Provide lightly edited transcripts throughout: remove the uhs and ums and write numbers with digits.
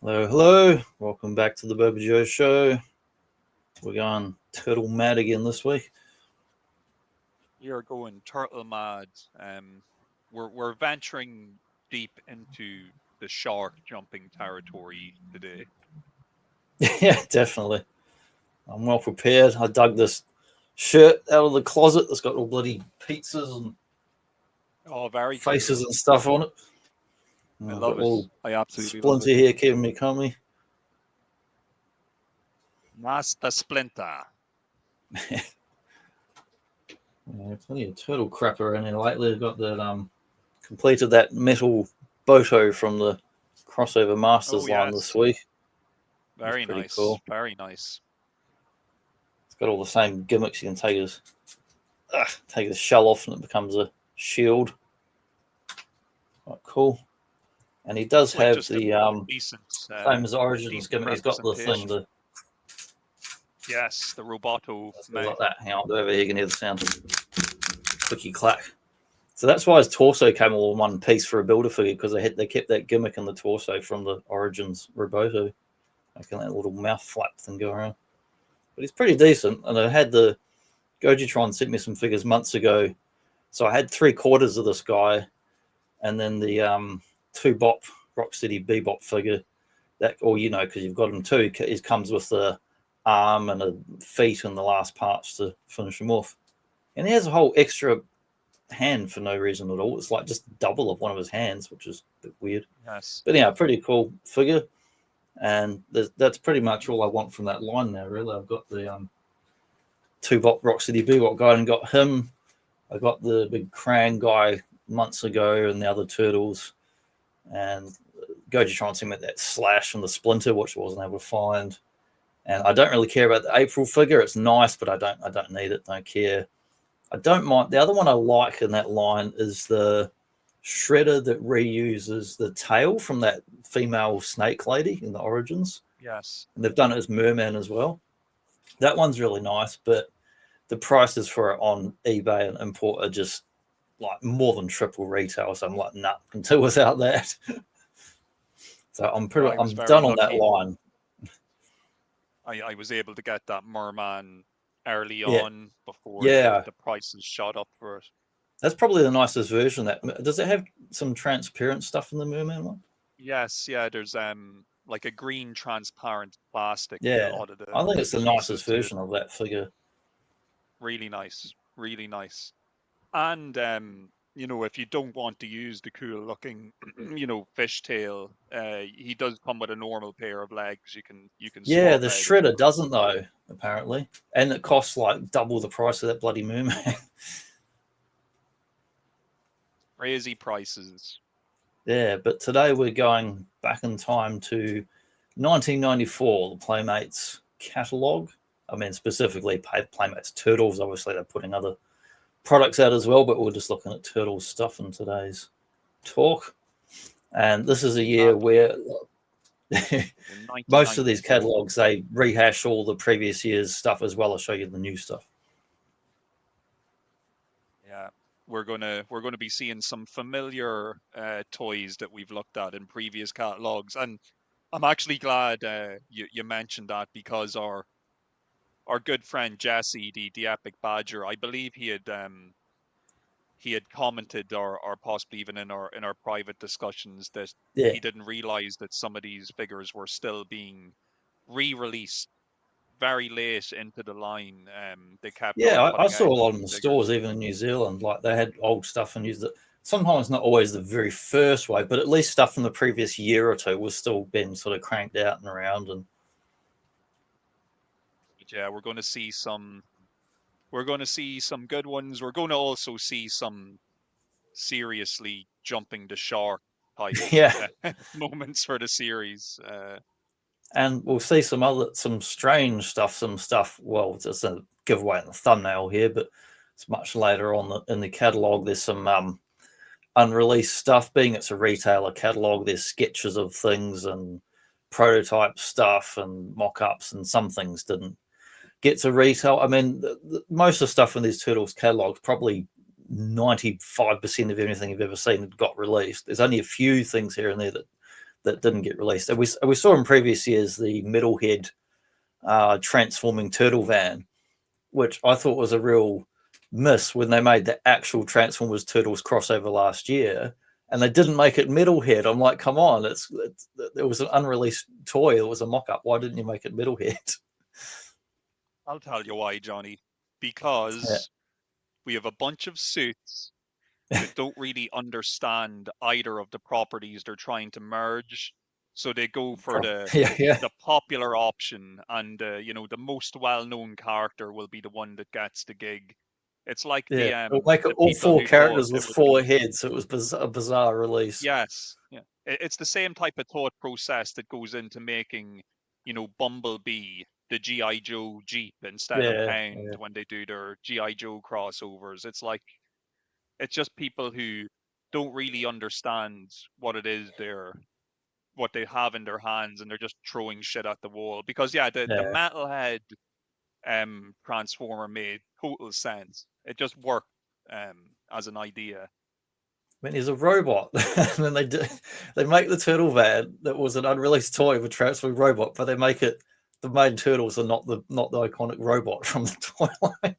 Hello, hello. Welcome back to the Boba Joe Show. We're going turtle mad again this week. You're going turtle mad. We're venturing deep into the shark jumping territory today. Yeah, definitely. I'm well prepared. I dug this shirt out of the closet that's got all bloody pizzas and Oh, very cool. faces and stuff on it. And I I've got love a it. little I absolutely love splinter it. here keeping me company. Master Splinter. Yeah, plenty of turtle crap around here lately. I've got that completed that metal Boto from the crossover Oh masters line this yes, week. It's very pretty nice. cool. Very nice. It's got all the same gimmicks. You can take the shell off and it becomes a shield. Quite cool. And he does Looks like have just a the decent, same as Origins decent gimmick. He's got the thing, representation. the Yes, the Roboto let's go like mouth. that. Hang on, over here you can hear the sound. Clicky clack. So that's why his torso came all in one piece for a builder figure, because they kept that gimmick in the torso from the Origins Roboto, making that little mouth flap thing go around. But he's pretty decent. And I had the Gojitron sent me some figures months ago. So I had 3/4 of this guy, and then the two Bop Rocksteady Bebop figure. That, or because you've got him too, it comes with the arm and a feet and the last parts to finish him off. And he has a whole extra hand for no reason at all. It's like just double of one of his hands, which is a bit weird. Yes. But yeah, pretty cool figure. And that's pretty much all I want from that line now, really. I've got the two Bop Rocksteady Bebop guy and got him. I got the big Krang guy months ago and the other turtles. And Gojitron sent me that Slash and the Splinter, which I wasn't able to find. And I don't really care about the April figure. It's nice, but I don't need it. Don't care. I don't mind. The other one I like in that line is the Shredder that reuses the tail from that female snake lady in the Origins. Yes. And they've done it as Merman as well. That one's really nice, but the prices for it on eBay and import are just like more than triple retail. So I'm like, nah, can do without that. So I was I'm very done on that lucky. line. I was able to get that Merman early Yeah, on before yeah. the prices shot up for it. That's probably the nicest version. That does it have some transparent stuff in the Merman one? Yes, yeah, there's like a green transparent plastic in a Yeah, lot of I think the it's the pieces nicest too. version of that figure. Really nice, really nice. And if you don't want to use the cool looking, fishtail, he does come with a normal pair of legs. You can Yeah, swap the out if you Shredder doesn't prefer. though, apparently, and it costs like double the price of that bloody Merman. Crazy prices. Yeah, but today we're going back in time to 1994, the Playmates catalog. I mean, specifically Playmates Turtles. Obviously, they're putting other products out as well, but we're just looking at Turtles stuff in today's talk. And this is a year Exactly. where In most of these 1994. catalogs, they rehash all the previous year's stuff as well as show you the new stuff. Yeah, we're gonna be seeing some familiar toys that we've looked at in previous catalogs, and I'm actually glad you mentioned that because our good friend Jesse, the Epic Badger, I believe he had commented or possibly even in our private discussions that Yeah, he didn't realize that some of these figures were still being re-released very late into the line. They kept on yeah, I putting saw out a lot new in the stores, figures. even in New Zealand. Like they had old stuff and used it. Sometimes not always the very first way, but at least stuff from the previous year or two was still being sort of cranked out and around. And But yeah, we're going to see some good ones. We're going to also see some seriously jumping the shark type yeah, moments for the series. and we'll see some strange stuff, some stuff. Well, it's a giveaway in the thumbnail here, but it's much later on in the catalog. There's some unreleased stuff. Being it's a retailer catalog, there's sketches of things and prototype stuff and mock-ups, and some things didn't get to retail. I mean, most of the stuff in these Turtles catalogs, probably 95% of anything you've ever seen got released. There's only a few things here and there that that didn't get released. And we saw in previous years the Metalhead transforming turtle van, which I thought was a real miss when they made the actual Transformers Turtles crossover last year, and they didn't make it Metalhead. I'm like, come on, it was an unreleased toy. It was a mock-up. Why didn't you make it Metalhead? I'll tell you why, Johnny. Yeah, Because we have a bunch of suits that don't really understand either of the properties they're trying to merge. So they go for yeah. the popular option, and the most well-known character will be the one that gets the gig. It's like Yeah, it'll make it the all people four who thought characters it with would four be. heads. It was a bizarre release. Yes, yeah. It's the same type of thought process that goes into making, Bumblebee the G.I. Joe Jeep instead of Yeah, Hound when they do their G.I. Joe crossovers. It's like it's just people who don't really understand what it is what they have in their hands, and they're just throwing shit at the wall. Because yeah, the yeah. Metalhead Transformer made total sense. It just worked as an idea. I mean, he's a robot, and then they make the turtle van that was an unreleased toy of a transforming robot, but they make it the main turtles are not the iconic robot from the toy line.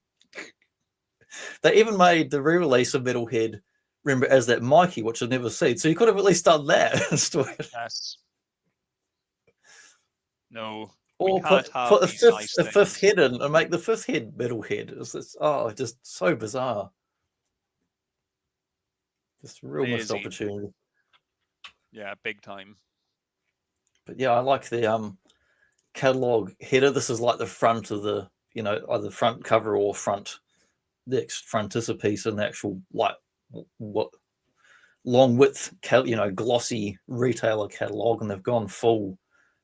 They even made the re-release of Metalhead, remember, as that Mikey, which I've never seen. So you could have at least done that instead. Yes. No, we Or can't have put a these fifth nice a fifth things. head in and make the fifth head Metalhead. Just so bizarre. Just a real missed Lazy. opportunity. Yeah, big time. But yeah, I like the catalog header. This is like the front of the either front cover or the frontispiece in the actual like what long width glossy retailer catalog, and they've gone full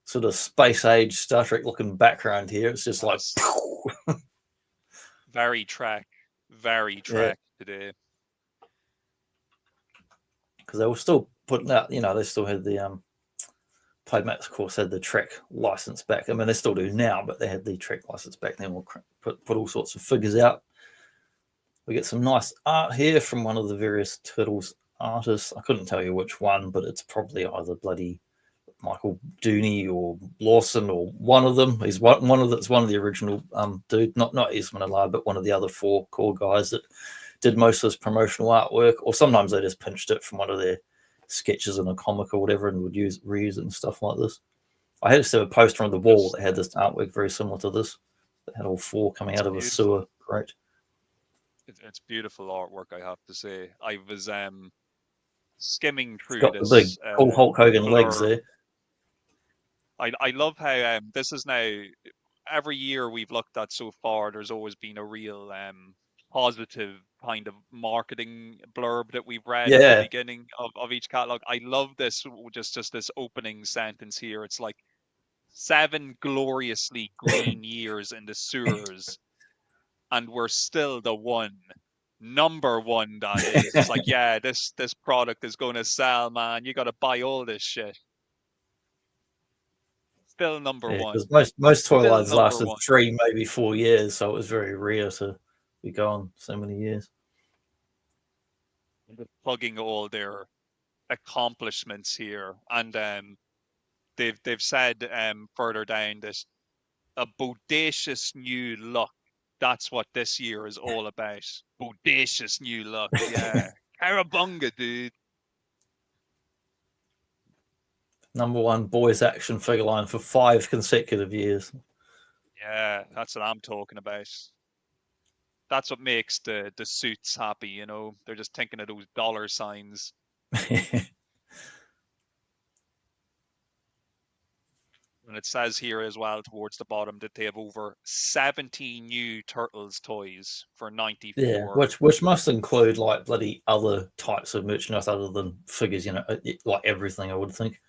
sort of space age Star Trek looking background here. It's just like As very very yeah, Trek today. because they were still putting out. They still had the Playmates, of course, had the Trek license back. I mean, they still do now, but they had the Trek license back then. We'll put all sorts of figures out. We get some nice art here from one of the various Turtles artists. I couldn't tell you which one, but it's probably either bloody Michael Dooney or Lawson or one of them. He's one of the original dude, not Esmond Allard, but one of the other four core guys that did most of this promotional artwork. Or sometimes they just pinched it from one of their sketches in a comic or whatever and would reuse it and stuff like this. I had to have a poster on the wall Just that had this artwork very similar to this. That had all four coming it's out of a sewer. beautiful. Great. It's beautiful artwork, I have to say. I was skimming It's through got the big this cool Hulk Hogan legs blurb. there. I love how this is now every year we've looked at so far. There's always been a real positive kind of marketing blurb that we've read at the Yeah. beginning of each catalog. I love this just this opening sentence here. It's like 7 gloriously green years in the sewers, and we're still the number one that is. It's like, yeah, this product is going to sell, man. You got to buy all this shit. Still number Yeah, one. because most toy Still lines number lasted one. 3, maybe 4 years, so it was very rare to be gone so many years. And just plugging all their accomplishments here, and they've said further down this a bodacious new look. That's what this year is all about. Bodacious new look, yeah. Carabunga, dude. Number one boys action figure line for 5 consecutive years. Yeah, that's what I'm talking about. That's what makes the suits happy, you know. They're just thinking of those dollar signs. And it says here as well towards the bottom that they have over 70 new Turtles toys for Yeah, 94. which must include like bloody other types of merchandise other than figures, like everything, I would think.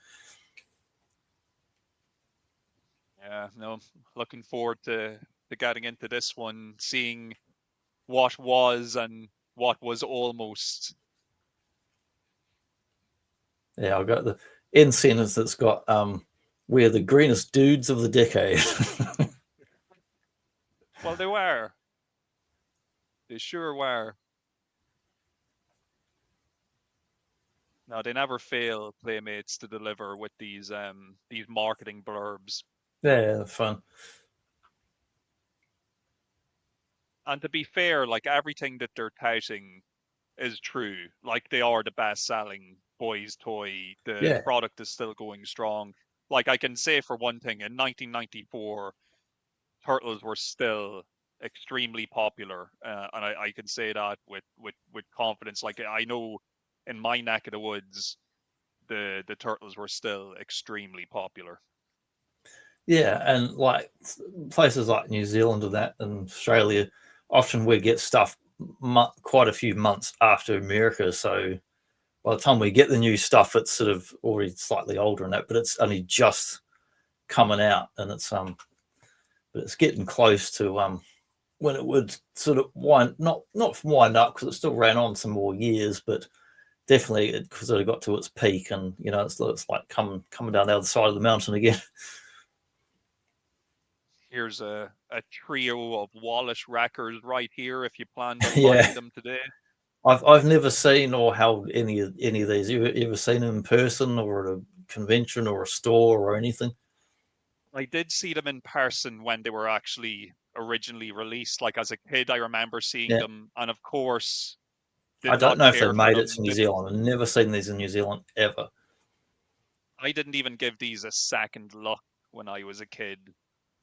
Yeah, no, looking forward to getting into this one, seeing what was and what was almost. Yeah, I've got the end sentence that's got we're the greenest dudes of the decade. Well, they were. They sure were. No, they never fail, Playmates, to deliver with these marketing blurbs. Yeah, fun. And to be fair, like everything that they're touting is true. Like they are the best selling boys' toy. The Yeah, product is still going strong. Like I can say for one thing, in 1994, Turtles were still extremely popular, and I can say that with confidence. Like I know in my neck of the woods, the Turtles were still extremely popular. yeah, and like places like New Zealand and that, and Australia, often we get stuff quite a few months after America. So by the time we get the new stuff, it's sort of already slightly older and that, but it's only just coming out, and but it's getting close to when it would sort of not wind up because it still ran on some more years, but definitely because it got to its peak, and it's like coming down the other side of the mountain again. Here's a trio of Wallace Wreckers right here if you planned on Yeah, buying them today. I've never seen or held any of these. You ever seen them in person or at a convention or a store or anything? I did see them in person when they were actually originally released. Like as a kid, I remember seeing Yeah, them, and of course, I did don't not know if they care for made it them. to New Didn't Zealand. I've never seen these in New Zealand ever. I didn't even give these a second look when I was a kid,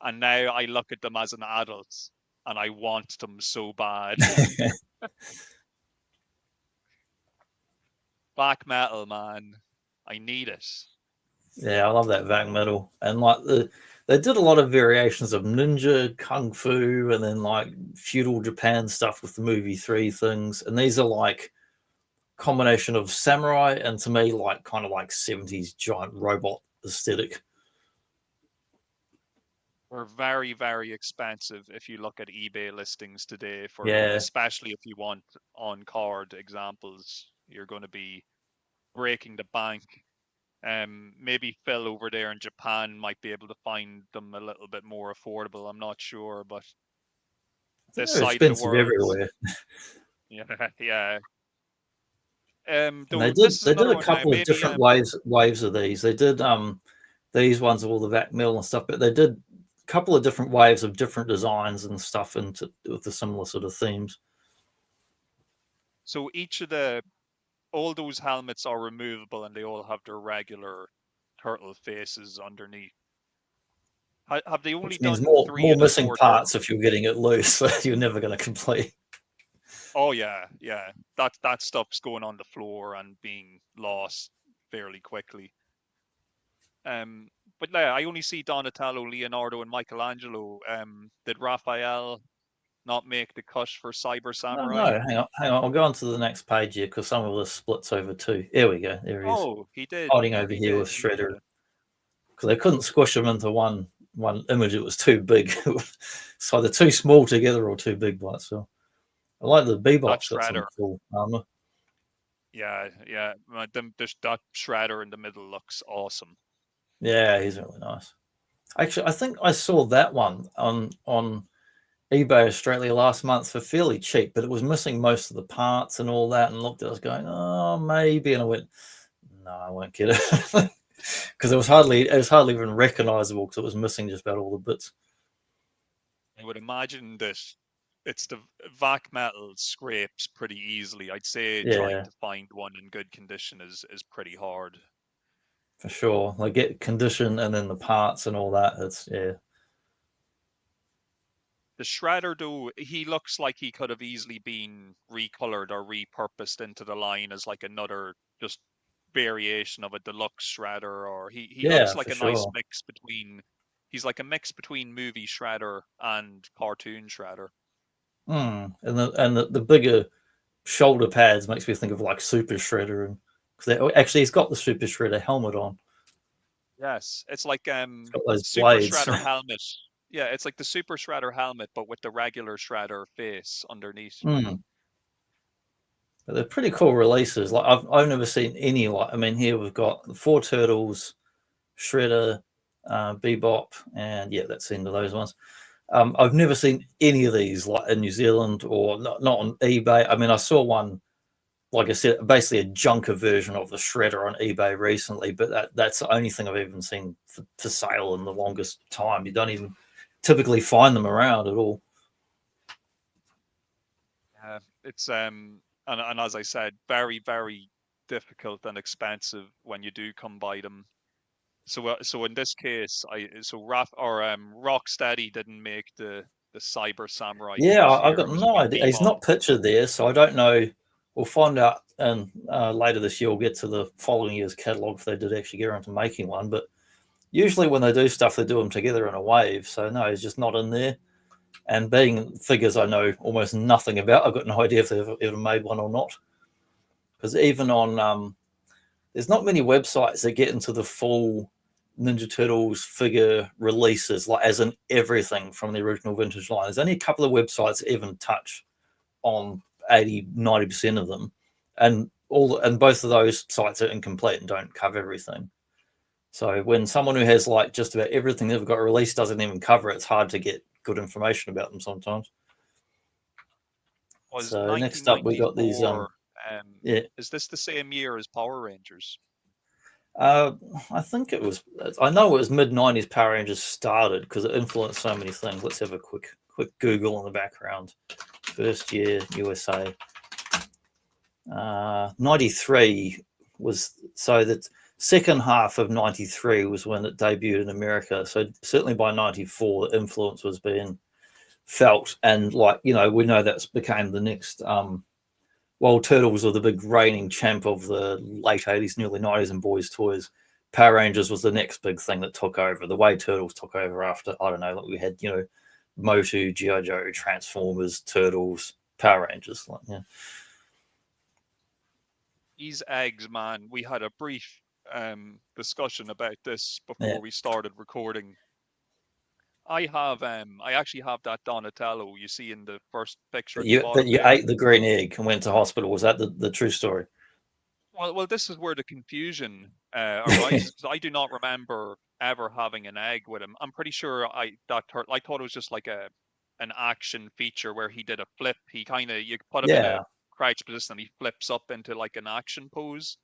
and now I look at them as an adult, and I want them so bad. Black metal, man, I need it. Yeah, I love that Vang metal, and like they did a lot of variations of ninja, kung fu, and then like feudal Japan stuff with the movie three things. And these are like combination of samurai and to me like kind of like 70s giant robot aesthetic. They're very, very expensive if you look at eBay listings today for them, Yeah, especially if you want on card examples. You're going to be breaking the bank. Maybe Phil over there in Japan might be able to find them a little bit more affordable. I'm not sure, but this they're side of the expensive world, everywhere. yeah, yeah. And Though this is they did another a one now. couple of Maybe different waves of these. They did these ones of all the vac mill and stuff, but they did a couple of different waves of different designs and stuff into with the similar sort of themes. so. Each of all those helmets are removable, and they all have their regular turtle faces underneath. Have they only Which means done three more of the missing four parts turtles? if you're getting it loose. You're never going to complete. Oh yeah, yeah. That stuff's going on the floor and being lost fairly quickly. But yeah, I only see Donatello, Leonardo, and Michelangelo. Did Raphael not make the cut for Cyber Oh Samurai? no, hang on. I'll go on to the next page here because some of this splits over two. There we go. There he is, Oh, he did. hiding over He here did. with He did. Shredder because they couldn't squish them into one image. It was too big. It's either too small together or too big by itself. I like the That Bebop's got some Shredder. cool armor. Yeah, yeah. That Shredder in the middle looks awesome. Yeah, he's really nice. Actually, I think I saw that one on eBay Australia last month for fairly cheap, but it was missing most of the parts and all that. And looked, I was going, oh, maybe, and I went, no, I won't get it because it was hardly even recognizable because it was missing just about all the bits. I would imagine that it's the vac metal scrapes pretty easily. I'd say trying Yeah, to find one in good condition is pretty hard. for sure. Like get condition and then the parts and all that. It's yeah, The Shredder, though, he looks like he could have easily been recolored or repurposed into the line as like another just variation of a deluxe Shredder, or he yeah, looks like for a nice sure. mix between. He's like a mix between movie Shredder and cartoon Shredder. The bigger shoulder pads makes me think of like Super Shredder, and because actually he's got the Super Shredder helmet on. Yes, it's like It's got those Super blades. Shredder helmet. Yeah, it's like the Super Shredder helmet, but with the regular Shredder face underneath. mm. But they're pretty cool releases. Like I've never seen any like. I mean, here we've got the Four Turtles, Shredder, Bebop, and yeah, that's the end of those ones. I've never seen any of these like in New Zealand or not on eBay. I mean, I saw one like I said, basically a junker version of the Shredder on eBay recently, but that's the only thing I've even seen for sale in the longest time. You don't even typically find them around at all. It's and as I said, very, very difficult and expensive when you do come by them. So in this case, Rocksteady didn't make the Cyber Samurai Yeah, this I've year. got It was no idea. He's Bebop. not pictured there, so I don't know. We'll find out, and later this year we'll get to the following year's catalog if they did actually get around to making one. But usually when they do stuff, they do them together in a wave. So no, he's just not in there. And being figures I know almost nothing about, I've got no idea if they've ever made one or not. Because even on, there's not many websites that get into the full Ninja Turtles figure releases, like as in everything from the original vintage line. There's only a couple of websites that even touch on 80-90% of them, and both of those sites are incomplete and don't cover everything. So when someone who has like just about everything they've got released doesn't even cover it, it's hard to get good information about them sometimes. Was So next up we got these 1994. yeah, Is this the same year as Power Rangers? I think it was. I know it was mid-90s. Power Rangers started because it influenced so many things. Let's have a quick Google in the background. First year USA. 93 was, so that second half of 93 was when it debuted in America. So certainly by 94, the influence was being felt, and like we know that's became the next. While Turtles were the big reigning champ of the late 80s, early 90s in boys' toys, Power Rangers was the next big thing that took over. The way Turtles took over after, I don't know, like we had, Motu, G.I. Joe, Transformers, Turtles, Power Rangers. Like, yeah. These eggs, man, we had a brief discussion about this before Yeah. we started recording. I actually have that Donatello you see in the first picture at the That bottom you there. ate the green egg and went to hospital. Was that the true story? Well, this is where the confusion arises, because I do not remember ever having an egg with him. I'm pretty sure I thought it was just like an action feature where he did a flip. He kind of, you put him in a Yeah. crouch position and he flips up into like an action pose.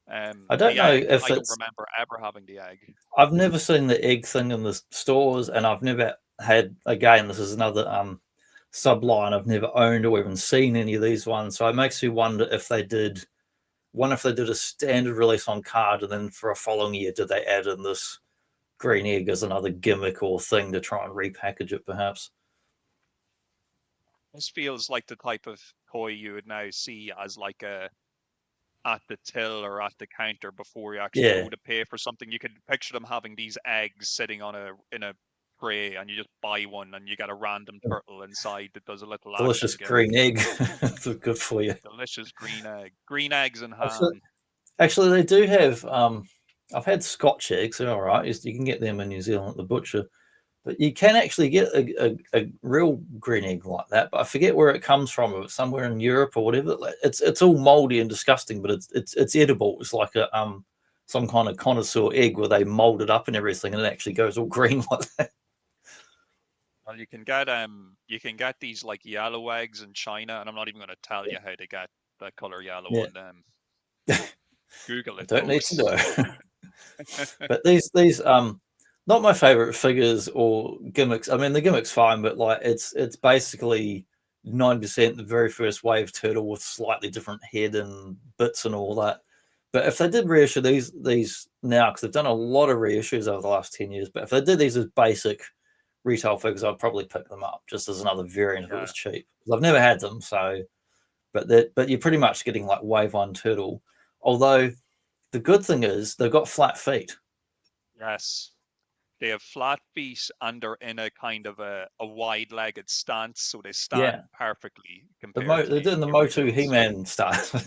I But don't know yeah, if I don't it's. remember ever having the egg. I've never seen the egg thing in the stores, and I've never had. Again, this is another subline. I've never owned or even seen any of these ones, so it makes me wonder if they did. One, if they did a standard release on card, and then for a following year, did they add in this green egg as another gimmick or thing to try and repackage it, perhaps? This feels like the type of toy you would now see as like a at the till or at the counter before you actually Yeah, go to pay for something. You could picture them having these eggs sitting on in a tray, and you just buy one, and you got a random turtle inside that does a little action delicious gimmick. green egg. It's good for you. Delicious green eggs and Actually, ham. actually, they do have. I've had Scotch eggs. They're all right. You can get them in New Zealand at the butcher, but you can actually get a real green egg like that. But I forget where it comes from. It's somewhere in Europe or whatever. It's all moldy and disgusting, but it's edible. It's like a some kind of connoisseur egg where they mold it up and everything, and it actually goes all green like that. Well, you can get these like yellow eggs in China, and I'm not even going to tell you how to get that color yellow Yeah, on them. Google I it, don't need to folks. know. But these not my favorite figures or gimmicks. I mean, the gimmick's fine, but like it's basically 90% the very first wave turtle with slightly different head and bits and all that. But if they did reissue these now, because they've done a lot of reissues over the last 10 years, but if they did these as basic retail figures, I'd probably pick them up just as another variant if it Yeah. was cheap. 'Cause I've never had them, so but you're pretty much getting like wave one turtle. Although the good thing is they've got flat feet. Yes. They have flat feet and they're in a kind of a wide-legged stance, so they Yeah. stand perfectly compared to They're doing the the Motu originals. He-Man style,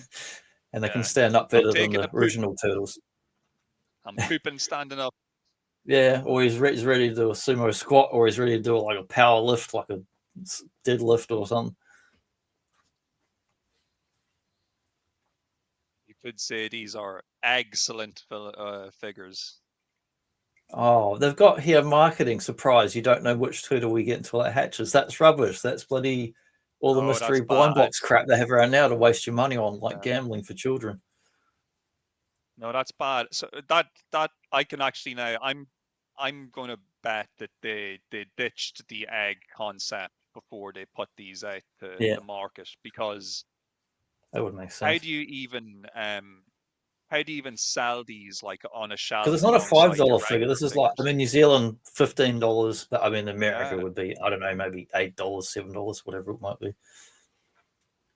and they can Yeah. stand up I'm better than taking the a poop. original turtles. I'm pooping standing up. Yeah, or he's ready to do a sumo squat, or he's ready to do like a power lift, like a deadlift or something. You could say these are excellent figures. Oh, they've got here marketing surprise. You don't know which turtle we get until it hatches. That's rubbish. That's bloody all the Oh, that's mystery blind bad. box crap they have around now to waste your money on, like Uh, gambling for children. no, that's bad. So that I can actually now. I'm going to bet that they ditched the egg concept before they put these out to Yeah, the market, because that would make how sense. do you even how do you even sell these like on a Because shelf it's not a alongside your $5 figure. regular This is like, I figures? mean, New Zealand $15, but I mean, America Yeah. would be, I don't know, maybe $8, $7, whatever it might be.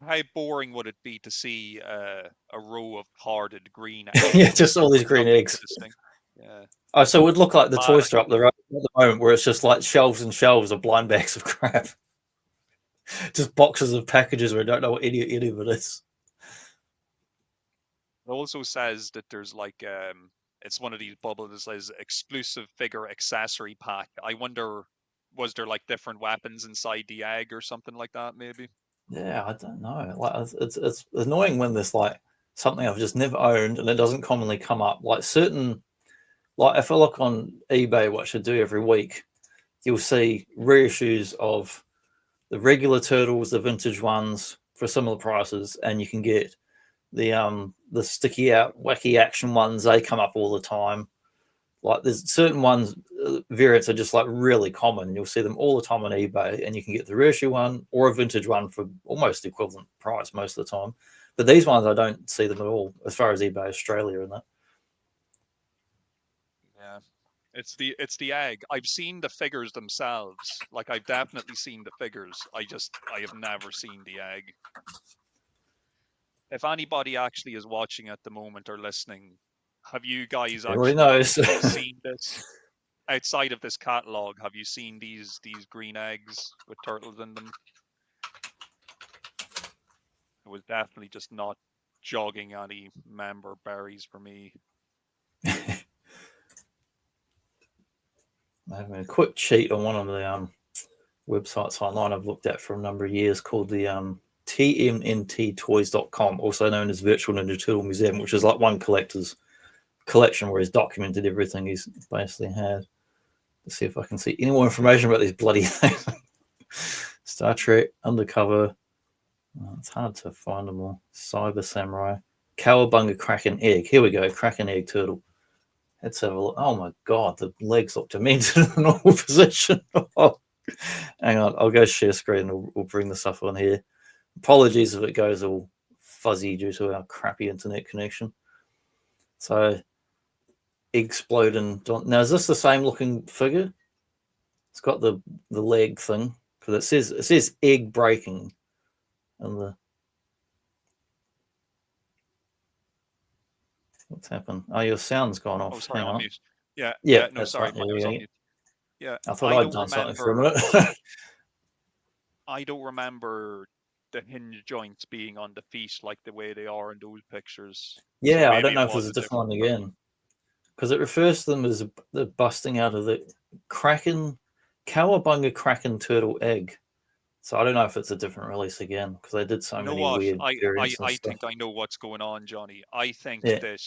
How boring would it be to see a row of carded green Yeah, eggs just all these with green nothing eggs. distinct? Yeah. Oh, so it would look like the But toy store up the road at the moment, where it's just like shelves and shelves of blind bags of crap, just boxes of packages where I don't know what any of it is. it also says that there's like it's one of these bubbles that says exclusive figure accessory pack. I wonder, was there like different weapons inside the egg or something like that maybe? Yeah, I don't know. Like it's annoying when there's like something I've just never owned and it doesn't commonly come up. Like certain, like if I look on eBay, what I should do every week, you'll see reissues of the regular turtles, the vintage ones for similar prices, and you can get the sticky out wacky action ones. They come up all the time. Like there's certain ones, variants are just like really common. You'll see them all the time on eBay, and you can get the reissue one or a vintage one for almost the equivalent price most of the time. But these ones, I don't see them at all as far as eBay Australia and that. Yeah. It's the egg. I've seen the figures themselves. Like I've definitely seen the figures. I have never seen the egg. If anybody actually is watching at the moment or listening, have you guys Everybody actually knows. seen this outside of this catalog? Have you seen these green eggs with turtles in them? It was definitely just not jogging any member berries for me. Having a quick cheat on one of the websites online I've looked at for a number of years called the TMNTtoys.com, also known as Virtual Ninja Turtle Museum, which is like one collector's collection where he's documented everything he's basically had. Let's see if I can see any more information about these bloody things. Star Trek, Undercover. Oh, it's hard to find them all. Cyber Samurai. Cowabunga Kraken Egg. Here we go. Kraken Egg Turtle. Let's have a look. Oh my god, the legs look demented in a normal position. Oh, hang on, I'll go share screen and we'll bring the stuff on here. Apologies if it goes all fuzzy due to our crappy internet connection. So, exploding. Now, is this the same looking figure? It's got the leg thing because it says egg breaking, and the what's happened? Oh, your sound's gone Oh, off. sorry, Hang on on. mute. Yeah, Yeah, no, that's sorry, right. I There we was on go. mute. Yeah, I thought I'd done something for a minute. I don't remember the hinge joints being on the feet like the way they are in those pictures. So Yeah, I maybe don't know it if there's was a a different one different turtle. again because it refers to them as the busting out of the Kraken, Cowabunga Kraken turtle egg. So I don't know if it's a different release again because they did so You know many what? weird I, I, variants and I stuff. think I know what's going on, Johnny. I think Yeah, that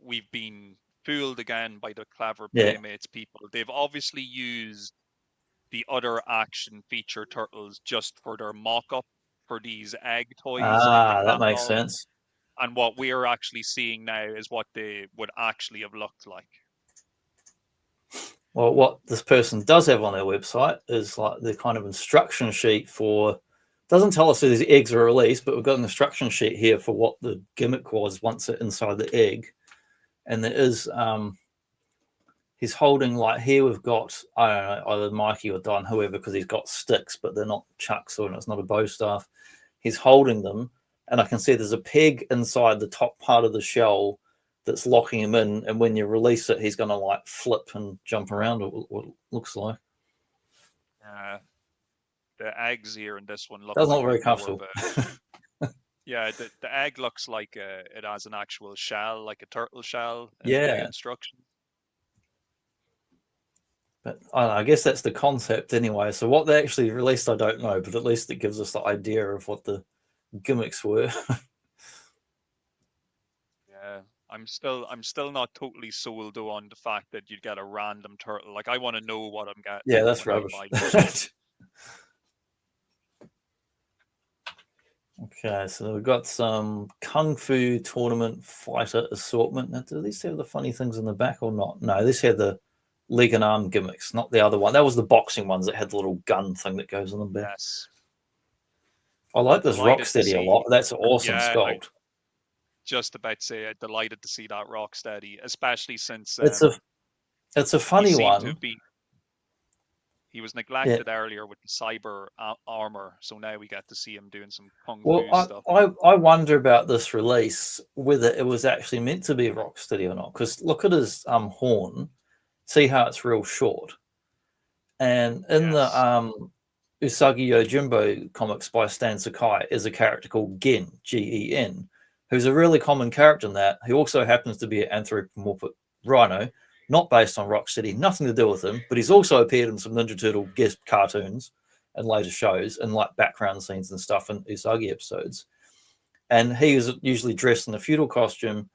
we've been fooled again by the clever yeah. Playmates people. They've obviously used the other action feature turtles just for their mock-up for these egg toys in the Ah, that makes catalog. sense. And what we're actually seeing now is what they would actually have looked like. Well, what this person does have on their website is like the kind of instruction sheet for. Doesn't tell us who these eggs are released, but we've got an instruction sheet here for what the gimmick was once it inside the egg, and there is he's holding like here we've got I don't know either Mikey or Don whoever because he's got sticks but they're not chucks or it's not a bow staff. He's holding them, and I can see there's a peg inside the top part of the shell that's locking him in, and when you release it, he's going to like flip and jump around. What it looks like The eggs here in this one look doesn't like look they're very more of comfortable. a yeah. The egg looks like it has an actual shell, like a turtle shell in the Yeah, instructions. but I don't know, I guess that's the concept anyway. So what they actually released, I don't know, but at least it gives us the idea of what the gimmicks were. Yeah, I'm still not totally sold though on the fact that you'd get a random turtle. Like I want to know what I'm Yeah, getting that's when I rubbish. buy this. Okay, so we've got some Kung Fu tournament fighter assortment. Now, do these have the funny things in the back or not? No, this had the leg and arm gimmicks, not the other one. That was the boxing ones that had the little gun thing that goes in the back. Yes. I like this Delighted to Rocksteady a lot. see. That's awesome Yeah, I sculpt. just about to say, delighted to see that Rocksteady, especially since It's a he funny seemed to one. have been he was Yeah. neglected earlier with the cyber armor, so now we get to see him doing some kung Well, fu stuff. I wonder about this release whether it was actually meant to be Rocksteady or not. Because look at his horn. See how it's real short. And in the Yes. Usagi Yojimbo comics by Stan Sakai is a character called Gen, Gen, who's a really common character in that. He also happens to be an anthropomorphic rhino, not based on Rocksteady, nothing to do with him, but he's also appeared in some Ninja Turtle guest cartoons and later shows and like background scenes and stuff in Usagi episodes. And he is usually dressed in a feudal costume,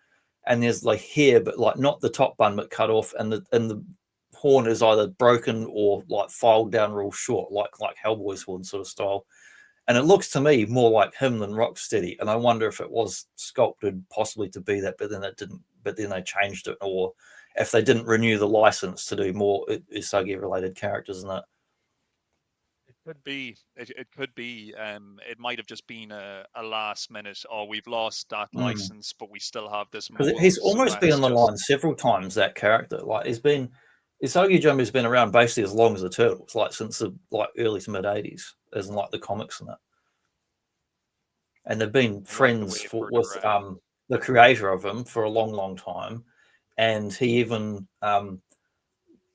and there's like hair, but like not the top bun, but cut off, and the horn is either broken or like filed down real short, like Hellboy's horn sort of style. And it looks to me more like him than Rocksteady. And I wonder if it was sculpted possibly to be that, but then it didn't. But then they changed it, or if they didn't renew the license to do more Usagi related characters in that. It could be. It could be. It might have just been a last minute. Oh, we've lost that license, but we still have this Because mold, he's so almost been let's on the just. line several times. That character, like, he's been Isagi Jumbo's been around basically as long as the Turtles, like since the like early to mid '80s, as in like the comics and that. And they've been I like the friends way with the creator of him for a long, long time. And he even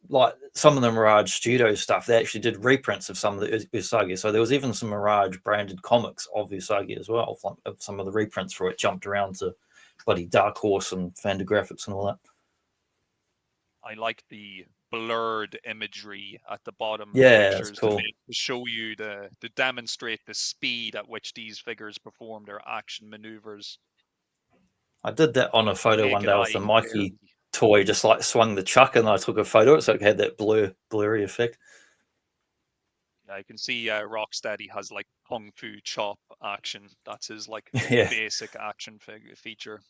like some of the Mirage Studios stuff, they actually did reprints of some of the Usagi. So there was even some Mirage branded comics of Usagi as well. Some of the reprints for it jumped around to bloody Dark Horse and Fantagraphics and all that. I like the blurred imagery at the bottom Yeah, that's pictures to cool. make to show you to demonstrate the speed at which these figures perform their action maneuvers. I did that on a photo one Naked day with the eye, Mikey barely. toy, just like swung the chuck and I took a photo so it had that blurry effect. Yeah, I can see Rocksteady has like kung fu chop action. That's his like Yeah. basic action feature.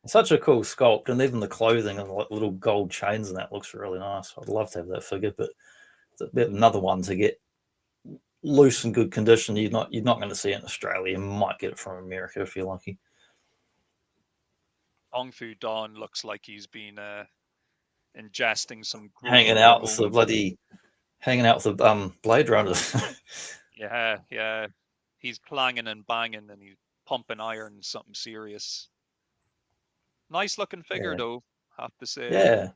Such a cool sculpt, and even the clothing and the little gold chains and that looks really nice. I'd love to have that figure, but it's a bit another one to get loose and good condition. You're not going to see it in Australia. You might get it from America if you're lucky. Kung Fu Don looks like he's been ingesting some growth Hanging out with the hormone. bloody hanging out with the Blade Runners. Yeah, yeah. He's clanging and banging and he's pumping iron, something serious. Nice looking figure Yeah. though, have to say. Yeah.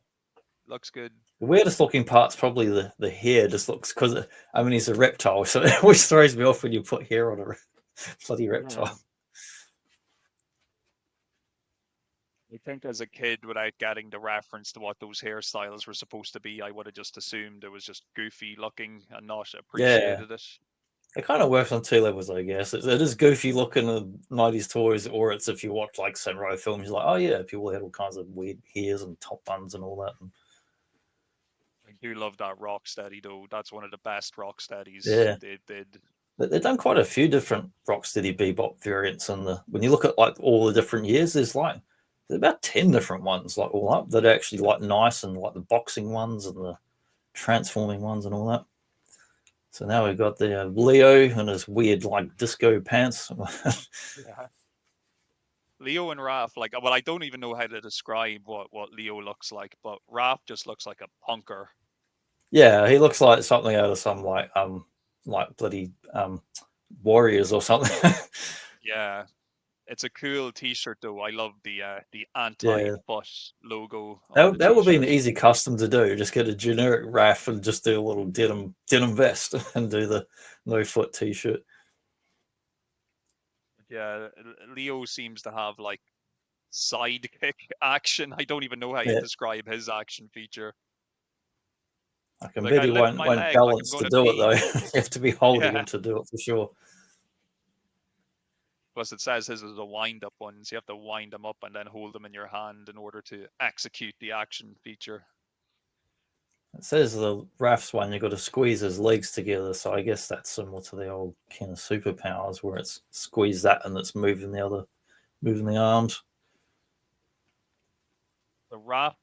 Looks good. The weirdest looking part's probably the hair. Just looks because I mean he's a reptile, so it always throws me off when you put hair on a bloody Yeah. reptile. I think as a kid, without getting the reference to what those hairstyles were supposed to be, I would have just assumed it was just goofy looking and not Yeah, appreciated it. it kind of works on two levels, I guess. It is goofy looking in '90s toys, or it's if you watch like samurai films, you're like, oh yeah, people had all kinds of weird hairs and top buns and all that. And, I do love that Rocksteady though. That's one of the best Rocksteadies yeah, they did. they've done quite a few different Rocksteady Bebop variants. In the when you look at like all the different years, there's about 10 different ones, like all up that are actually like nice and like the boxing ones and the transforming ones and all that. So now we've got the Leo and his weird like disco pants. Yeah. Leo and Raph, like, well, I don't even know how to describe what Leo looks like, but Raph just looks like a punker. Yeah, he looks like something out of some like bloody warriors or something. Yeah, it's a cool T-shirt though. I love the Yeah, anti-butt logo on the that would be an T-shirt. easy custom to do. Just get a generic RAF and just do a little denim vest and do the no foot T-shirt. Yeah, Leo seems to have like sidekick action. I don't even know how you Yeah, describe his action feature. I can Like bet I he lift won't my won't leg like I'm balance going to to do it though. pee. You have to be holding Yeah. him to do it for sure. Plus, it says his is a wind-up one, so you have to wind them up and then hold them in your hand in order to execute the action feature. It says the Raph's one, you've got to squeeze his legs together. So I guess that's similar to the old kind of superpowers where it's squeeze that and it's moving the arms. The Raph,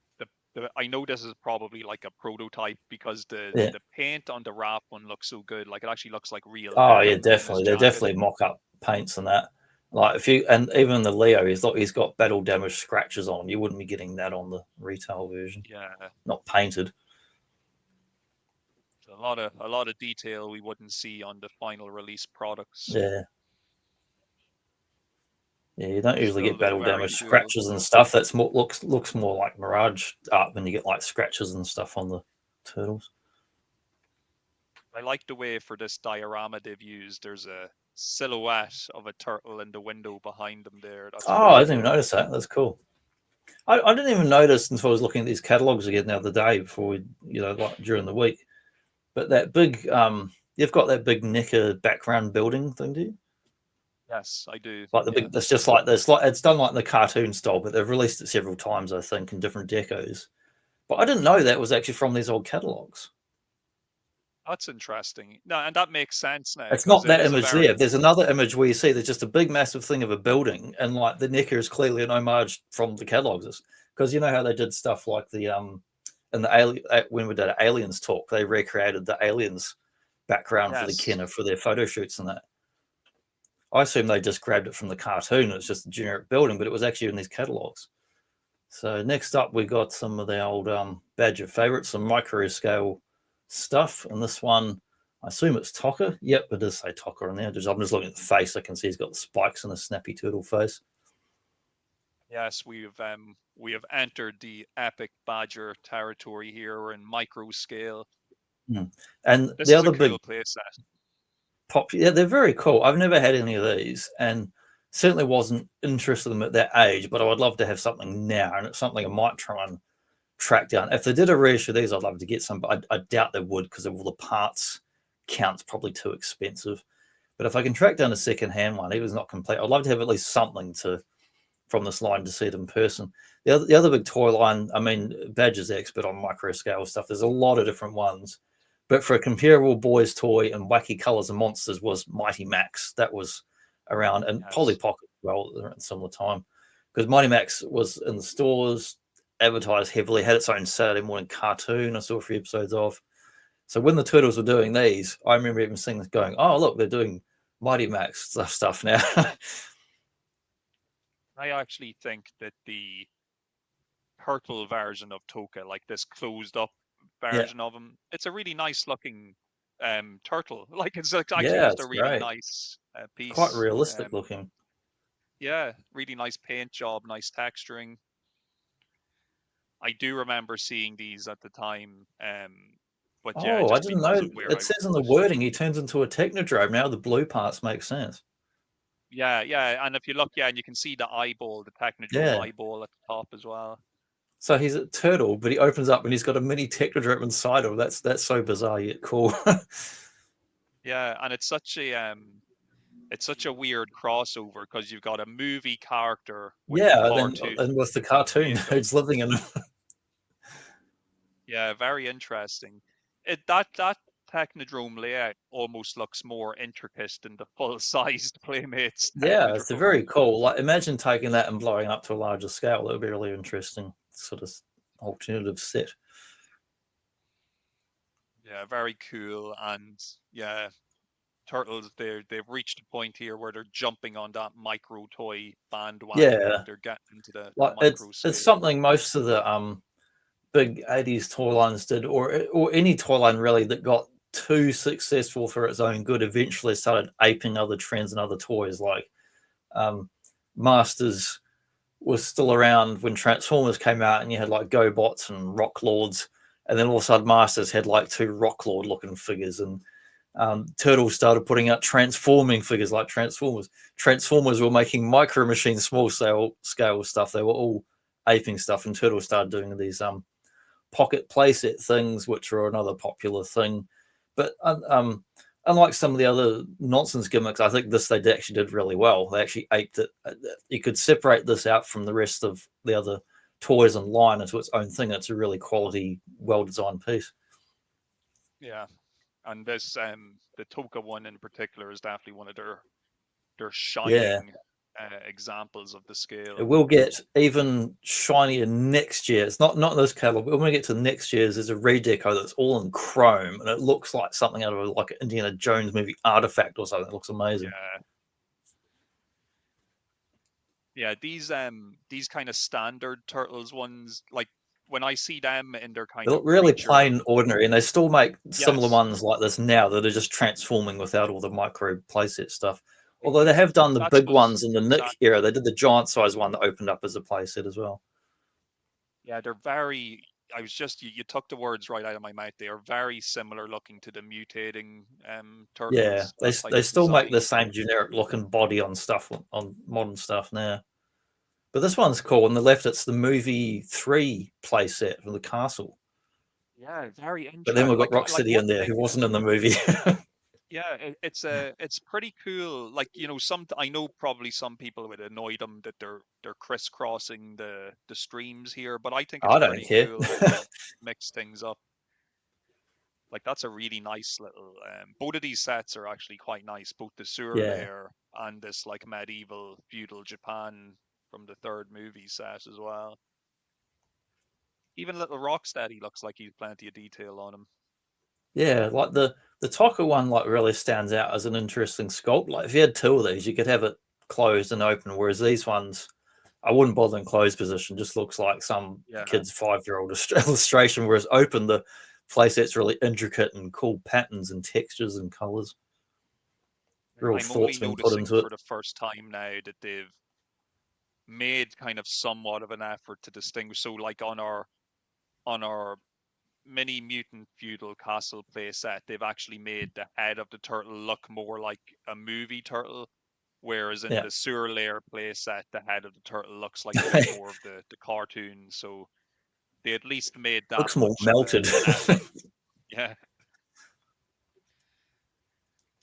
I know this is probably like a prototype because Yeah. the paint on the Raph one looks so good. Like it actually looks like real Oh yeah, paint on his definitely. They're jacket. definitely mock up paints and that. Like if you and even the Leo, he's got battle damage scratches on him. You wouldn't be getting that on the retail version. Yeah, Not painted. a lot of detail we wouldn't see on the final release products. Yeah. Yeah, you don't usually Still get though, battle very damage cool. scratches and stuff. That's more looks more like Mirage art when you get like scratches and stuff on the turtles. I like the way for this diorama they've used. There's a silhouette of a turtle in the window behind them there. That's Oh, pretty I didn't even cool. notice that. That's cool. I didn't even notice until I was looking at these catalogs again the other day before we, like during the week. But that big, you've got that big Necker background building thing, do you? Yes, I do. Like the Yeah. big, that's just like this. Like it's done like in the cartoon style, but they've released it several times, I think, in different decos. But I didn't know that was actually from these old catalogs. That's interesting. No, and that makes sense now It's because not it that is a image very there. There's another image where you see there's just a big, massive thing of a building, and like the Necker is clearly an homage from the catalogs. Because you know how they did stuff like the in the alien when we did an aliens talk, they recreated the aliens background for the yes. Kenner for their photo shoots and that. I assume they just grabbed it from the cartoon. It's just a generic building, but it was actually in these catalogs. So next up, we got some of the old Badger favorites, some micro scale stuff, and this one, I assume it's Tokka. Yep, it does say Tokka on there. I'm just looking at the face. I can see he's got the spikes and a snappy turtle face. Yes, we have entered the epic Badger territory here. We're in micro scale. And This the is a other cool big playset. yeah, they're very cool. I've never had any of these, and certainly wasn't interested in them at that age. But I would love to have something now, and it's something I might try and track down. If they did a reissue of these, I'd love to get some, but I doubt they would because of all the parts count's probably too expensive. But if I can track down a second-hand one, even if it's not complete, I'd love to have at least something from this line to see it in person. The other big toy line, I mean, Badger's expert on micro scale stuff. There's a lot of different ones, but for a comparable boys' toy and wacky colors and monsters was Mighty Max. That was around, and Polly Yes. Pocket as well at a similar time, because Mighty Max was in the stores, advertised heavily, had its own Saturday morning cartoon. I saw a few episodes of. So when the Turtles were doing these, I remember even seeing this going, "Oh, look, they're doing Mighty Max stuff now." I actually think that the turtle version of Toka, like this closed up Yeah, version of him, it's a really nice looking turtle. Like it's actually yeah, just a it's really great. nice Quite piece. realistic looking. Yeah, really nice paint job, nice texturing. I do remember seeing these at the time, but yeah, Oh, I just didn't because know. of where It I says in the wording he turns into a Technodrome. Now the blue parts make sense. yeah, and if you look, yeah, and you can see the eyeball, the Technodrome Yeah. eyeball at the top as well. So he's a turtle, but he opens up and he's got a mini Technodrome inside him. That's so bizarre yet cool. Yeah, and it's such a weird crossover because you've got a movie character with the Yeah, cartoon and with the cartoon paint up. who's living in. Yeah, very interesting. That Technodrome layout almost looks more intricate than the full-sized Playmates Yeah, it's Technodrome. very cool. Like imagine taking that and blowing up to a larger scale. That would be really interesting. Sort of alternative set. Yeah, very cool. And yeah, Turtles, they've reached a point here where they're jumping on that micro toy bandwagon. Yeah, They're getting into the like micro it's scale. something most of the big 80s toy lines did, or any toy line really that got too successful for its own good eventually started aping other trends and other toys. Like um, Masters was still around when Transformers came out, and you had like GoBots and Rock Lords, and then all of a sudden Masters had like two Rock Lord looking figures, and Turtles started putting out transforming figures like Transformers. Transformers were making Micro Machines, small scale stuff. They were all aping stuff, and Turtles started doing these pocket playset things, which are another popular thing. But unlike some of the other nonsense gimmicks, I think this they actually did really well. They actually aped it. You could separate this out from the rest of the other toys and line into its own thing. It's a really quality, well-designed piece. Yeah, and this the Toka one in particular is definitely one of their shining examples of the scale. It will get even shinier next year. It's not in this catalog, but when we get to next year's, there's a redeco that's all in chrome, and it looks like something out of like an Indiana Jones movie artifact or something. It looks amazing. Yeah, these kind of standard Turtles ones, like when I see them in their kind They of look really creature, plain, ordinary, and they still make similar yes, ones like this now that are just transforming without all the micro playset stuff. Although they have done the that's big was ones in the Nick exactly. era. They did the giant size one that opened up as a playset as well. Yeah, they're very. I was just you took the words right out of my mouth. They are very similar looking to the mutating Yeah, turtles. they That type they of still make the design. same generic looking body on stuff on modern stuff now. But this one's cool. On the left, it's the movie 3 playset from the castle. Yeah, very But then interesting. we've got Like Rocksteady in one there, who thing. wasn't in the movie. Yeah, it's pretty cool. Like, you know, I know probably some people would annoy them that they're crisscrossing the streams here, but I think it's I don't pretty care. cool how they mix things up. Like that's a really nice little. Both of these sets are actually quite nice. Both the sewer Yeah. layer and this like medieval feudal Japan from the third movie set as well. Even little Rocksteady looks like he's plenty of detail on him. Yeah, like the Toka one like really stands out as an interesting sculpt. Like if you had 2 of these, you could have it closed and open, whereas these ones I wouldn't bother in closed position. Just looks like some kid's 5-year-old illustration, whereas open the playset's really intricate and cool patterns and textures and colors. Real I'm only thought's been put noticing into it. for the first time now that they've made kind of somewhat of an effort to distinguish. So like on our mini mutant feudal castle playset, they've actually made the head of the turtle look more like a movie turtle, whereas in the sewer layer playset, the head of the turtle looks like a bit more of the cartoon. So they at least made that looks more much melted. of an effort. Yeah.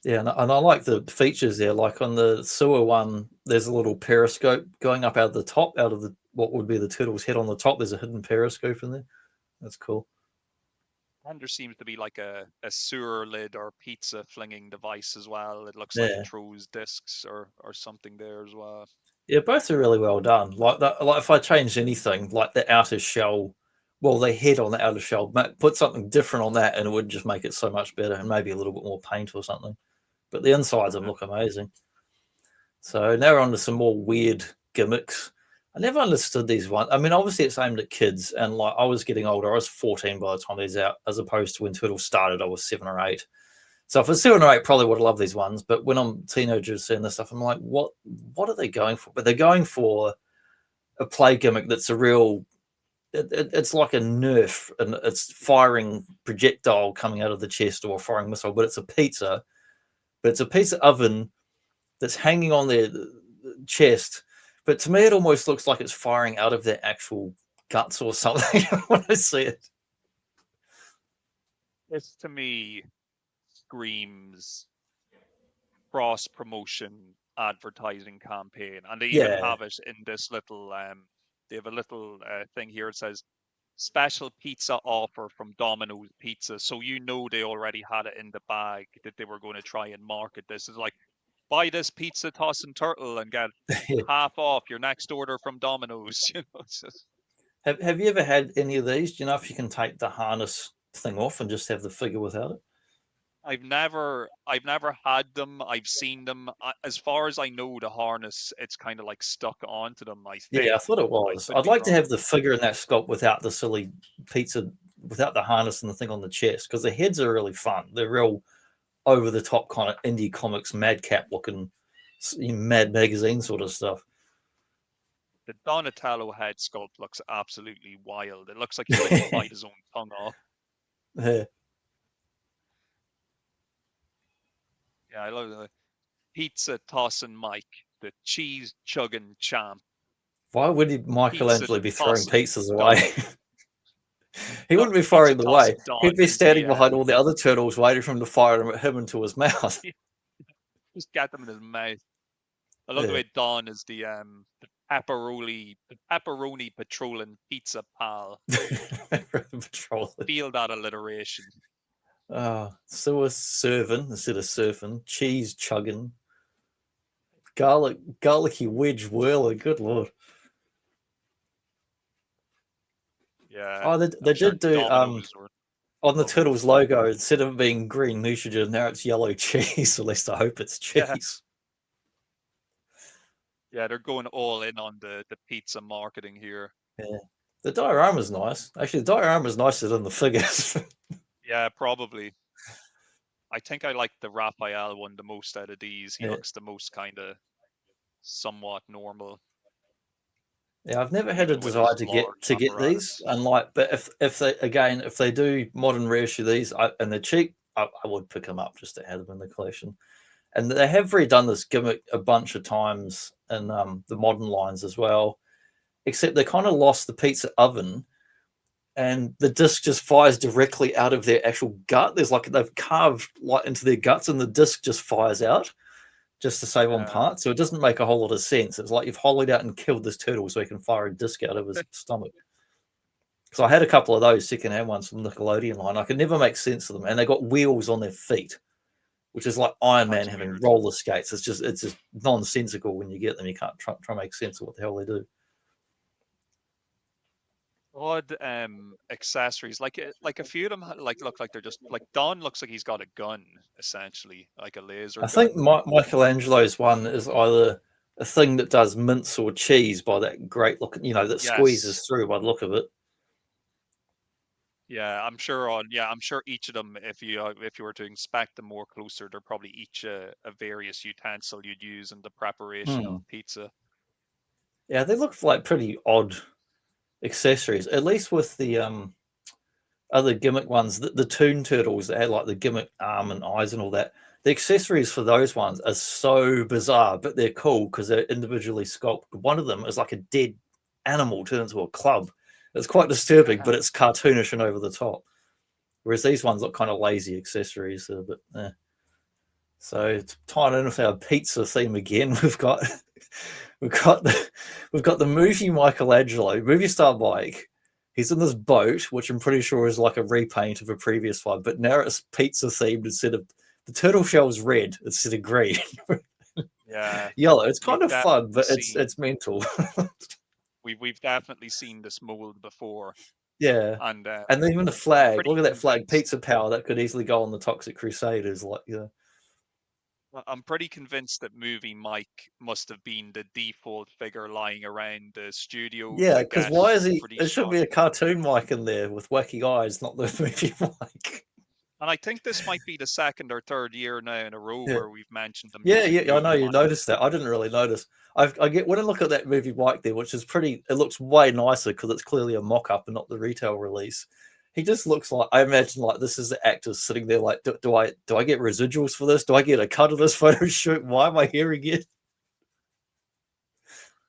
Yeah, and I like the features there. Like on the sewer one, there's a little periscope going up out of the top, out of the what would be the turtle's head on the top. There's a hidden periscope in there. That's cool. And there seems to be like a sewer lid or pizza flinging device as well. It looks like it throws discs or something there as well. Yeah, both are really well done. Like that, like if I changed anything, like the outer shell, well, the head on the outer shell, put something different on that, and it would just make it so much better, and maybe a little bit more paint or something. But the insides of them look amazing. So now we're on to some more weird gimmicks. I never understood these ones. I mean, obviously it's aimed at kids, and like I was getting older. I was 14 by the time these out, as opposed to when Turtles started, I was 7 or 8. So if I was 7 or 8, probably would have loved these ones. But when I'm teenagers seeing this stuff, I'm like, what are they going for? But they're going for a play gimmick that's a real. It's like a Nerf, and it's firing projectile coming out of the chest or firing missile, but it's a pizza. But it's a pizza oven that's hanging on their chest. But to me, it almost looks like it's firing out of their actual guts or something when I see it. This to me screams cross promotion advertising campaign, and they even have it in this little. They have a little thing here. It says special pizza offer from Domino's Pizza. So you know they already had it in the bag that they were going to try and market this. It's like, buy this pizza toss and turtle and get half off your next order from Domino's. You know, it's just... Have you ever had any of these? Do you know if you can take the harness thing off and just have the figure without it? I've never had them. I've seen them. As far as I know, the harness, it's kind of like stuck onto them, I think. Yeah, I thought it was. I'd like to have the figure in that sculpt without the silly pizza, without the harness and the thing on the chest, because the heads are really fun. They're real over the top kind of indie comics, madcap looking, Mad Magazine sort of stuff. The Donatello head sculpt looks absolutely wild. It looks like he's like to bite his own tongue off. Yeah. Yeah, I love the pizza tossing Mike, the cheese chugging champ. Why would Michelangelo be throwing pizzas away? He wouldn't be firing them away. He'd be standing behind all the other turtles waiting for him to fire them at him into his mouth. Just get them in his mouth. I love the way Don is the pepperoni patrolling pizza pal. Patrol. Feel that alliteration. Sewer serving instead of surfing. Cheese chugging. Garlicky wedge whirler. Good lord. Yeah, Oh, they I'm sure did do Domino's were on the loving Turtles this. logo, instead of being green Nutrigen, now it's yellow cheese. At least I hope it's Yeah, cheese. yeah, they're going all in on the pizza marketing here. Yeah. The diorama's nice. Actually, the diorama's nicer than the figures. Yeah, probably. I think I like the Raphael one the most out of these. He Yeah. looks the most kind of somewhat normal, Yeah, I've never had a even with desire his to large get these. apparatus. Unlike, but if they again if they do modern reissue these and they're cheap, I would pick them up just to have them in the collection. And they have redone this gimmick a bunch of times in the modern lines as well. Except they kind of lost the pizza oven, and the disc just fires directly out of their actual gut. There's like they've carved like into their guts, and the disc just fires out just to save on Yeah. parts. So it doesn't make a whole lot of sense. It's like you've hollowed out and killed this turtle so he can fire a disc out of his stomach. So I had a couple of those secondhand ones from the Nickelodeon line. I could never make sense of them, and they got wheels on their feet, which is like Iron Man That's having weird. roller skates. It's just nonsensical when you get them. You can't try and make sense of what the hell they do. Odd accessories. Like a few of them like look like they're just like Don looks like he's got a gun essentially, like a laser I think gun. Michelangelo's one is either a thing that does mince or cheese by that great look, that Yes. squeezes through by the look of it. I'm sure each of them, if you were to inspect them more closer, they're probably each a various utensil you'd use in the preparation of Hmm. pizza. Yeah, they look like pretty odd accessories. At least with the other gimmick ones, the Toon Turtles that had like the gimmick arm and eyes and all that. The accessories for those ones are so bizarre, but they're cool because they're individually sculpted. One of them is like a dead animal turned into a club. It's quite disturbing, but it's cartoonish and over the top. Whereas these ones look kind of lazy accessories, but so tying in with our pizza theme again, we've got the movie Michelangelo, movie star Mike. He's in this boat, which I'm pretty sure is like a repaint of a previous one, but now it's pizza themed instead of the turtle shell's red instead of green. Yeah, Yellow. It's kind we've of fun, definitely but seen it's mental. we've definitely seen this mold before, Yeah. and And even the I'm flag. pretty Look at that flag, convinced. pizza power. That could easily go on the Toxic Crusaders. Like, yeah. I'm pretty convinced that movie Mike must have been the default figure lying around the studio Yeah, to because get why is he? for these It should be a shots. cartoon Mike in there with wacky eyes, not the movie Mike. And I think this might be the second or third year now in a row Yeah, where we've mentioned them yeah, using yeah. I know movie you Mike. noticed that. I didn't really notice. I get when I look at that movie Mike there, which is pretty. It looks way nicer because it's clearly a mock-up and not the retail release. He just looks like I imagine like this is the actors sitting there like, do I get residuals for this? Do I get a cut of this photo shoot? Why am I hearing it?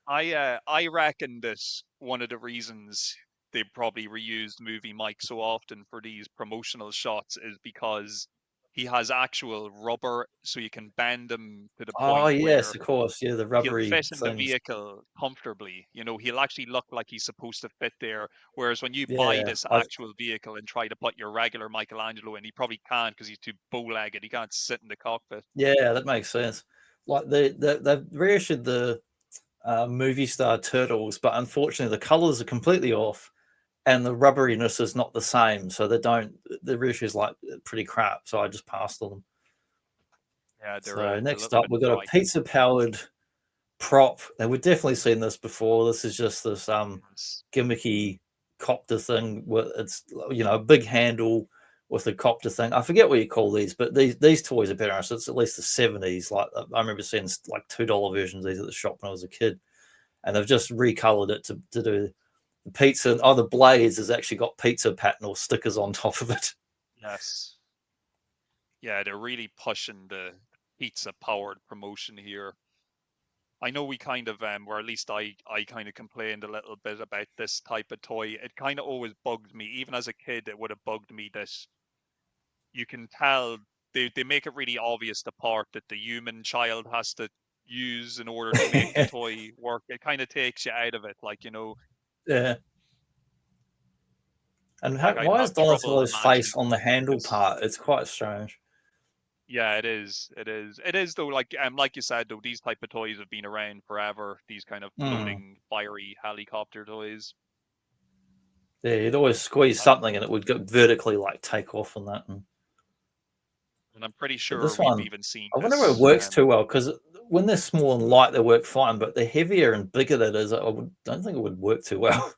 I reckon that one of the reasons they probably reused movie Mike so often for these promotional shots is because he has actual rubber, so you can bend him to the Oh point yes, where of course. Yeah, the he'll rubbery fit in the things. vehicle comfortably. You know, he'll actually look like he's supposed to fit there. Whereas when you buy Yeah, this I actual vehicle and try to put your regular Michelangelo in, he probably can't because he's too bow-legged. He can't sit in the cockpit. yeah, that makes sense. Like they've reissued the movie star turtles, but unfortunately the colors are completely off and the rubberiness is not the same. So they don't. The reissue is like pretty crap. So I just passed on them. Yeah, So they're a next little up, bit we've got a dry. pizza powered prop, and we've definitely seen this before. This is just this Yes. gimmicky copter thing with it's a big handle with a copter thing. I forget what you call these, but these toys are better. So it's at least the 70s. Like I remember seeing like $2 versions of these at the shop when I was a kid, and they've just recolored it to do the pizza. And the blades has actually got pizza pattern or stickers on top of it. Yes. Yeah, they're really pushing the pizza powered promotion here. I know we kind of or at least I kind of complained a little bit about this type of toy. It kind of always bugged me. Even as a kid, it would have bugged me that you can tell they make it really obvious the part that the human child has to use in order to make the toy work. It kind of takes you out of it, like, Yeah. And like I'd why is have trouble Donatello's face imagining on the handle this. part? It's quite strange. Yeah, it is. It is though. Like you said though, these type of toys have been around forever. These kind of Mm. floating, fiery helicopter toys. Yeah, you'd always squeeze Um, something and it would go vertically like take off on that. and I'm pretty But sure this we've one, even seen I wonder if it this. works too well because when they're small and light, they work fine. But the heavier and bigger that is, don't think it would work too well.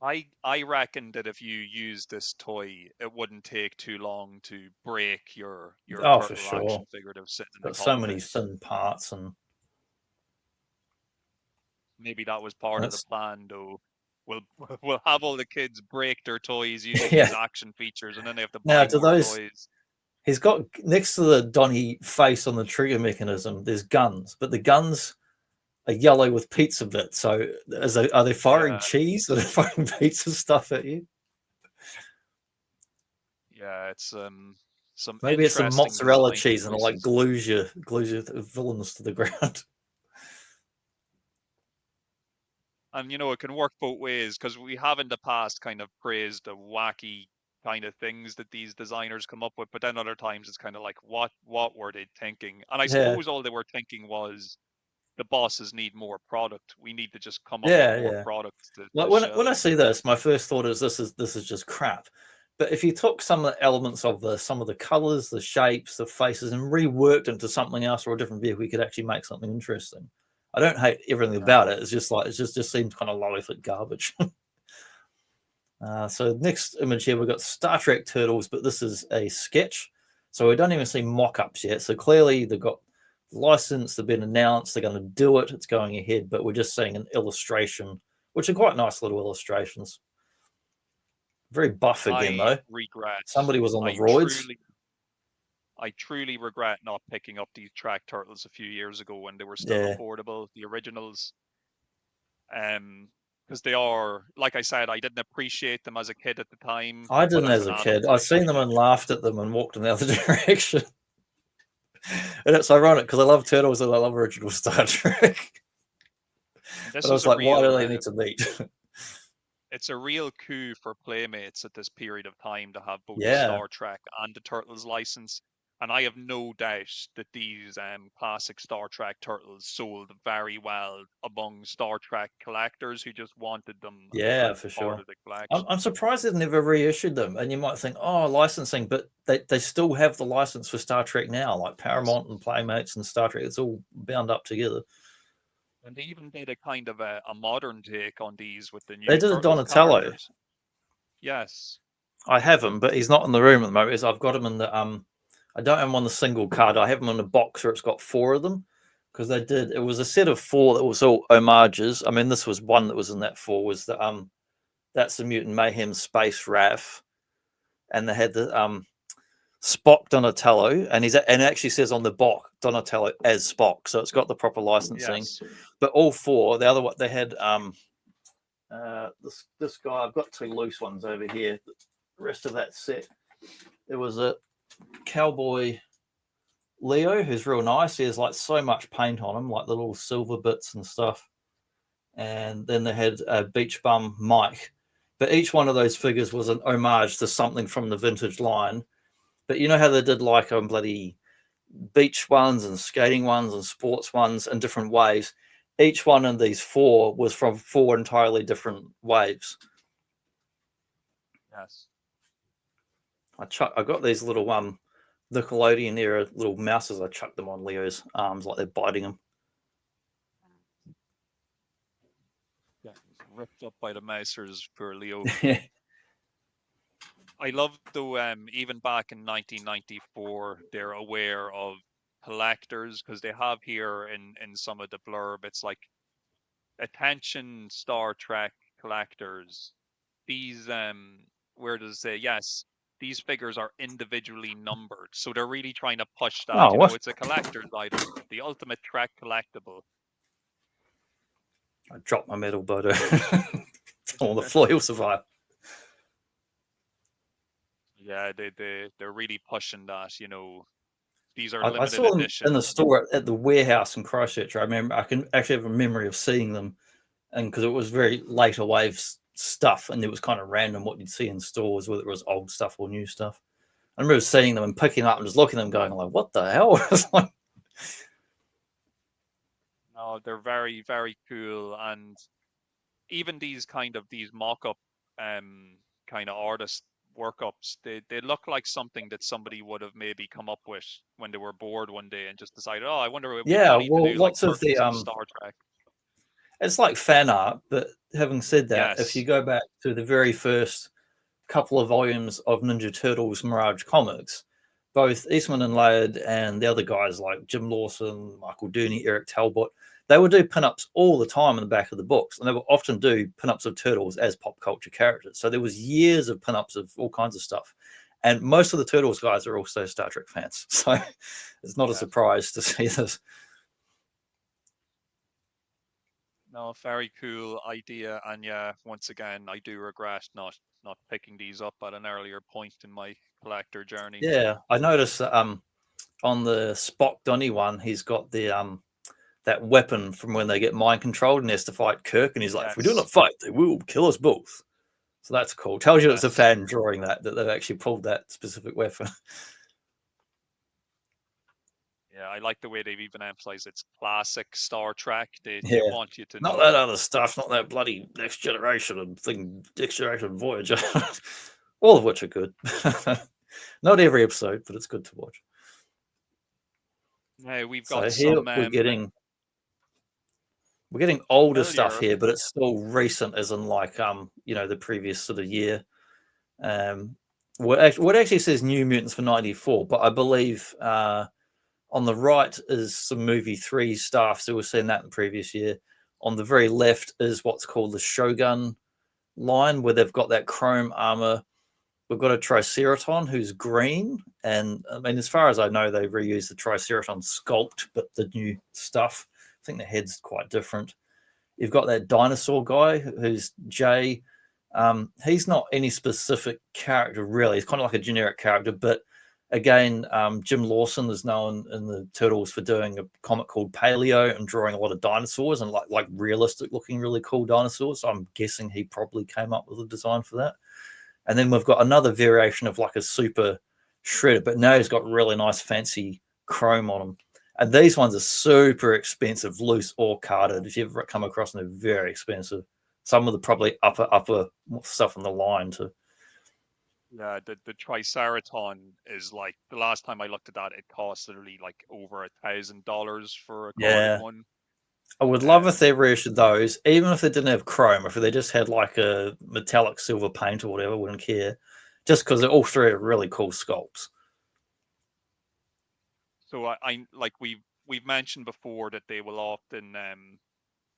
I reckon that if you use this toy, it wouldn't take too long to break your Oh, for turtle sure. action figure that's sitting in the Got so many cockpit. thin parts and Maybe that was part of the it's plan, though. We'll we'll have all the kids break their toys using these yeah. action features, and then they have to Now buy to more those, toys. he's got next to the Donny face on the trigger mechanism. There's guns, but the guns are yellow with pizza bits. So are they firing Yeah, cheese? Are they firing pizza stuff at you? yeah, it's some Maybe it's some interesting mozzarella design cheese and it like choices. glues your villains to the ground. And it can work both ways because we have in the past kind of praised the wacky kind of things that these designers come up with, but then other times it's kind of like, what were they thinking? And I Yeah, suppose all they were thinking was the bosses need more product. We need to just come up with yeah, more yeah. products Like to when I shelve. see this, my first thought is this is just crap. But if you took some of the elements of some of the colors, the shapes, the faces, and reworked into something else or a different vehicle, we could actually make something interesting. I don't hate everything Yeah. about it. It's just like just seems kind of low effort garbage. So next image here, we've got Star Trek Turtles, but this is a sketch. So we don't even see mock-ups yet. So clearly they've got license, they've been announced, they're going to do it, it's going ahead, but we're just seeing an illustration, which are quite nice little illustrations. Very buff again, I though. regret. Somebody was on the I roids. truly, I truly regret not picking up these track turtles a few years ago when they were still Yeah, affordable, the originals. Because they are, like I said, I didn't appreciate them as a kid at the time, I but didn't as as an a adult, kid. I I seen kind them of. and laughed at them and walked in the other direction. And it's ironic because I love Turtles and I love original Star Trek. This But I is was a like, why do real. they need to meet? It's a real coup for Playmates at this period of time to have both the Yeah, Star Trek and the Turtles license. And I have no doubt that these classic Star Trek Turtles sold very well among Star Trek collectors who just wanted them as a yeah, good for part sure. of the I'm collection. surprised they've never reissued them. And you might think, oh, licensing, but they still have the license for Star Trek now, like Yes. Paramount and Playmates and Star Trek. It's all bound up together. And they even did a kind of a modern take on these with the They new did a Turtles Donatello. characters. Yes. I have him, but he's not in the room at the moment. I've got him in the I don't have him on the single card. I have him in a box where it's got four of them because they did. It was a set of four that was all homages. I mean, this was one that was in that four. Was the that's the Mutant Mayhem Space Raf, and they had the Spock Donatello, and and it actually says on the box Donatello as Spock, so it's got the proper licensing. Yes. But all four, the other one they had this guy. I've got two loose ones over here. The rest of that set, there was a Cowboy Leo, who's real nice. He has like so much paint on him, like the little silver bits and stuff. And then they had Beach Bum Mike. But each one of those figures was an homage to something from the vintage line. But you know how they did like bloody beach ones and skating ones and sports ones in different waves. Each one of these four was from four entirely different waves. Yes. I got these little Nickelodeon era little mouses. I chucked them on Leo's arms like they're biting him. Yeah. Ripped up by the mousers, poor Leo. Yeah. I love though, even back in 1994, they're aware of collectors because they have here in some of the blurb, it's like, attention Star Trek collectors. These where does it say, yes, these figures are individually numbered. So they're really trying to push that, Oh, what? it's a collector's item, the ultimate Trek collectible. I dropped my metal, but on the floor, he'll survive. Yeah, they're really pushing that, These are I limited saw them in edition. the store at the warehouse in Christchurch. I remember I can actually have a memory of seeing them, and because it was very later wave stuff, and it was kind of random what you'd see in stores, whether it was old stuff or new stuff. I remember seeing them and picking up and just looking at them, going like, "What the hell?" No, they're very, very cool. And even these mock-up kind of artist workups, they look like something that somebody would have maybe come up with when they were bored one day and just decided, oh, I wonder it'd be Yeah, funny to well, do like lots of the curtains of Star Trek. it's like fan art. But having said that, if you Yes. go back to the very first couple of volumes of Ninja Turtles Mirage Comics, both Eastman and Laird and the other guys like Jim Lawson, Michael Dooney, Eric Talbot, they would do pinups all the time in the back of the books, and they would often do pinups of turtles as pop culture characters. So there was years of pinups of all kinds of stuff, and most of the Turtles guys are also Star Trek fans, so it's not a Yeah. surprise to see this. No, very cool idea. And yeah, once again, I do regret not picking these up at an earlier point in my collector journey. Yeah, I noticed that, on the Spock Donny one, he's got the that weapon from when they get mind controlled and he has to fight Kirk, and he's like, "If we do Yes. not fight, they will kill us both." So that's cool. Tells you it's a Yes. fan drawing that they've actually pulled that specific weapon. Yeah, I like the way they've even emphasized it's classic Star Trek. They Yeah, want you to not that know. other stuff, not that bloody Next Generation and thing, Next Generation Voyager, all of which are good. Not every episode, but it's good to watch. Hey, we've So got here some we're getting older stuff familiar. here, but it's still recent, as in like the previous sort of year. What actually says New Mutants for '94, but I believe on the right is some movie 3 stuff, so we've seen that in the previous year. On the very left is what's called the Shogun line, where they've got that chrome armor. We've got a Triceraton who's green, and I mean, as far as I know, they reused the Triceraton sculpt, but the new stuff, I think the head's quite different. You've got that dinosaur guy who's Jay. He's not any specific character really. He's kind of like a generic character, but again, Jim Lawson is known in the Turtles for doing a comic called Paleo and drawing a lot of dinosaurs and like realistic looking, really cool dinosaurs. So I'm guessing he probably came up with a design for that. And then we've got another variation of like a super shredder, but now he's got really nice fancy chrome on them. And these ones are super expensive, loose or carded. If you've ever come across them, they're very expensive. Some of the probably upper stuff on the line too. Yeah, the Triceraton is like the last time I looked at that, it cost literally like over $1,000 for a carded Yeah. one. I would love if Um, they reissued those, even if they didn't have chrome, if they just had like a metallic silver paint or whatever, I wouldn't care. Just because all three are really cool sculpts. so I like we've mentioned before that they will often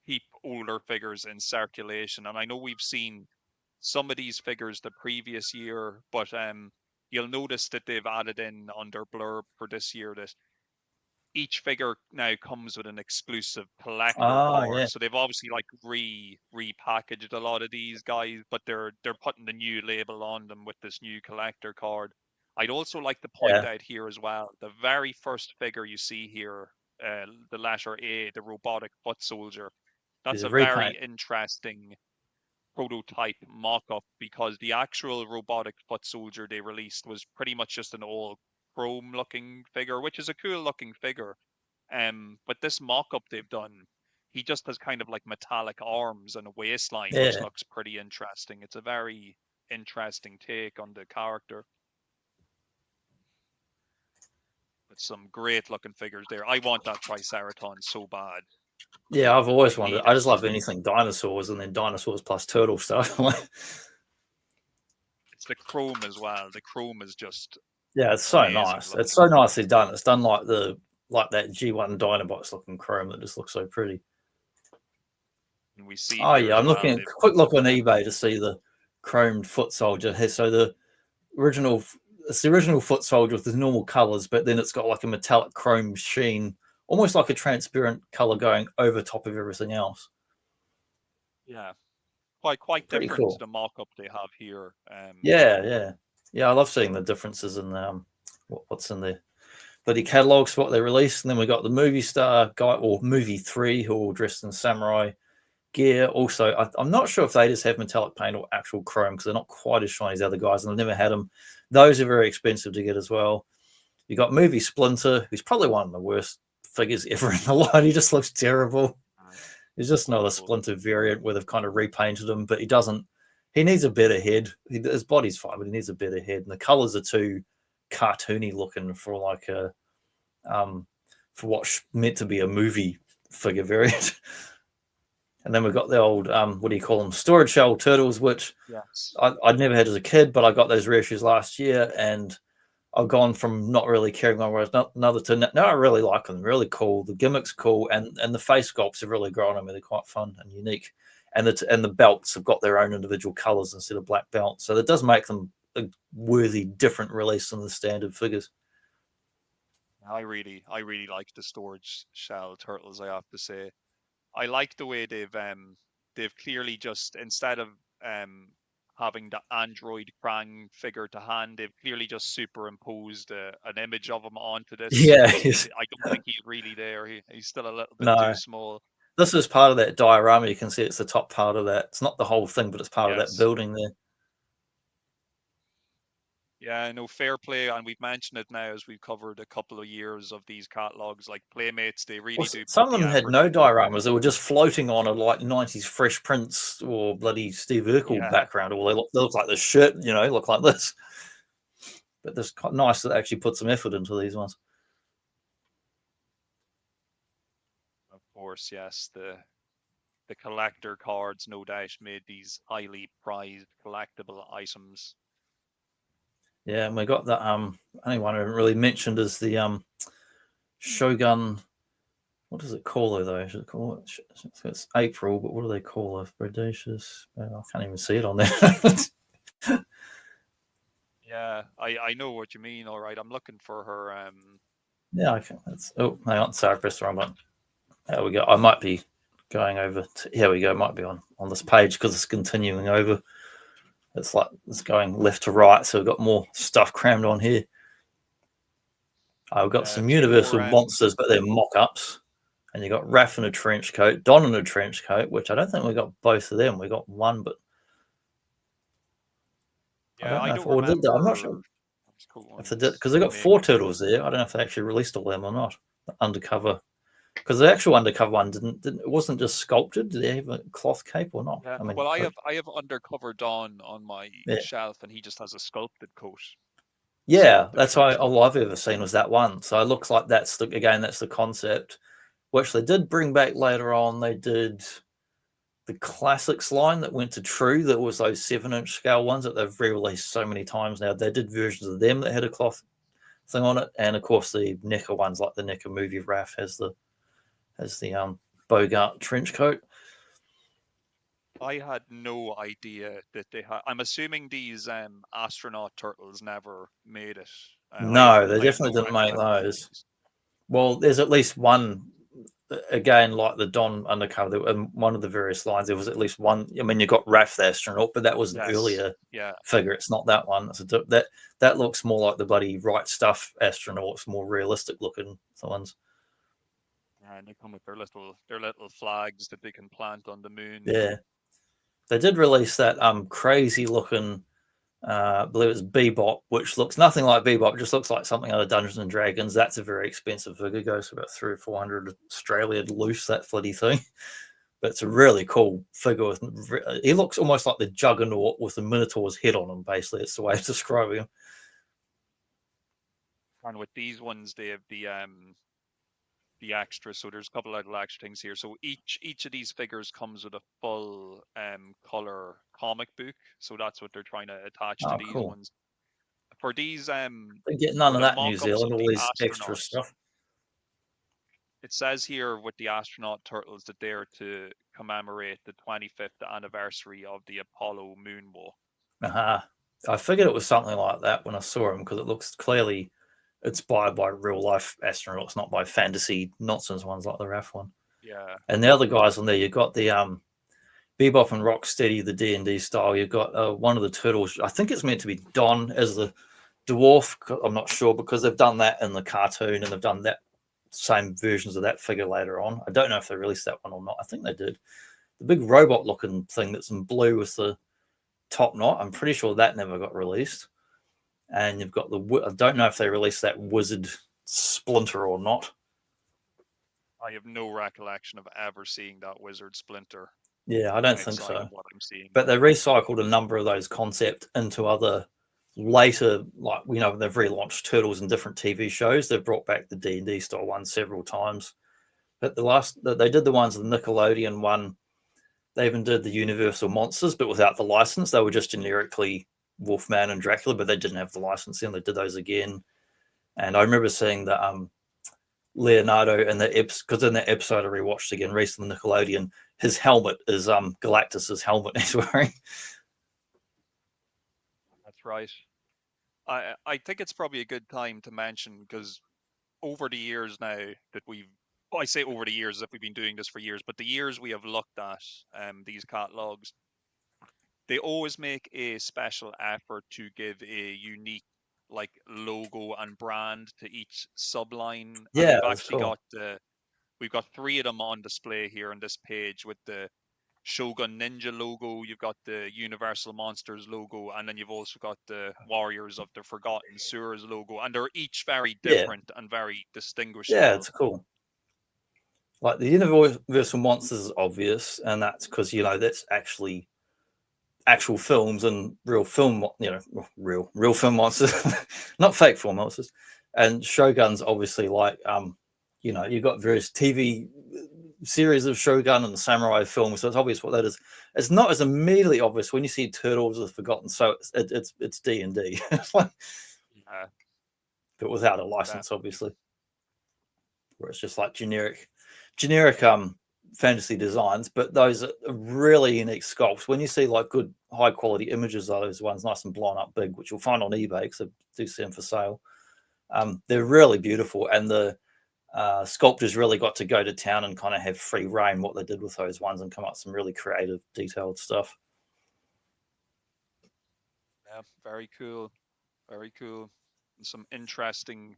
keep older figures in circulation, and I know we've seen some of these figures the previous year, but you'll notice that they've added in under blurb for this year that each figure now comes with an exclusive collector Ah, card. yeah. So they've obviously like repackaged a lot of these guys, but they're putting the new label on them with this new collector card. I'd also like to point Yeah. out here as well, the very first figure you see here, the letter A, the robotic foot soldier. There's That's a a very repaint. interesting prototype mock-up because the actual robotic foot soldier they released was pretty much just an old chrome looking figure, which is a cool looking figure. But this mock-up they've done, he just has kind of like metallic arms and a waistline, which Yeah. looks pretty interesting. It's a very interesting take on the character. With some great looking figures there. I want that Triceraton so bad. Yeah, I've I always wondered. need I it. just love anything dinosaurs and then dinosaurs plus turtle stuff. It's the chrome as well. The chrome is just Yeah, it's so amazing nice. It's looking. so nicely done. It's done like that G1 Dinobots looking chrome that just looks so pretty. And we see Oh here yeah, as I'm well. looking quick look on eBay to see the chromed foot soldier. So the original, it's the original foot soldier with the normal colors, but then it's got like a metallic chrome sheen, almost like a transparent color going over top of everything else. Yeah, quite Pretty different to cool. the mock-up they have here. Yeah, yeah, yeah. I love seeing the differences in what's in there. bloody catalogs for what they released. And then we got the movie star guy, or movie 3, who are all dressed in samurai gear. Also, I'm not sure if they just have metallic paint or actual chrome, because they're not quite as shiny as the other guys, and I've never had them. Those are very expensive to get as well. You got movie Splinter, who's probably one of the worst figures ever in the line. He just looks terrible. He's just another Splinter variant where they've kind of repainted him, but he needs a better head. His body's fine, but he needs a better head. And the colors are too cartoony looking for like a for what's meant to be a movie figure variant. And then we've got the old what do you call them, storage shell turtles, which I'd never had as a kid, but I got those reissues last year, and I've gone from not really caring one whereas another to now I really like them. Really cool. The gimmick's cool, and the face sculpts have really grown on me. They're quite fun and unique. And the belts have got their own individual colors instead of black belts. So that does make them a worthy different release than the standard figures. I really like the storage shell turtles, I have to say. I like the way they've clearly just, instead of having the android Krang figure to hand, they've clearly just superimposed an image of him onto this. Yeah, I don't think he's really there. He's still a little bit too small. This is part of that diorama. You can see it's the top part of that. It's not the whole thing, but it's part of that building there. Yeah, no, fair play. And we've mentioned it now as we've covered a couple of years of these catalogs, like Playmates, they really do. Some of them had no dioramas. They were just floating on a like 90s Fresh Prince or bloody Steve Urkel background. Or they look like this shirt, look like this. But it's quite nice that it actually put some effort into these ones. Of course, yes. The collector cards, no doubt, made these highly prized collectible items. Yeah, and we got the only one I haven't really mentioned is the Shogun. What does it call her though? Should it call it? It's April, but what do they call her? Predacious. I can't even see it on there. Yeah, I know what you mean. All right, I'm looking for her. Yeah, I can. Hang on. Sorry, I pressed the wrong button. There we go. I might be going over. Here we go. It might be on this page because it's continuing over. It's like it's going left to right, so we've got more stuff crammed on here. I've got some Universal monsters, but they're mock-ups. And you got Raph in a trench coat, Don in a trench coat, which I don't think we got both of them. We got one, but yeah, I don't know if I'm not sure if they did, because they got 4 turtles there. I don't know if they actually released all of them or not. The undercover, because the actual undercover one didn't it wasn't just sculpted. Did they have a cloth cape or not? Yeah. Well, I have undercover Don on my shelf, and he just has a sculpted coat. Yeah, that's why all I've ever seen was that one. So it looks like that's the concept, which they did bring back later on. They did the classics line that went to True. That was those 7-inch scale ones that they've re-released so many times now. They did versions of them that had a cloth thing on it, and of course the NECA ones, like the NECA movie Raph has the Bogart trench coat. I had no idea that they had. I'm assuming these astronaut turtles never made it. No, they definitely didn't make those. Well, there's at least one. Again, like the Don undercover, in one of the various lines, there was at least one. I mean, you got Raph the astronaut, but that was an earlier figure. It's not that one. That looks more like the bloody Right Stuff astronauts, more realistic looking ones. Yeah, and they come with their little flags that they can plant on the moon. Yeah, they did release that crazy looking. I believe it's Bebop, which looks nothing like Bebop. It just looks like something out of Dungeons and Dragons. That's a very expensive figure. Goes for about 300 or 400 Australian loose, that bloody thing. But it's a really cool figure. He looks almost like the Juggernaut with the Minotaur's head on him, basically. It's the way of describing him. And with these ones, they have the extra. So there's a couple of little extra things here. So each of these figures comes with a full color comic book. So that's what they're trying to attach to these ones. For these, they get none of that in New Zealand. All these extra stuff. It says here with the astronaut turtles that they're to commemorate the 25th anniversary of the Apollo moonwalk. I figured it was something like that when I saw him, because it looks clearly inspired by real life astronauts, not by fantasy nonsense ones like the Raph one. Yeah. And the other guys on there, you've got the Bebop and Rocksteady, the D&D style. You've got one of the turtles. I think it's meant to be Don as the dwarf, I'm not sure, because they've done that in the cartoon and they've done that same versions of that figure later on. I don't know if they released that one or not. I think they did. The big robot looking thing that's in blue with the top knot, I'm pretty sure that never got released. And you've got I don't know if they released that wizard Splinter or not. I have no recollection of ever seeing that wizard Splinter. Yeah, I don't think outside so. of what I'm seeing. But they recycled a number of those concepts into other later, like they've relaunched Turtles in different TV shows. They've brought back the D&D style one several times. But they did the ones, the Nickelodeon one. They even did the Universal Monsters, but without the license. They were just generically Wolfman and Dracula, but they didn't have the license. And they did those again. And I remember seeing the Leonardo in the because in that episode I rewatched again recently, Nickelodeon, his helmet is Galactus's helmet he's wearing. That's right. I think it's probably a good time to mention, because over the years now that I say over the years as if we've been doing this for years, but the years we have looked at these catalogs, they always make a special effort to give a unique logo and brand to each subline. Yeah, And we've that's actually cool. we've got 3 of them on display here on this page, with the Shogun Ninja logo, you've got the Universal Monsters logo, and then you've also got the Warriors of the Forgotten Sewers logo, and they're each very different and very distinguishable. Yeah, it's cool. Like the Universal Monsters is obvious, and that's because that's actually actual films and real film, real film monsters, not fake film monsters. And Shogun's obviously you've got various TV series of Shogun and the samurai films, so it's obvious what that is. It's not as immediately obvious when you see Turtles of the Forgotten. So it's D&D, but without a license, obviously. Where it's just like generic fantasy designs, but those are really unique sculpts. When you see good high quality images of those ones, nice and blown up big, which you'll find on eBay because they do see them for sale, they're really beautiful, and the sculptors really got to go to town and kind of have free reign what they did with those ones and come up with some really creative, detailed stuff. Yeah, very cool. Very cool. And some interesting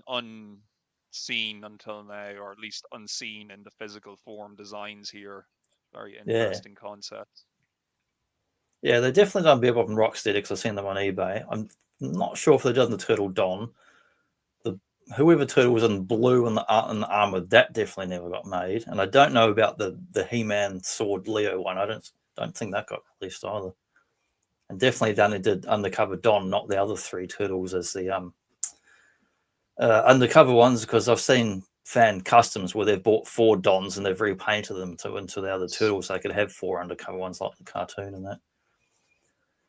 unseen until now, or at least unseen in the physical form designs here. Very interesting concepts. Yeah, they definitely done Bebop and Rocksteady because I've seen them on eBay. I'm not sure if they've done the Turtle Don. Whoever turtle was in blue and the armor, that definitely never got made. And I don't know about the He-Man sword Leo one. I don't think that got released either. And definitely did Undercover Don, not the other 3 turtles as the undercover ones, because I've seen fan customs where they've bought 4 Dons and they've repainted them into the other turtles so they could have 4 undercover ones like the cartoon and that.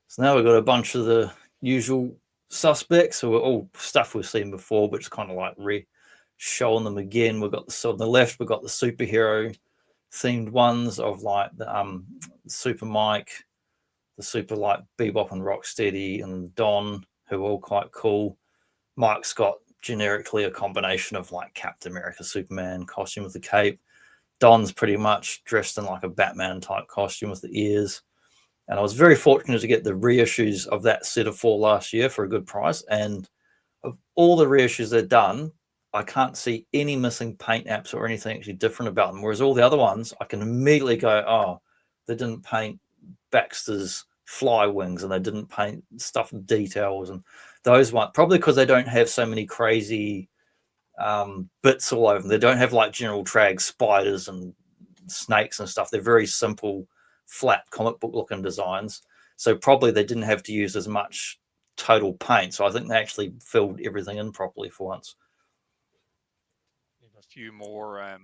So now we've got a bunch of the usual suspects who are all stuff we've seen before, but it's kind of like showing them again. We've got on the left, we've got the superhero themed ones of the Super Mike, the Super Bebop and Rocksteady, and Don, who are all quite cool. Mike's got generically a combination of Captain America, Superman costume with the cape. Don's pretty much dressed in a Batman type costume with the ears. And I was very fortunate to get the reissues of that set of 4 last year for a good price. And of all the reissues they've done, I can't see any missing paint apps or anything actually different about them. Whereas all the other ones, I can immediately go, oh, they didn't paint Baxter's fly wings and they didn't paint stuff with details. And those ones, probably because they don't have so many crazy bits all over them. They don't have General Trag spiders and snakes and stuff. They're very simple, flat comic book looking designs, so probably they didn't have to use as much total paint, so I think they actually filled everything in properly for once. A few more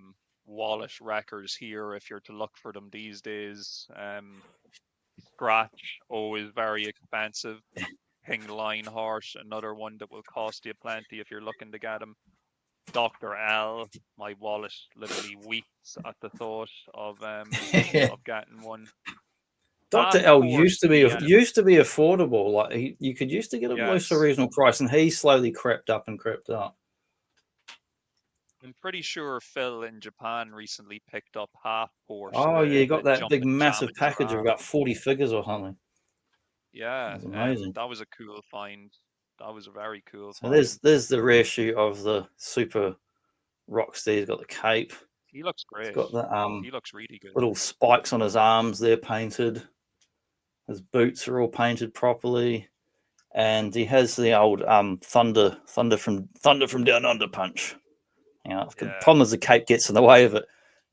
Wallace wreckers here if you're to look for them these days. Scratch, always very expensive. King Lionheart, another one that will cost you plenty if you're looking to get him. Dr. L, my wallet literally weeps at the thought of getting one. Dr. L used to be affordable. You could used to get him at a reasonable price, and he slowly crept up. I'm pretty sure Phil in Japan recently picked up Half Force. Oh, yeah, you got that big massive package of about 40 figures or something. Yeah, That's amazing. that was a cool find. That was a very cool So find. there's the rear shoot of the Super Rockstar. He's got the cape. He looks He's great. got the He looks really good. little spikes on his arms. They're painted. His boots are all painted properly, and he has the old thunder from down under punch. You know, the Yeah, problem is the cape gets in the way of it.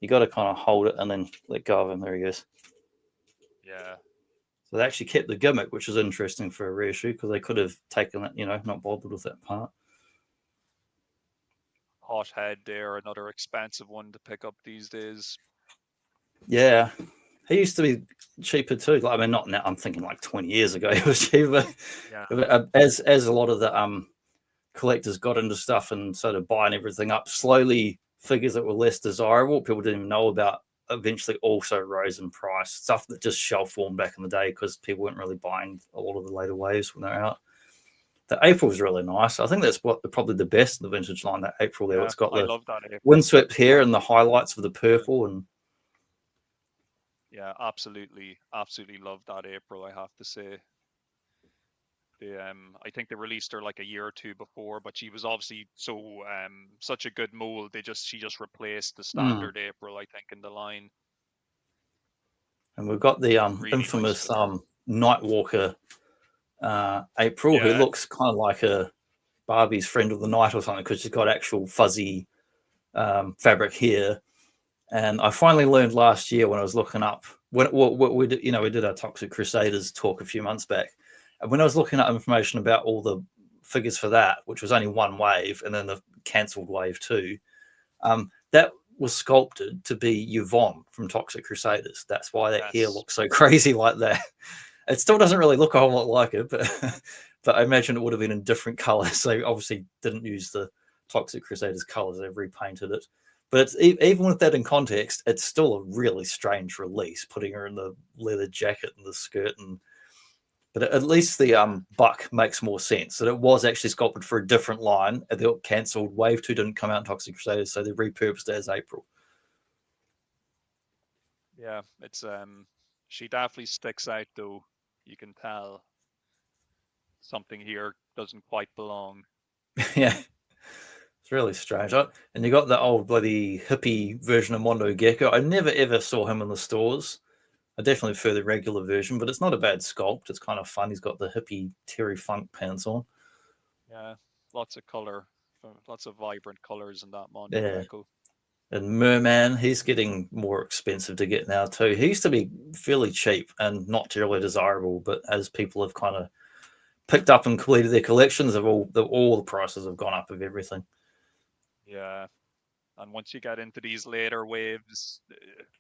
You got to kind of hold it and then let go of him. There he goes. yeah. So they actually kept the gimmick, which is interesting for a rear shoe because they could have taken it, not bothered with that part. Hot head there, another expensive one to pick up these days. Yeah, he used to be cheaper too. Like, I mean, not now. I'm thinking like 20 years ago, it was cheaper. Yeah, As a lot of the collectors got into stuff and started buying everything up slowly, figures that were less desirable, people didn't even know about, eventually also rose in price. Stuff that just shelf formed back in the day because people weren't really buying a lot of the later waves when they're out. The April is really nice. I think that's probably the best in the vintage line. That April there, yeah. it's got I the love that April. windswept hair and the highlights of the purple, and Yeah, absolutely, absolutely love that April. I have to say. I think they released her like a year or two before, but she was obviously such a good mold. She just replaced the standard April, I think, in the line. and we've got the Really nice infamous figure. Nightwalker April, who Yeah, looks kind of like a Barbie's friend of the night or something because she's got actual fuzzy fabric here. And I finally learned last year when I was looking up when what we did, we did our Toxic Crusaders talk a few months back, and when I was looking up information about all the figures for that, which was only one wave, and then the cancelled wave two, that was sculpted to be Yvonne from Toxic Crusaders. That's why that hair yes. looks so crazy like that. It still doesn't really look a whole lot like it, but but I imagine it would have been in different colors. So obviously didn't use the Toxic Crusaders colors. They've repainted it. But it's even with that in context, it's still a really strange release, putting her in the leather jacket and the skirt. But at least the buck makes more sense. That it was actually sculpted for a different line. And they got cancelled. Wave 2 didn't come out in Toxic Crusaders, so they repurposed it as April. Yeah, it's she definitely sticks out though. You can tell something here doesn't quite belong. Yeah. It's really strange. And you got the old bloody hippie version of Mondo Gecko. I never ever saw him in the stores. I definitely prefer the regular version, but it's not a bad sculpt. It's kind of fun. He's got the hippie Terry Funk pants on. Yeah, lots of color, lots of vibrant colors in that Mondo Yeah. Gecko. And Merman, he's getting more expensive to get now too. He used to be fairly cheap and not terribly desirable, but as people have kind of picked up and completed their collections, all the prices have gone up of everything. Yeah, and once you get into these later waves,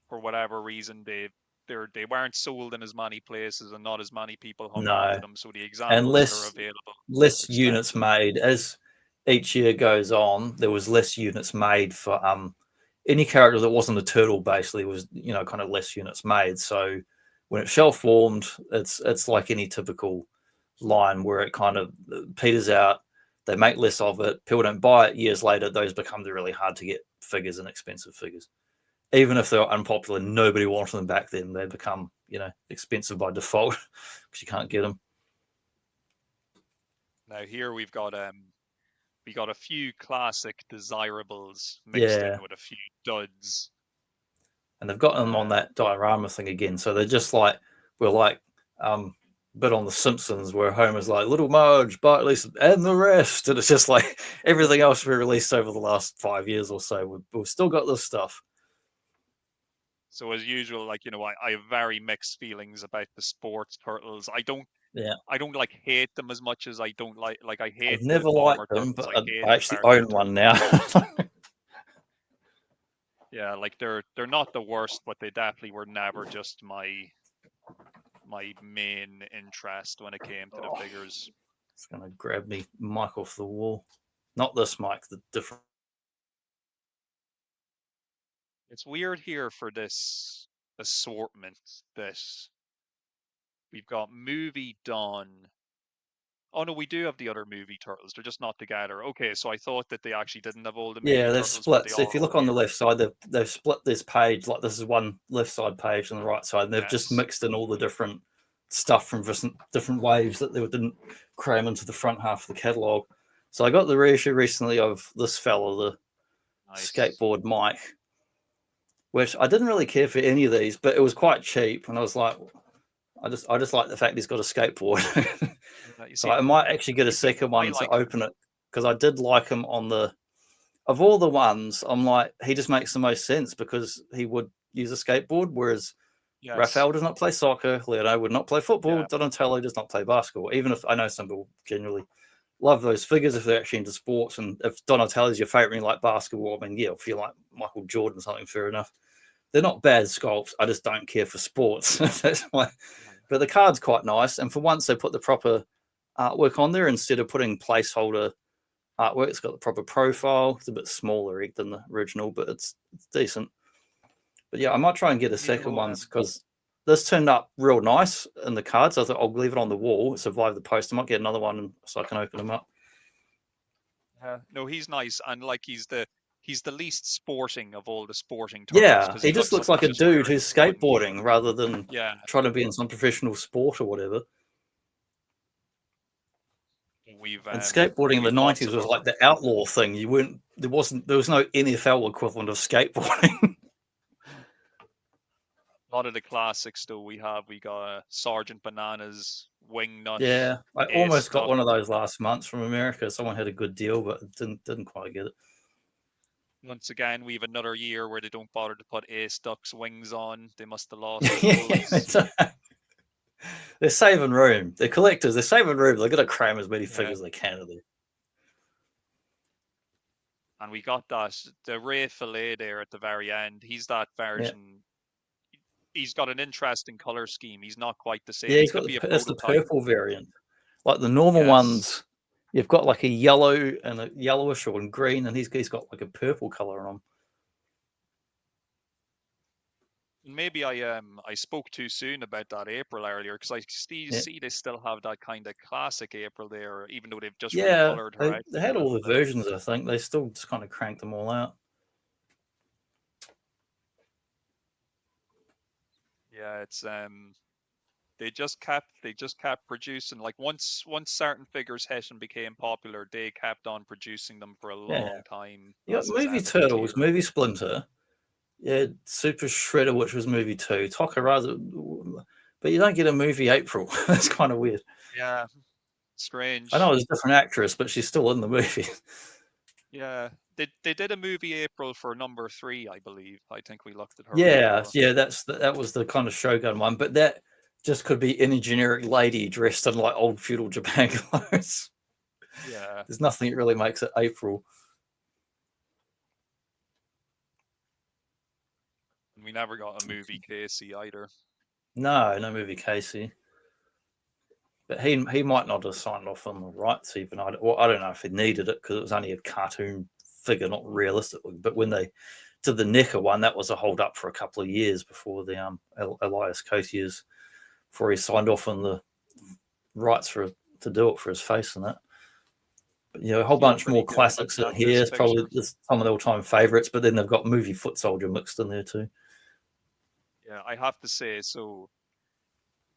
for whatever reason, they weren't sold in as many places and not as many people hung on No, to them. So the and examples that are less available, less units expensive. made as each year goes on. There was less units made for any character that wasn't a turtle. Basically, was kind of less units made. So when it's shelf formed, it's like any typical line where it kind of peters out. They make less of it. People don't buy it. Years later, those become the really hard to get figures and expensive figures. Even if they're unpopular, nobody wanted them back then. They become expensive by default because you can't get them. Now here we've got a few classic desirables mixed Yeah, in with a few duds. and they've got them on Um, that diorama thing again. So they're just like we're like a bit on The Simpsons where Homer's like Little Marge, Bartley, and the rest, and it's just like everything else we released over the last 5 years or so. We've still got this stuff. so as usual, I have very mixed feelings about the sports turtles. Yeah, I don't like hate them as much as I don't like I I've hate the never bomber liked them, turtles. but I hate I the actually cartoon own one turtles. now. Yeah, like they're not the worst, but they definitely were never just my main interest when it came to the Oh, figures. it's gonna grab me mic off the wall. Not this mic, the different. It's weird here for this assortment that we've got movie done. Oh no, we do have the other movie turtles. They're just not together. Okay, so I thought that they actually didn't have all the movie Yeah, they've turtles, but split. they So if you all look on the left side, they've split this page. Like this is one left side page on the right side, and they've just yes. mixed in all the different stuff from different waves that they didn't cram into the front half of the catalog. So I got the reissue recently of this fella, the Nice. skateboard Mike, which I didn't really care for any of these, but it was quite cheap, and I was like, I just like the fact he's got a skateboard. So I might actually get a second one to open it, because I did like him on the. Of all the ones, I'm like, he just makes the most sense because he would use a skateboard, whereas Raphael does not play soccer, Leonardo would not play football, Donatello does not play basketball. Even if I know some people generally love those figures if they're actually into sports, and if Donatello's your favorite and you like basketball, I mean, yeah, if you like Michael Jordan or something, fair enough. They're not bad sculpts. I just don't care for sports. That's why. But the card's quite nice, and for once they put the proper artwork on there instead of putting placeholder artwork. It's got the proper profile. It's a bit smaller than the original, but it's decent. But yeah, I might try and get a second one because this turned up real nice in the cards. So I thought I'll leave it on the wall, survive the post. I might get another one so I can open them up. No, he's nice, and like he's the least sporting of all the sporting turtles. Yeah, he just looks like a dude who's skateboarding rather than trying to be in some professional sport or whatever. And skateboarding in the 90s was like the outlaw thing. There was no NFL equivalent of skateboarding. A lot of the classics though we got Sergeant Bananas, Wingnut. Yeah, I almost got one of those last month from America. Someone had a good deal, but didn't quite get it. Once again, we have another year where they don't bother to put Ace Duck's wings on. They must have lost the They're saving room. They're collectors. They're saving room. They're going to cram as many figures as they can in there. And we got the Ray Fillet there at the very end. He's that version. Yeah. He's got an interesting color scheme. He's not quite the same. Yeah, he's got that's the purple variant. Like the normal ones, you've got like a yellow and a yellowish or green, and he's got like a purple color on him. Maybe I spoke too soon about that April earlier, because I see they still have that kind of classic April there, even though they've just recolored her. They had all the versions. I think they still just kind of cranked them all out. Yeah, it's they just kept producing. Like once certain figures hit and became popular, they kept on producing them for a long time. You got Movie Turtles, Movie Splinter. Yeah, Super Shredder, which was movie 2. Takarazu, but you don't get a movie April. That's kind of weird. Yeah, strange. I know it's a different actress, but she's still in the movie. Yeah, they did a movie April for number 3, I believe. I think we looked at her. Yeah, that was the kind of Shogun one, but that just could be any generic lady dressed in like old feudal Japan clothes. Yeah, there's nothing that really makes it April. We never got a movie Casey either. No movie Casey. But he might not have signed off on the rights even. I don't know if he needed it because it was only a cartoon figure, not realistically. But when they did the NECA one, that was a hold up for a couple of years before the Elias Koteas, before he signed off on the rights to do it for his face and that. But a whole bunch more classics in here. It's probably some of the all-time favorites, but then they've got movie Foot Soldier mixed in there too. Yeah, I have to say, so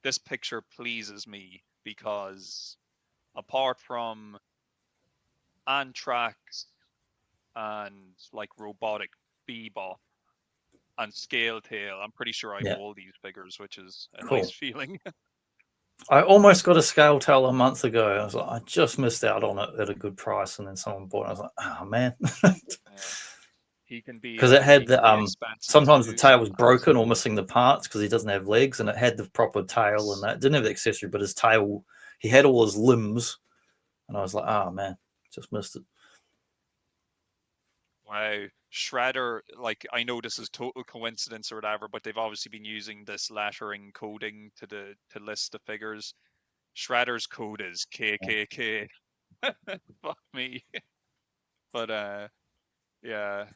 this picture pleases me because apart from Anthrax and like Robotic Bebop and Scale Tail, I'm pretty sure I have all these figures, which is a nice feeling. I almost got a Scale Tail a month ago. I was like, I just missed out on it at a good price, and then someone bought it. I was like, oh man. He can be because it had the sometimes the tail was broken or missing the parts because he doesn't have legs, and it had the proper tail and that didn't have the accessory, but his tail, he had all his limbs, and I was like, oh man, just missed it. Wow, Shredder, like I know this is total coincidence or whatever, but they've obviously been using this lettering coding to list the figures. Shredder's code is KKK. Fuck me. But yeah.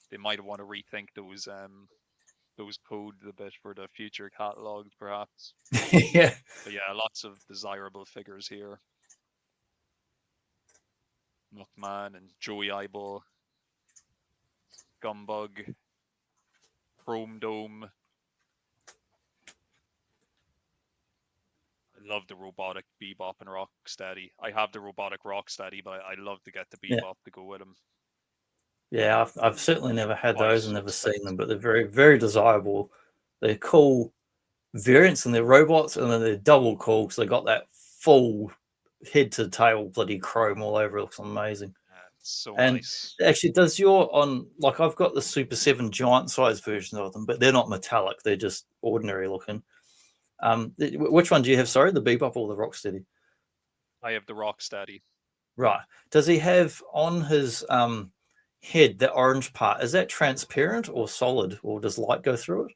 They might want to rethink those codes a bit for the future catalogs, perhaps. Yeah. But yeah, lots of desirable figures here. Muckman and Joey Eyeball, Gumbug, Chrome Dome. love the robotic Bebop and Rocksteady. I have the robotic Rocksteady, but I love to get the Yeah. Bebop to go with them. Yeah, I've certainly never had Why those and so never seen expensive? them, but they're very, very desirable. They're cool variants and they're robots, and then they're double cool because they got that full head to tail bloody chrome all over. It looks amazing. Yeah, it's so And nice. actually, does your on like I've got the Super 7 giant size version of them, but they're not metallic, they're just ordinary looking. Which one do you have? Sorry, the Bebop or the Rocksteady? I have the Rocksteady. Right. Does he have on his head the orange part? Is that transparent or solid, or does light go through it?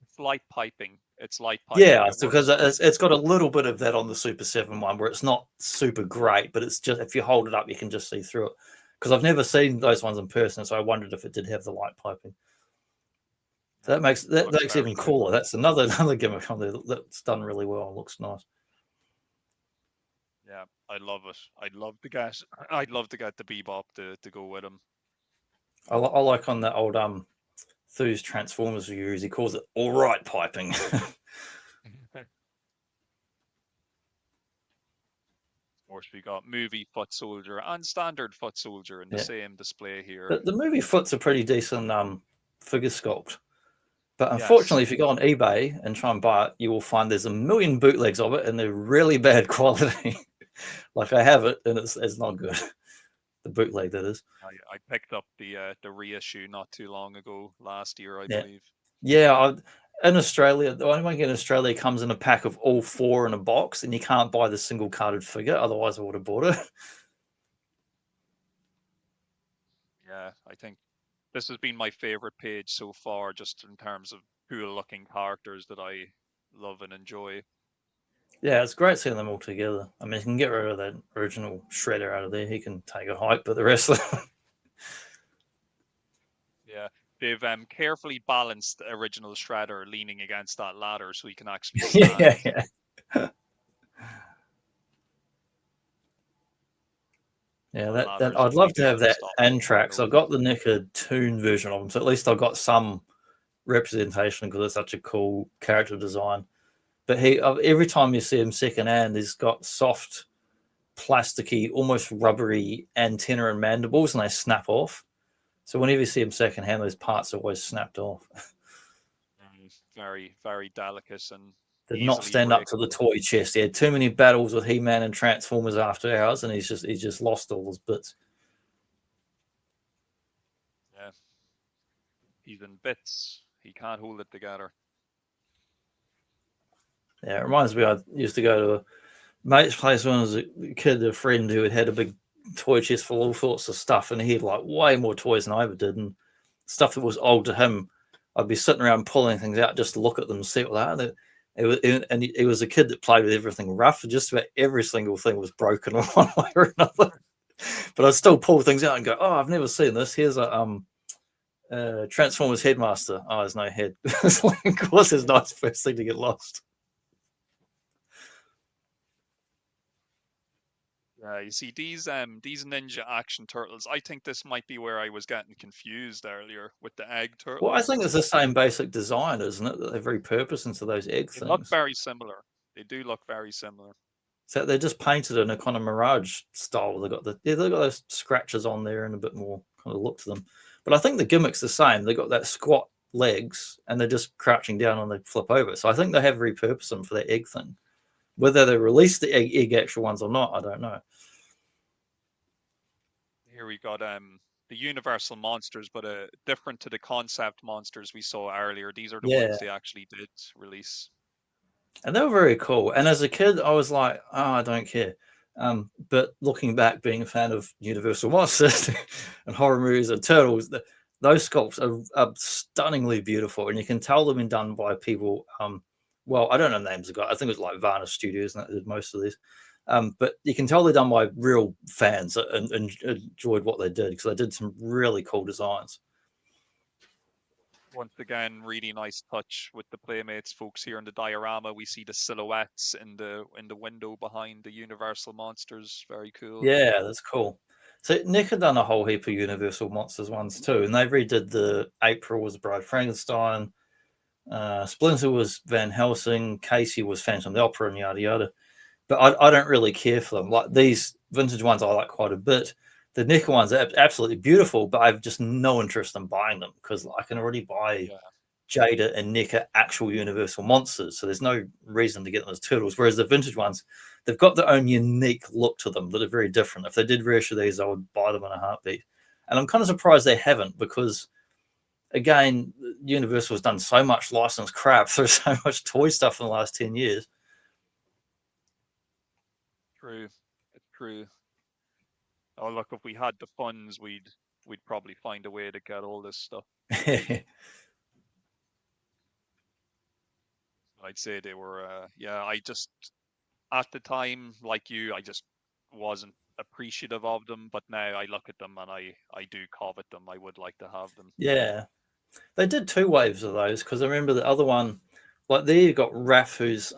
It's light piping. It's light piping. Yeah, It because works great. it's got a little bit of that on the Super 7 one where it's not super great, but it's just if you hold it up, you can just see through it. Because I've never seen those ones in person, so I wondered if it did have the light piping. So Yeah, that makes it that looks makes it very even good. cooler. That's another gimmick on there that's done really well and looks nice. Yeah, I love it. I'd love to get the Bebop to go with him. I like on that old Thu's Transformers reviews, he calls it all right piping. Of course, we got movie Foot Soldier and standard Foot Soldier in the Yeah. same display here. The movie Foot's a pretty decent figure sculpt. But Yes. unfortunately, if you go on eBay and try and buy it, you will find there's a million bootlegs of it and they're really bad quality. Like I have it and it's not good. The bootleg, that is. I picked up the reissue not too long ago, last year, I Yeah. believe. Yeah. In Australia, the only one in Australia comes in a pack of all four in a box and you can't buy the single carded figure. Otherwise, I would have bought it. Yeah, I think this has been my favorite page so far, just in terms of cool looking characters that I love and enjoy. Yeah, it's great seeing them all together. I mean, you can get rid of that original Shredder out of there. He can take a hike, but the rest of them. Yeah, they've carefully balanced the original Shredder leaning against that ladder so he can actually yeah, stand. yeah. Yeah, The that ladder's I'd only love to there have to that stop him falling Anthrax. I've over. got the NECA Toon version of him, so at least I've got some representation because it's such a cool character design. But every time you see him secondhand, he's got soft, plasticky, almost rubbery antenna and mandibles, and they snap off. So whenever you see him secondhand, those parts are always snapped off. Very, very delicate and Did not easily stand up to the breakable. toy chest. He had too many battles with He-Man and Transformers after hours, and he's just lost all his bits. Yeah, he's in bits. He can't hold it together. Yeah, it reminds me. I used to go to a mate's place when I was a kid. A friend who had a big toy chest full of all sorts of stuff, and he had like way more toys than I ever did, and stuff that was old to him. I'd be sitting around pulling things out just to look at them and see what they are. He was a kid that played with everything rough. Just about every single thing was broken one way or another. But I'd still pull things out and go, "Oh, I've never seen this. Here's a Transformers Headmaster. Oh, there's no head. Of course, it's not the first thing to get lost." Yeah, you see these Ninja Action Turtles. I think this might be where I was getting confused earlier with the Egg Well, I Turtles. think it's the same basic design, isn't it? That they've repurposed into those egg They look things. very similar. They do look very similar. So they're just painted in a kind of Mirage style. They've got those scratches on there and a bit more kind of look to them. But I think the gimmick's the same. They got that squat legs and they're just crouching down and they flip over. So I think they have repurposed them for that egg thing. Whether they release the egg actual ones or not, I don't know. Here we got the Universal monsters, but different to the concept monsters we saw earlier. These are the Yeah. ones they actually did release. And they were very cool. And as a kid, I was like, oh, I don't care. But looking back, being a fan of Universal Monsters and horror movies and turtles, those sculpts are stunningly beautiful. And you can tell they've been done by people. Well, I don't know the names of guys. I think it was like Varna Studios and that did most of these. But you can tell they're done by real fans and enjoyed what they did because they did some really cool designs. Once again, really nice touch with the Playmates folks here in the diorama. We see the silhouettes in the window behind the Universal monsters. Very cool. Yeah, that's cool. So Nick had done a whole heap of Universal Monsters ones too, and they redid the April was Bride Frankenstein, Splinter was Van Helsing, Casey was Phantom of the Opera, and yada yada. But I don't really care for them. Like these vintage ones, I like quite a bit. The NECA ones are absolutely beautiful, but I have just no interest in buying them because I can already buy Yeah. Jada and NECA actual Universal monsters, so there's no reason to get them as turtles. Whereas the vintage ones, they've got their own unique look to them that are very different. If they did reissue these, I would buy them in a heartbeat. And I'm kind of surprised they haven't because, again, Universal has done so much licensed crap through so much toy stuff in the last 10 years. True. It's true. Oh, look, if we had the funds, we'd probably find a way to get all this stuff. I'd say they were, I just, at the time, like you, I just wasn't appreciative of them. But now I look at them and I do covet them. I would like to have them. Yeah. They did 2 waves of those because I remember the other one, like there you got Raph, who's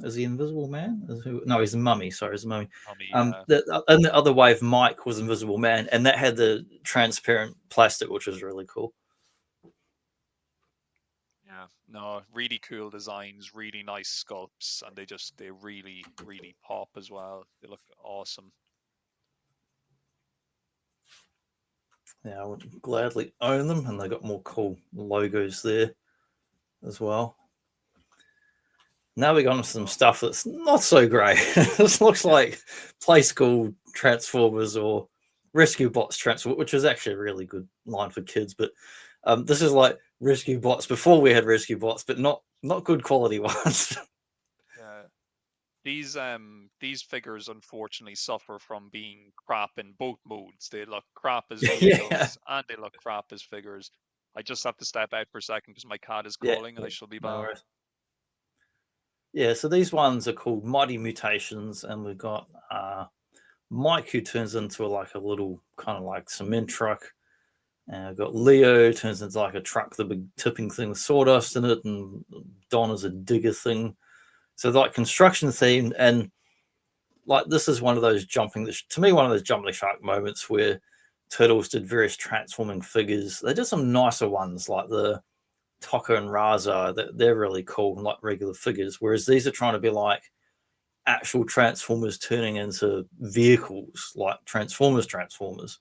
is he Invisible Man? No, he's a mummy. Sorry, he's a mummy. Yeah. And the other wave, Mike was Invisible Man, and that had the transparent plastic, which was really cool. Yeah, no, really cool designs, really nice sculpts, and they really, really pop as well. They look awesome. Yeah, I would gladly own them, and they got more cool logos there as well. Now we got into some stuff that's not so great. This looks like Play School Transformers or Rescue Bots Transformers, which is actually a really good line for kids. But this is like Rescue Bots before we had Rescue Bots, but not good quality ones. These figures unfortunately suffer from being crap in both modes. They look crap as vehicles and they look crap as figures. I just have to step out for a second because my cat is calling and I shall be back. Yeah, so these ones are called Mighty Mutations, and we've got Mike, who turns into like a little kind of like cement truck. And we've got Leo, turns into like a truck, the big tipping thing with sawdust in it, and Don is a digger thing. So like construction themed, and like this is one of those jumping the shark moments where Turtles did various transforming figures. They did some nicer ones like the Tokka and Raza. They're really cool, like regular figures. Whereas these are trying to be like actual Transformers turning into vehicles, like Transformers.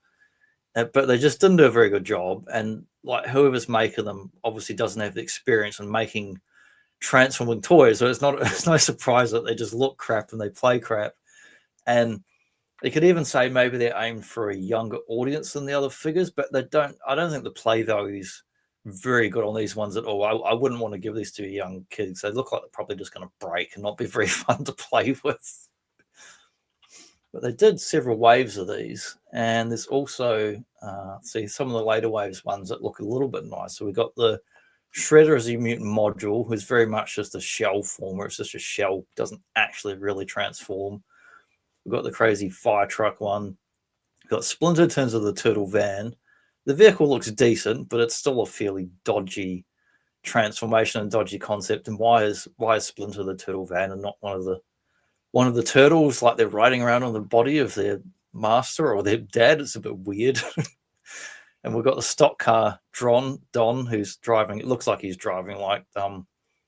But they just didn't do a very good job. And like whoever's making them obviously doesn't have the experience in making transforming toys, so it's no surprise that they just look crap and they play crap. And you could even say maybe they're aimed for a younger audience than the other figures, but I don't think the play value's very good on these ones at all. I wouldn't want to give these to young kids. They look like they're probably just going to break and not be very fun to play with. But they did several waves of these, and there's also see some of the later waves ones that look a little bit nice. So we got the Shredder as a mutant module, who's very much just a shell former. It's just a shell, doesn't actually really transform. We've got the crazy fire truck one. We've got Splinter turns into the turtle van. The vehicle looks decent, but it's still a fairly dodgy transformation and dodgy concept. And why is Splinter the turtle van and not one of the turtles, like they're riding around on the body of their master or their dad? It's a bit weird. And we've got the stock car Don, who's driving. It looks like he's driving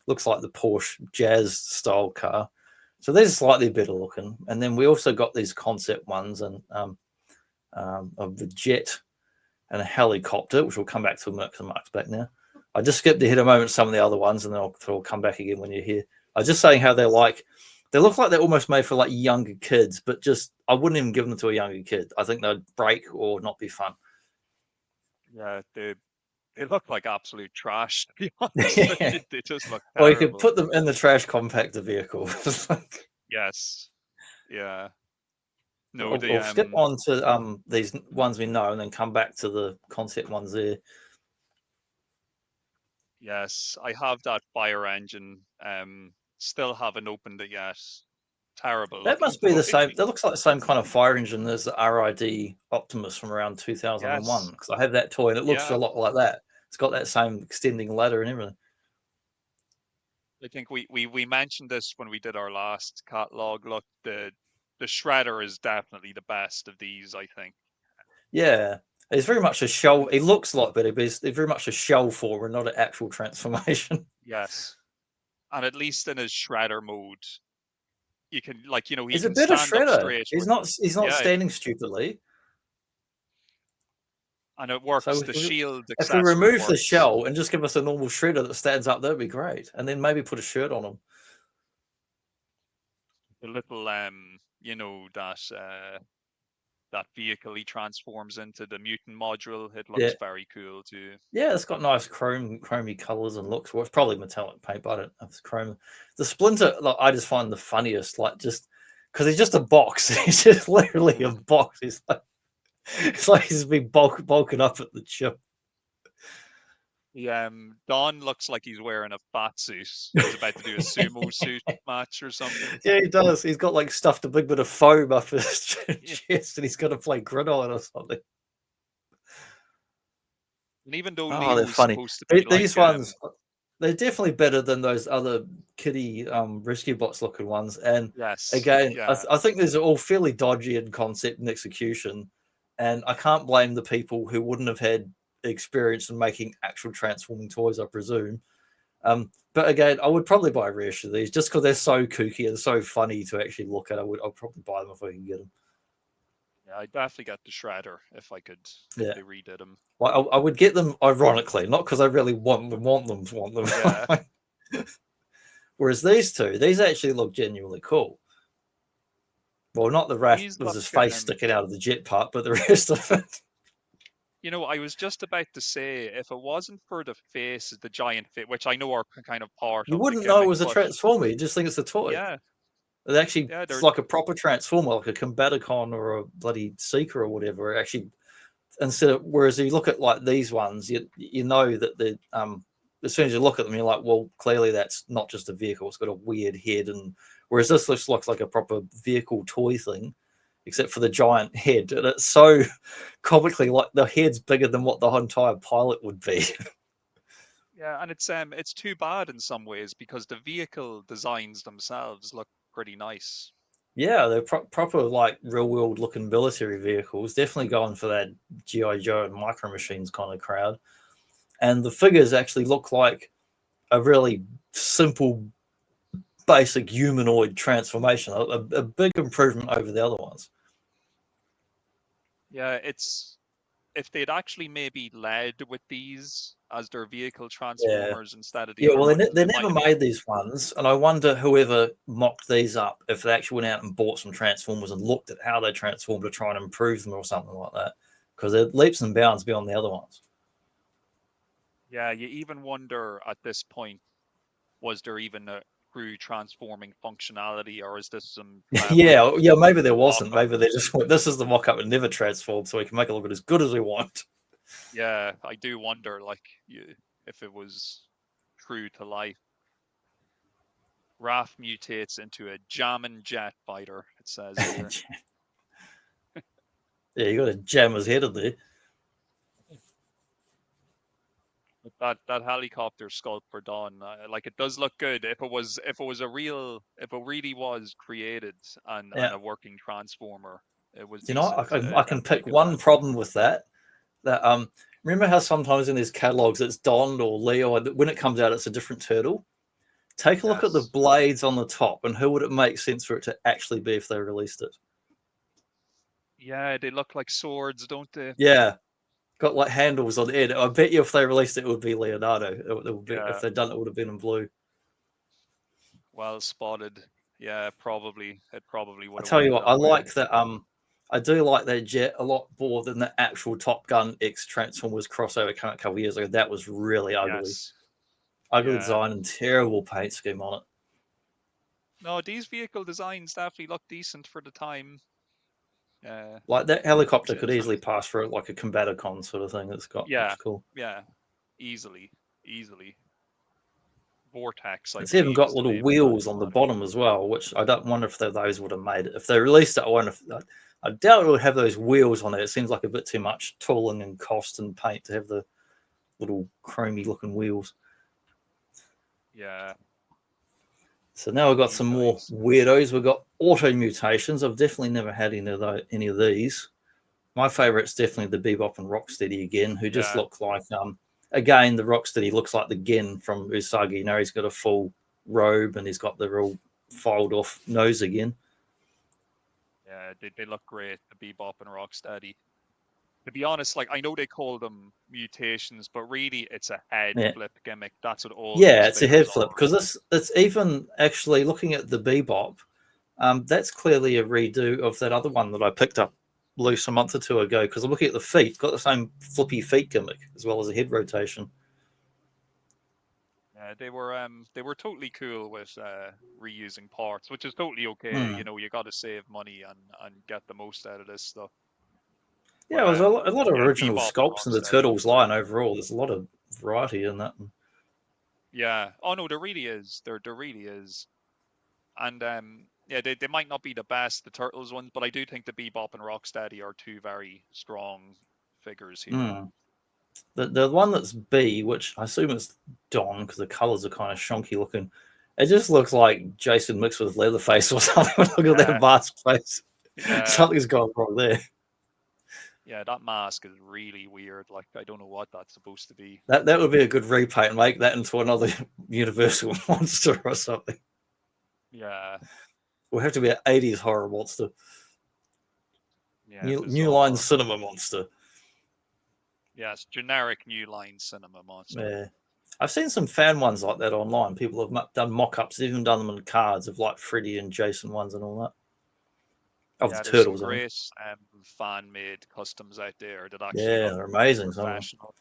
looks like the Porsche Jazz style car. So they're slightly better looking. And then we also got these concept ones and of the jet and a helicopter, which we'll come back to Mark's back now. I just skipped ahead a moment some of the other ones, and then I'll come back again when you're here. I was just saying how they look like they're almost made for like younger kids, but just I wouldn't even give them to a younger kid. I think they'd break or not be fun. Yeah, they look like absolute trash, to be honest. Yeah. They just look terrible. Well, you could put them in the trash compactor vehicle. Yes. Yeah. No, we'll skip on to these ones we know and then come back to the concept ones there. Yes, I have that fire engine. Still haven't opened it yet. Terrible. That must be the same. That looks like the same kind of fire engine as the RID Optimus from around 2001. Because I have that toy and it looks a lot like that. It's got that same extending ladder and everything. I think we mentioned this when we did our last catalog. Look, the Shredder is definitely the best of these, I think. Yeah, it's very much a shell. It looks like, but it's very much a shell form and not an actual transformation. Yes, and at least in his shredder mode, you can he He's a can better stand up shredder. straight He's with not. He's not yeah, standing stupidly. and it So works. The shield if we accessory remove the works. shell and just give us a normal shredder that stands up, that'd be great. And then maybe put a shirt on him. The little that vehicle he transforms into, the mutant module, it Yeah. looks very cool too. Yeah, it's got nice chromy colors and looks. Well, it's probably metallic paint, but I don't know if it's chrome. The Splinter, like, I just find the funniest, like, just because he's just a box. He's just literally a box. It's like he's been bulking up at the chip. Don looks like he's wearing a fat suit. He's about to do a sumo suit match or something. Yeah, he does. He's got like stuffed a big bit of foam up his Yeah. chest, and he's got to play gridiron or something. And even though Oh, they're Leo's funny. supposed to be These ones, they're definitely better than those other kiddie rescue bots looking ones. And yes, again, yeah, I think these are all fairly dodgy in concept and execution. And I can't blame the people who wouldn't have had experience in making actual transforming toys, I presume. But again, I would probably buy a reissue of these just because they're so kooky and so funny to actually look at. I'll probably buy them if I can get them. yeah. I'd definitely get the Shredder if I could. Yeah. If they redid them. Well, I would get them ironically, not because I really want them. Yeah. Whereas these actually look genuinely cool. Well, not the Raph with his face sticking out of the jet part, but the rest of it. I was just about to say, if it wasn't for the face, the giant face, which I know are kind of part You of wouldn't the know gimmick, it was a Transformer. You just think it's a toy. Yeah. It actually, it's like a proper Transformer, like a Combaticon or a bloody Seeker or whatever. It actually, whereas you look at like these ones, you know that the as soon as you look at them, you're like, well, clearly that's not just a vehicle. It's got a weird head, and whereas this looks like a proper vehicle toy thing, except for the giant head, and it's so comically like the head's bigger than what the entire pilot would be. Yeah, and it's too bad in some ways because the vehicle designs themselves look pretty nice. Yeah, they're proper like real world looking military vehicles. Definitely going for that G.I. Joe and Micro Machines kind of crowd. And the figures actually look like a really simple, basic humanoid transformation, a big improvement over the other ones. Yeah, if they'd actually maybe led with these as their vehicle transformers instead of the well, they never made these ones, and I wonder whoever mocked these up if they actually went out and bought some transformers and looked at how they transformed to try and improve them or something like that, because they're leaps and bounds beyond the other ones. Yeah, you even wonder at this point, was there even a true transforming functionality, or is this some yeah, maybe there wasn't. Maybe they just went, this is the mock-up and never transformed, so we can make it look as good as we want. Yeah, I do wonder, if it was true to life. Raph mutates into a jamming jet fighter, it says here. Yeah, you got to jam his head in there. That helicopter sculpt for Dawn, it does look good. If it really was created and a working transformer, it was. I can pick one problem with that. That remember how sometimes in these catalogs it's Don or Leo, when it comes out it's a different turtle. Take a look at the blades on the top, and who would it make sense for it to actually be if they released it? Yeah, they look like swords, don't they? Yeah. Got like handles on the end. I bet you if they released it, it would be Leonardo. If they'd done it, it would have been in blue. Well spotted. Yeah, probably. It probably would have. I tell you what, I like that. I do like that jet a lot more than the actual Top Gun X Transformers crossover came out a couple of years ago. That was really ugly. Yes. Ugly design and terrible paint scheme on it. No, these vehicle designs definitely look decent for the time. Like that helicopter could easily pass for like a Combaticon sort of thing. It's got looks cool. Yeah, easily. Vortex. It's even got little wheels on the bottom as well, which I don't wonder if those would have made it. If they released it, I doubt it would have those wheels on it. It seems like a bit too much tooling and cost and paint to have the little chromy looking wheels. Yeah. So now we've got some more weirdos. We've got auto mutations. I've definitely never had any of these. My favorite's definitely the Bebop and Rocksteady again, who just look like again, the Rocksteady looks like the Gen from Usagi. You know, he's got a full robe and he's got the real filed off nose again. Yeah, they look great, the Bebop and Rocksteady. To be honest, like I know they call them mutations, but really it's a head flip gimmick. That's what all. Yeah, it's a head flip because it's even actually looking at the Bebop. That's clearly a redo of that other one that I picked up loose a month or two ago. Because I'm looking at the feet, got the same flippy feet gimmick as well as a head rotation. Yeah, they were totally cool with reusing parts, which is totally okay. You know, you got to save money and get the most out of this stuff. Yeah, there's a lot of original sculpts in the Turtles line overall. There's a lot of variety in that. Yeah. Oh no, there really is. There really is. And yeah, they might not be the best, the Turtles ones, but I do think the Bebop and Rocksteady are two very strong figures here. The one that's B, which I assume it's Don because the colours are kind of shonky looking. It just looks like Jason mixed with Leatherface or something. Look at that mask face. Yeah. Something's gone wrong there. Yeah, that mask is really weird. Like, I don't know what that's supposed to be. That would be a good repaint. Make that into another Universal monster or something. Yeah. Will have to be an 80s horror monster. Yeah. New Line Cinema monster. Yes, generic New Line Cinema monster. Yeah. I've seen some fan ones like that online. People have done mock-ups, even done them in cards of like Freddy and Jason ones and all that. Of the Turtles, some great fan-made customs out there that actually they're amazing. Professional.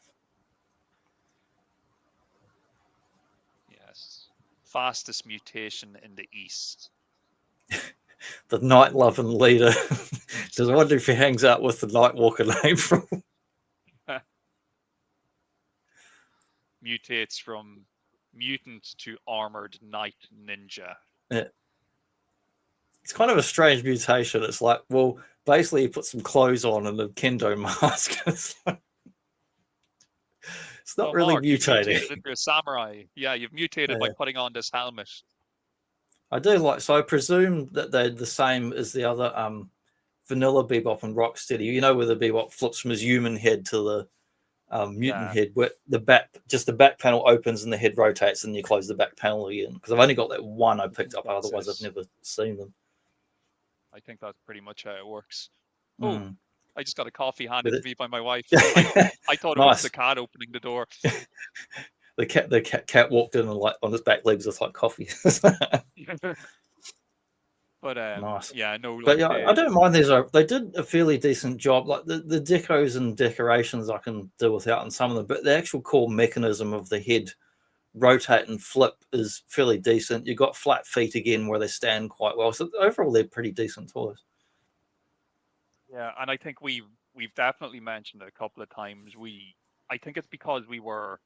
Yes, fastest mutation in the East. The Night Loving leader. Just wonder if he hangs out with the Nightwalker name from. Mutates from mutant to armored night ninja. Yeah. It's kind of a strange mutation. It's like, well, basically you put some clothes on and a kendo mask. It's not really Mark, mutating. You've mutated into a samurai. Yeah, you've mutated by putting on this helmet. I do like, so I presume that they're the same as the other vanilla Bebop and Rocksteady. You know, where the Bebop flips from his human head to the mutant head, where the back panel opens and the head rotates, and you close the back panel again. Because I've only got that one I picked up, otherwise I've never seen them. I think that's pretty much how it works. Oh, I just got a coffee handed to me by my wife. I thought it was the cat opening the door. The cat walked in and like on his back legs with like coffee. But nice. Yeah, no. But yeah, I don't mind these. They did a fairly decent job. Like the decos and decorations, I can do without in some of them. But the actual core mechanism of the head rotate and flip is fairly decent. You've got flat feet again where they stand quite well. So overall, they're pretty decent toys. Yeah, and I think we've definitely mentioned it a couple of times. I think it's because we were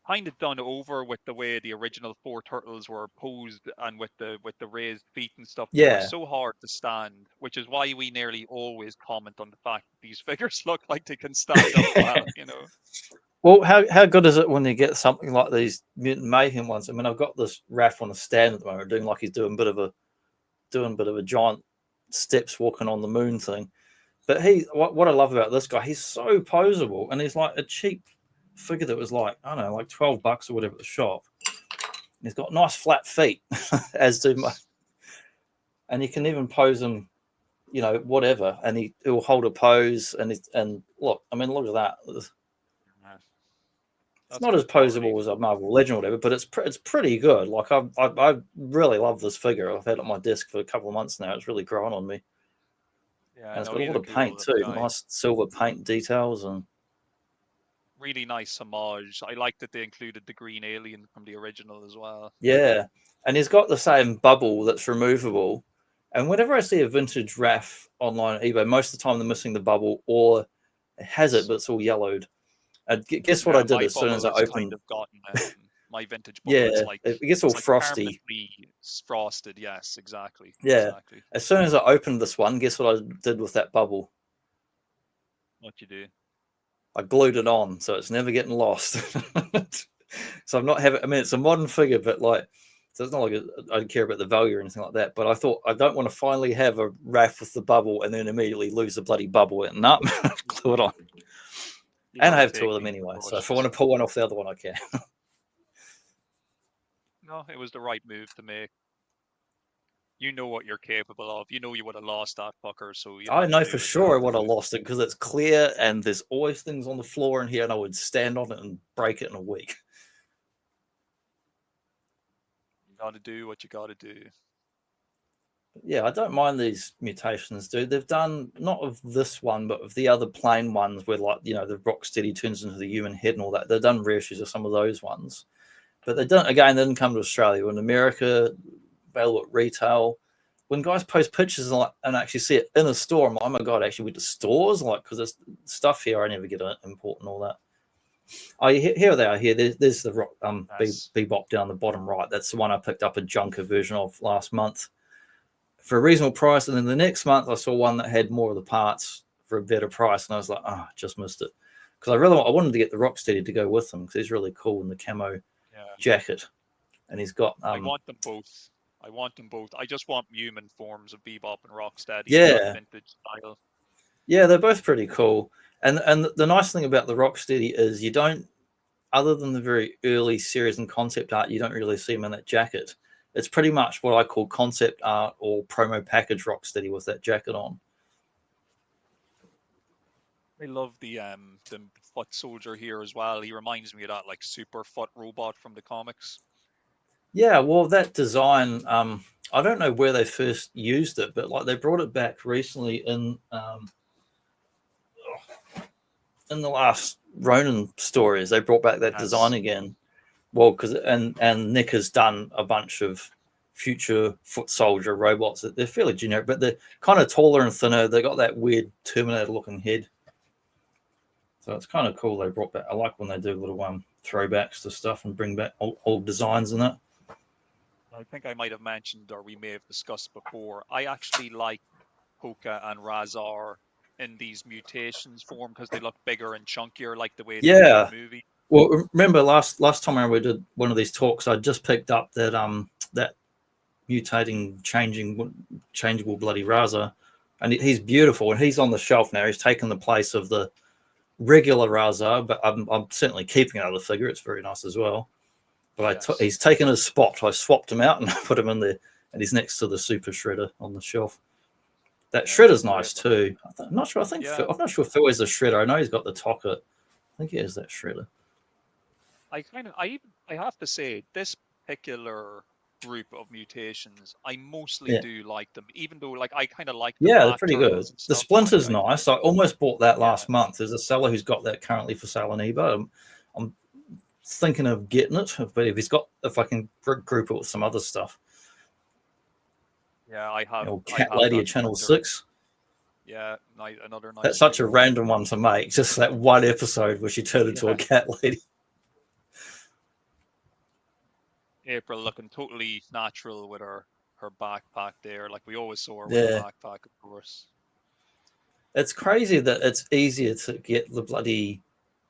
kind of done over with the way the original 4 Turtles were posed and with the raised feet and stuff. Yeah, they were so hard to stand, which is why we nearly always comment on the fact that these figures look like they can stand up well, you know. Well, how good is it when you get something like these Mutant Mayhem ones? I mean, I've got this Raph on a stand at the moment, doing like he's doing a bit of a giant steps walking on the moon thing. But what I love about this guy, he's so poseable, and he's like a cheap figure that was like, I don't know, like $12 or whatever at the shop. And he's got nice flat feet, as do my. And you can even pose him, you know, whatever, and he'll hold a pose. And look, I mean, look at that. It's not as poseable as a Marvel Legend or whatever, but it's pretty good. Like I really love this figure. I've had it on my desk for a couple of months now. It's really growing on me. Yeah, and it's got a lot of paint too. Nice silver paint details and really nice homage. I like that they included the green alien from the original as well. Yeah, and he's got the same bubble that's removable. And whenever I see a vintage Raph online on eBay, most of the time they're missing the bubble or it has it, but it's all yellowed. And guess what I did as soon as I opened? Kind of gotten my vintage bubble. Yeah, it gets all frosty. Frosted, yes, exactly. Yeah. Exactly. As soon as I opened this one, guess what I did with that bubble? What you do? I glued it on, so it's never getting lost. So I'm not having. I mean, it's a modern figure, but like, so it's not like I don't care about the value or anything like that. But I thought I don't want to finally have a Raph with the bubble and then immediately lose the bloody bubble and glue it on. You And I got to have two take of them these anyway. So if I precautions. want to pull one off the other one, I can. No, it was the right move to make. You know what you're capable of. You know you would have lost that fucker, so you I have to know do for what you sure I have to would have do. lost it because it's clear and there's always things on the floor in here, and I would stand on it and break it in a week. You got to do what you got to do. Yeah, I don't mind these mutations, dude. They've done not of this one, but of the other plain ones where, like, you know, the Rocksteady turns into the human head and all that. They've done reissues of some of those ones, but they don't. Again, they didn't come to Australia. In America, available at retail. When guys post pictures and actually see it in a store, I'm like, oh my god, I actually went to stores, like, because there's stuff here I never get import and all that. Oh, here they are. Here, there's the Yes. Bebop down the bottom right. That's the one I picked up a junker version of last month for a reasonable price, and then the next month I saw one that had more of the parts for a better price, and I was like, oh, just missed it, because I wanted to get the Rocksteady to go with him because he's really cool in the camo jacket, and he's got I want them both. I want them both. I just want human forms of Bebop and Rocksteady in that vintage style. Yeah, they're both pretty cool, and the nice thing about the Rocksteady is you don't, other than the very early series and concept art, you don't really see him in that jacket. It's pretty much what I call concept art or promo package Rocksteady with that jacket on. I love the foot soldier here as well. He reminds me of that like super foot robot from the comics. Yeah, well, that design, I don't know where they first used it, but like they brought it back recently in the last Ronin stories. They brought back that design again. Well, because and Nick has done a bunch of future foot soldier robots that they're fairly generic, but they're kind of taller and thinner. They got that weird Terminator looking head, so it's kind of cool. They brought back. I like when they do little throwbacks to stuff and bring back old designs in it. I think I might have mentioned, or we may have discussed before, I actually like Hoka and Razar in these mutations form because they look bigger and chunkier, like the way they do in the movie. Well, remember last time we did one of these talks, I just picked up that that mutating, changeable bloody Raza, and he's beautiful, and he's on the shelf now. He's taken the place of the regular Raza, but I'm certainly keeping it out of the figure. It's very nice as well. But he's taken his spot. I swapped him out and put him in there, and he's next to the Super Shredder on the shelf. That Shredder's nice too. I'm not sure. I'm not sure if Phil has the Shredder. I know he's got the Tokka. I think he has that Shredder. I have to say, this particular group of mutations, I mostly do like them, even though like I kind of like the they're pretty good. The Splinter's like, nice. I almost bought that last month. There's a seller who's got that currently for sale on eBay. I'm thinking of getting it, but if I can group it with some other stuff. Yeah, I have. Cat Lady of Channel 6. Yeah, another nice. That's such a random one to make. Just that one episode where she turned into a cat lady. April looking totally natural with her backpack there, like we always saw her with her backpack, of course. It's crazy that it's easier to get the bloody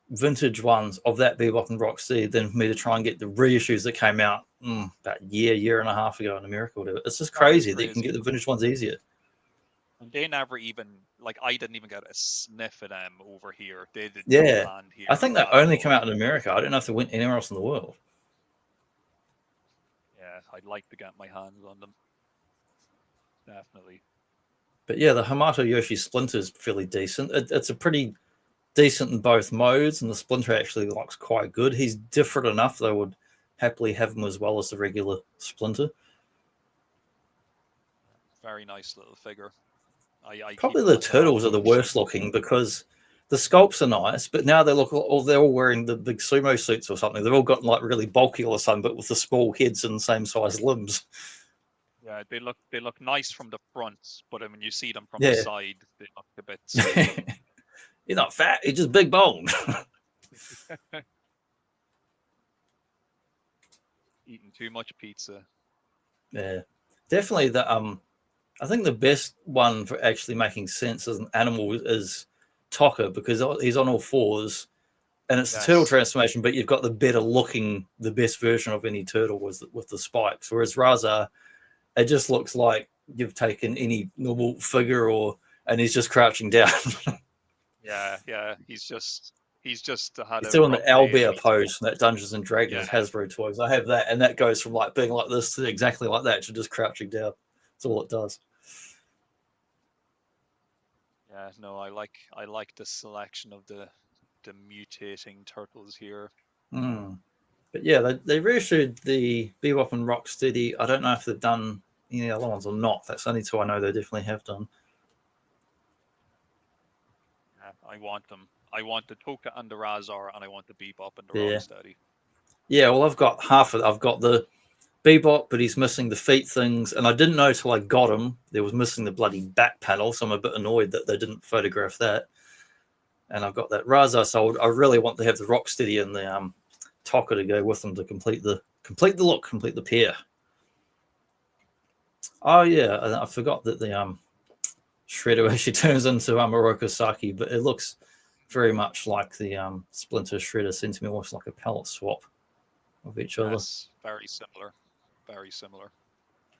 vintage ones of that Bebop and Rocksteady than for me to try and get the reissues that came out about a year and a half ago in America or whatever. It's just crazy that you can get the vintage ones easier. And they never even, like, I didn't even get a sniff of them over here. They did here. I think they only all. come out in America. I don't know if they went anywhere else in the world. Yeah, I'd like to get my hands on them. Definitely. But yeah, the Hamato Yoshi Splinter is fairly decent. It's a pretty decent in both modes, and the Splinter actually looks quite good. He's different enough that I would happily have him as well as the regular Splinter. Very nice little figure. Probably the turtles are the worst looking because the sculpts are nice, but now they're all wearing the big sumo suits or something. They've all got like really bulky or something, but with the small heads and the same size limbs. Yeah, they look nice from the front, but when you see them from the side, they look a bit. You're not fat; you're just big boned. Eating too much pizza. Yeah, definitely. I think the best one for actually making sense as an animal is Tokka because he's on all fours, and it's the turtle transformation. But you've got the best version of any turtle with the spikes. Whereas Raza, it just looks like you've taken any normal figure and he's just crouching down. Yeah, he's just He's just had He's a doing the rough day. owlbear pose from that Dungeons and Yeah, Dragons Hasbro toys. I have that, and that goes from like being like this to exactly like that to just crouching down. That's all it does. yeah. No, I like the selection of the mutating turtles here. Mm. But yeah, they reissued the Bebop and Rocksteady. I don't know if they've done any other ones or not. That's only two I know they definitely have done. Yeah, I want them. I want the Toka and the Razor, and I want the Bebop and the Yeah. Rocksteady. Yeah, well, I've got half of it. I've got the Bebop, but he's missing the feet things. And I didn't know till I got him, there was missing the bloody back panel. So I'm a bit annoyed that they didn't photograph that. And I've got that Raza, so I really want to have the Rocksteady and the Toka to go with them to complete the look, complete the pair. Oh yeah, I forgot that the Shredder actually turns into Moroku Saki, but it looks very much like the Splinter Shredder. Seems to me almost like a palette swap of each other. Yes, very similar. Very similar.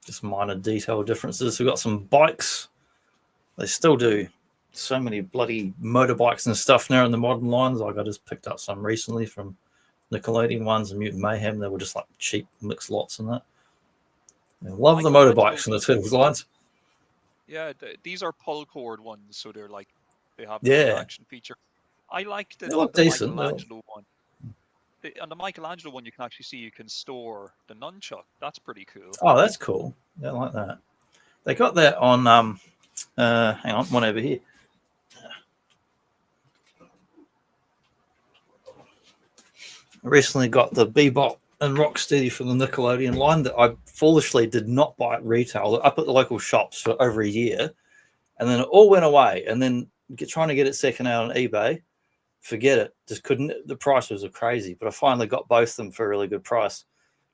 Just minor detail differences. We've got some bikes. They still do so many bloody motorbikes and stuff now in the modern lines. Like I just picked up some recently from Nickelodeon ones and Mutant Mayhem. They were just like cheap mixed lots and that. I love the motorbikes in the Turtles lines. Yeah, these are pull cord ones, so they're like they have Yeah. the action feature. I like They look the decent. Michelangelo one. On the Michelangelo one, you can actually see you can store the nunchuck. That's pretty cool. Oh, that's cool. Yeah, I like that. They got that on hang on, one over here. I recently got the Bebop and Rocksteady from the Nickelodeon line that I foolishly did not buy at retail, up at the local shops for over a year, and then it all went away. And then trying to get it second out on eBay, forget it. Just couldn't. The price was crazy, but I finally got both of them for a really good price.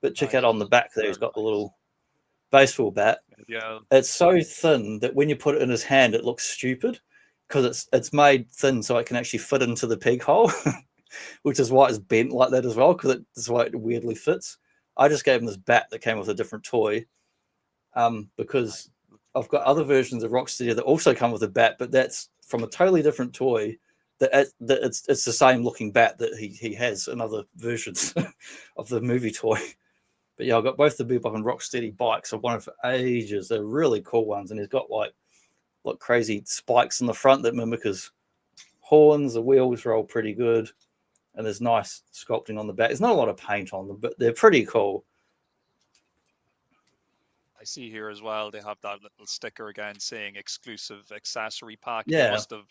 But check out on the back there, he's got the little baseball bat. Yeah, it's so thin that when you put it in his hand, it looks stupid because it's made thin so it can actually fit into the peg hole, which is why it's bent like that as well, because that's why it weirdly fits. I just gave him this bat that came with a different toy because I've got other versions of Rocksteady that also come with a bat, but that's from a totally different toy. That it's the same looking bat that he has in other versions of the movie toy. But yeah, I've got both the Bebop and Rocksteady bikes. I've wanted for ages. They're really cool ones, and he's got like crazy spikes in the front that mimic his horns. The wheels roll pretty good, and there's nice sculpting on the back. There's not a lot of paint on them, but they're pretty cool. I see here as well. They have that little sticker again saying exclusive accessory pack. Yeah. They must have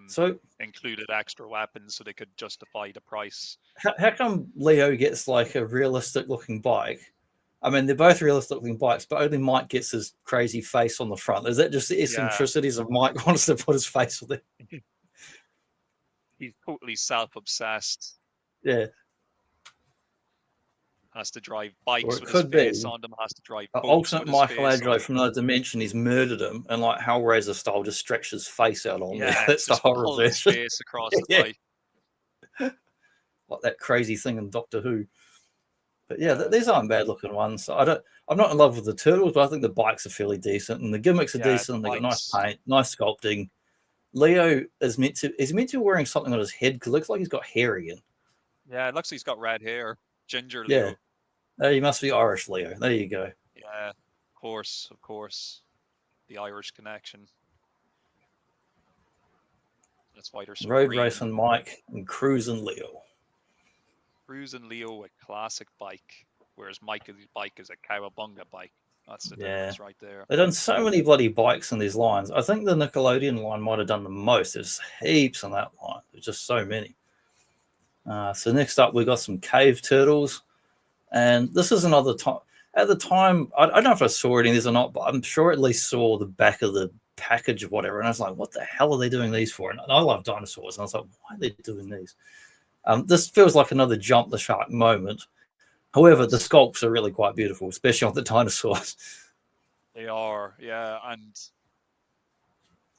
so included extra weapons so they could justify the price. How come Leo gets like a realistic looking bike? I mean, they're both realistic looking bikes, but only Mike gets his crazy face on the front. Is that just the eccentricities of Mike wants to put his face on it? He's totally self-obsessed. Yeah. Has to drive bikes with his face on them. Has to drive boats alternate with his Michelangelo from another dimension. He's murdered him, and like Hellraiser style, just stretches his face out on there. That's the horror version. Face across the bike. Like that crazy thing in Doctor Who. But yeah, these aren't bad looking ones. So I'm not in love with the turtles, but I think the bikes are fairly decent, and the gimmicks are decent. They got nice paint, nice sculpting. Leo is meant to be wearing something on his head because it looks like he's got hair again. Yeah, it looks like he's got red hair. Ginger Leo. Yeah, he must be Irish Leo. There you go. Yeah, of course, the Irish connection. That's why they're so Road Racing Mike and Cruising Leo. Cruising Leo with classic bike, whereas Mike's bike is a Cowabunga bike. That's the difference right there. They've done so many bloody bikes in these lines. I think the Nickelodeon line might have done the most. There's heaps on that line. There's just so many. So next up, we got some Cave Turtles. And this is another time. At the time, I don't know if I saw any of these or not, but I'm sure at least saw the back of the package or whatever. And I was like, what the hell are they doing these for? And I love dinosaurs. And I was like, why are they doing these? This feels like another jump the shark moment. However, the sculpts are really quite beautiful, especially on the dinosaurs. They are, yeah. And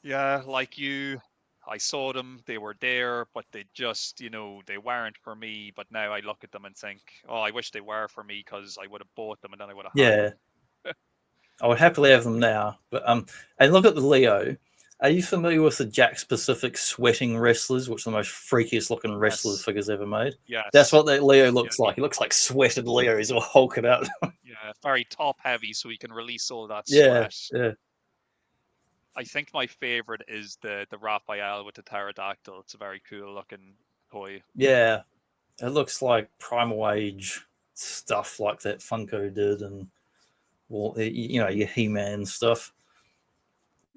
yeah, like you, I saw them, they were there, but they just, they weren't for me. But now I look at them and think, oh, I wish they were for me because I would have bought them and then I would have had them. I would happily have them now. But and look at the Leo. Are you familiar with the Jack Pacific sweating wrestlers, which are the most freakiest looking wrestler Yes. figures ever made? That's Yes. what that Leo Yeah. looks like. He looks like sweated Leo. He's all hulking out. Yeah. Very top heavy, so he can release all that Yeah, sweat. yeah, I think my favorite is the Raphael with the pterodactyl. It's a very cool looking toy. yeah. It looks like Primal Age stuff like that Funko did, and well, your He-Man stuff.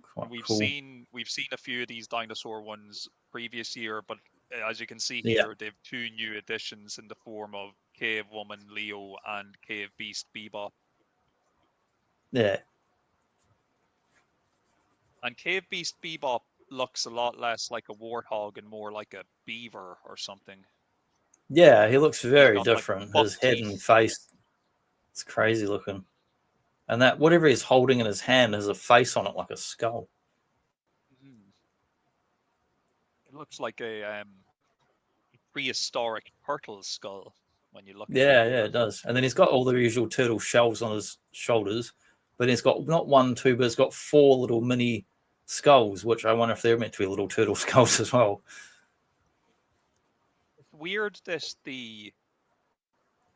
Quite And we've cool. seen a few of these dinosaur ones previous year, but as you can see Yeah, here, they've 2 new additions in the form of Cave Woman Leo and Cave Beast Bebop. yeah, And Cave Beast Bebop looks a lot less like a warthog and more like a beaver or something. yeah. He looks He's very got like different. buck His head and teeth. face, it's crazy looking. And that whatever he's holding in his hand has a face on it like a skull. Mhm. It looks like a prehistoric turtle skull when you look at it Yeah, yeah, here. it does. And then he's got all the usual turtle shells on his shoulders, but he's got not one, two, but he's got four little mini skulls, which I wonder if they're meant to be little turtle skulls as well. It's weird that the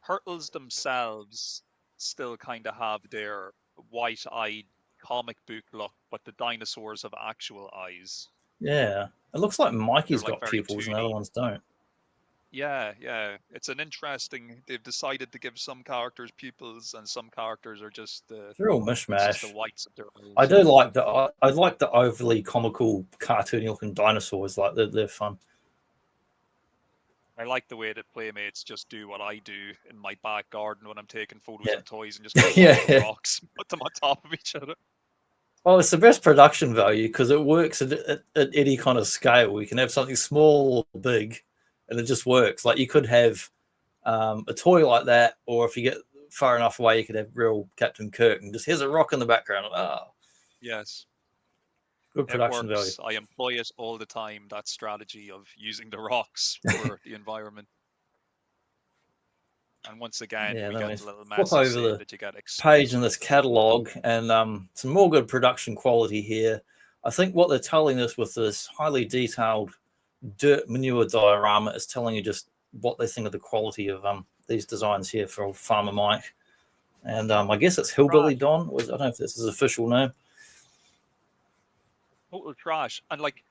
turtles themselves still kind of have their white-eyed comic book look, but the dinosaurs have actual eyes. Yeah. It looks like They're Mikey's like got very pupils and the other 2D. ones don't. Yeah, yeah. It's an interesting. They've decided to give some characters pupils, and some characters are just the. They're all It's just the mishmash. whites of their I eyes. do like the I like the overly comical cartoony looking dinosaurs, like they're fun. I like the way that playmates just do what I do in my back garden when I'm taking photos Yeah. of toys and just get a Yeah, bunch of yeah. rocks, put them on top of each other. Well, it's the best production value because it works at any kind of scale. You can have something small or big, and it just works. Like you could have a toy like that, or if you get far enough away, you could have real Captain Kirk and just here's a rock in the background. Ah, Yes, good it production value. works. I employ it all the time, that strategy of using the rocks for the environment. And once again, Yeah, we that get means the little flip message over saying the that you get page in exclusive. this catalog and some more good production quality here. I think what they're telling us with this highly detailed dirt manure diorama is telling you just what they think of the quality of these designs here for old Farmer Mike. And I guess it's Hillbilly Trash, Don. I don't know if this is his official name. total trash. And like,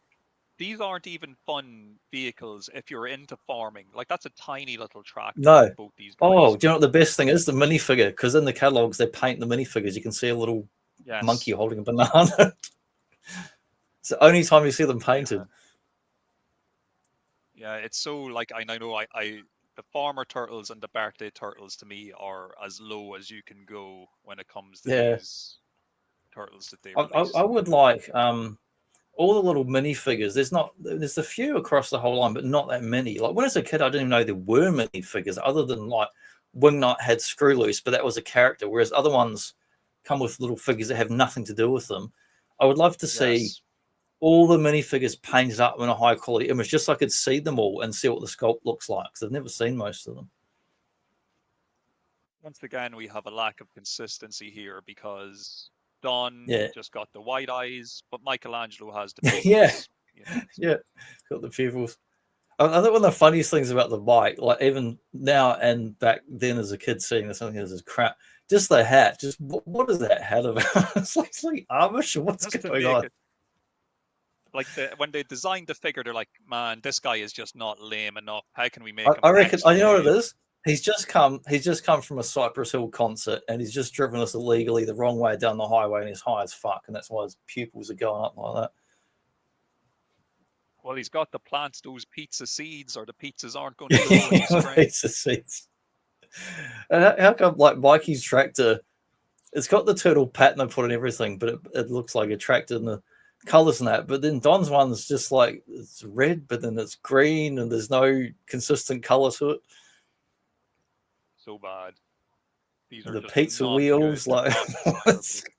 these aren't even fun vehicles if you're into farming. Like, that's a tiny little tractor No. that both these Oh, guys. do you know what the best thing is? The minifigure. Because in the catalogs, they paint the minifigures. You can see a little monkey Yes. holding a banana. It's the only time you see them Yeah. painted. Yeah, it's so like I know I the farmer turtles and the birthday turtles to me are as low as you can go when it comes to Yeah. these turtles that they I release. would like all the little minifigures. There's a few across the whole line, but not that many. Like when I was a kid, I didn't even know there were minifigures other than like Wingnut had Screw Loose, but that was a character, whereas other ones come with little figures that have nothing to do with them. I would love to see Yes. all the minifigures painted up in a high quality image, just so I could see them all and see what the sculpt looks like, because I've never seen most of them. Once again, we have a lack of consistency here because Don Yeah, just got the white eyes, but Michelangelo has the yeah, pupils. You know. yeah. Got the pupils. I think one of the funniest things about the bike, like even now and back then as a kid seeing this, something is crap. Just the hat. Just what is that hat about? It's like Amish. What's Just to going make on? it like when they designed the figure, they're like, man, this guy is just not lame enough. How can we make him I reckon. extra You know what it lame? is? He's just come. He's just come from a Cypress Hill concert, and he's just driven us illegally the wrong way down the highway, and he's high as fuck, and that's why his pupils are going up like that. Well, he's got to plant those pizza seeds, or the pizzas aren't going to grow in the spring. Pizza seats. And how come like Mikey's tractor? It's got the turtle pattern I put on everything, but it looks like a tractor and the colors and that. But then Don's one's just like it's red, but then it's green, and there's no consistent color to it. So bad. These are The just pizza not good. wheels, They're like not desirable.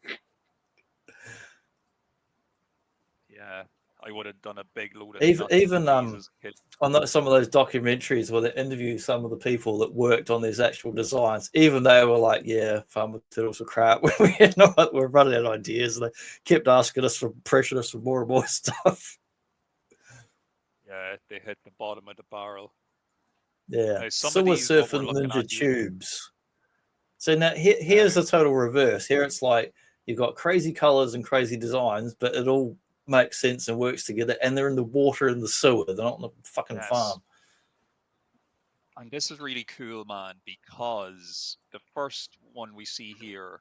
Yeah, I would have done a big load of Even these as a kid. on some of those documentaries where they interview some of the people that worked on these actual designs, even they were like, "Yeah, Farmer Turtles were crap. We're running out of ideas." And they kept asking us for pressuring us for more and more stuff. Yeah, they hit the bottom of the barrel. Yeah, Now, some of Silver these what we're Surfing looking Ninja at here. Tubes. So now here's the total reverse. Here it's like you've got crazy colors and crazy designs, but it all makes sense and works together. And they're in the water and the sewer. They're not on the fucking Yes. farm. And this is really cool, man, because the first one we see here,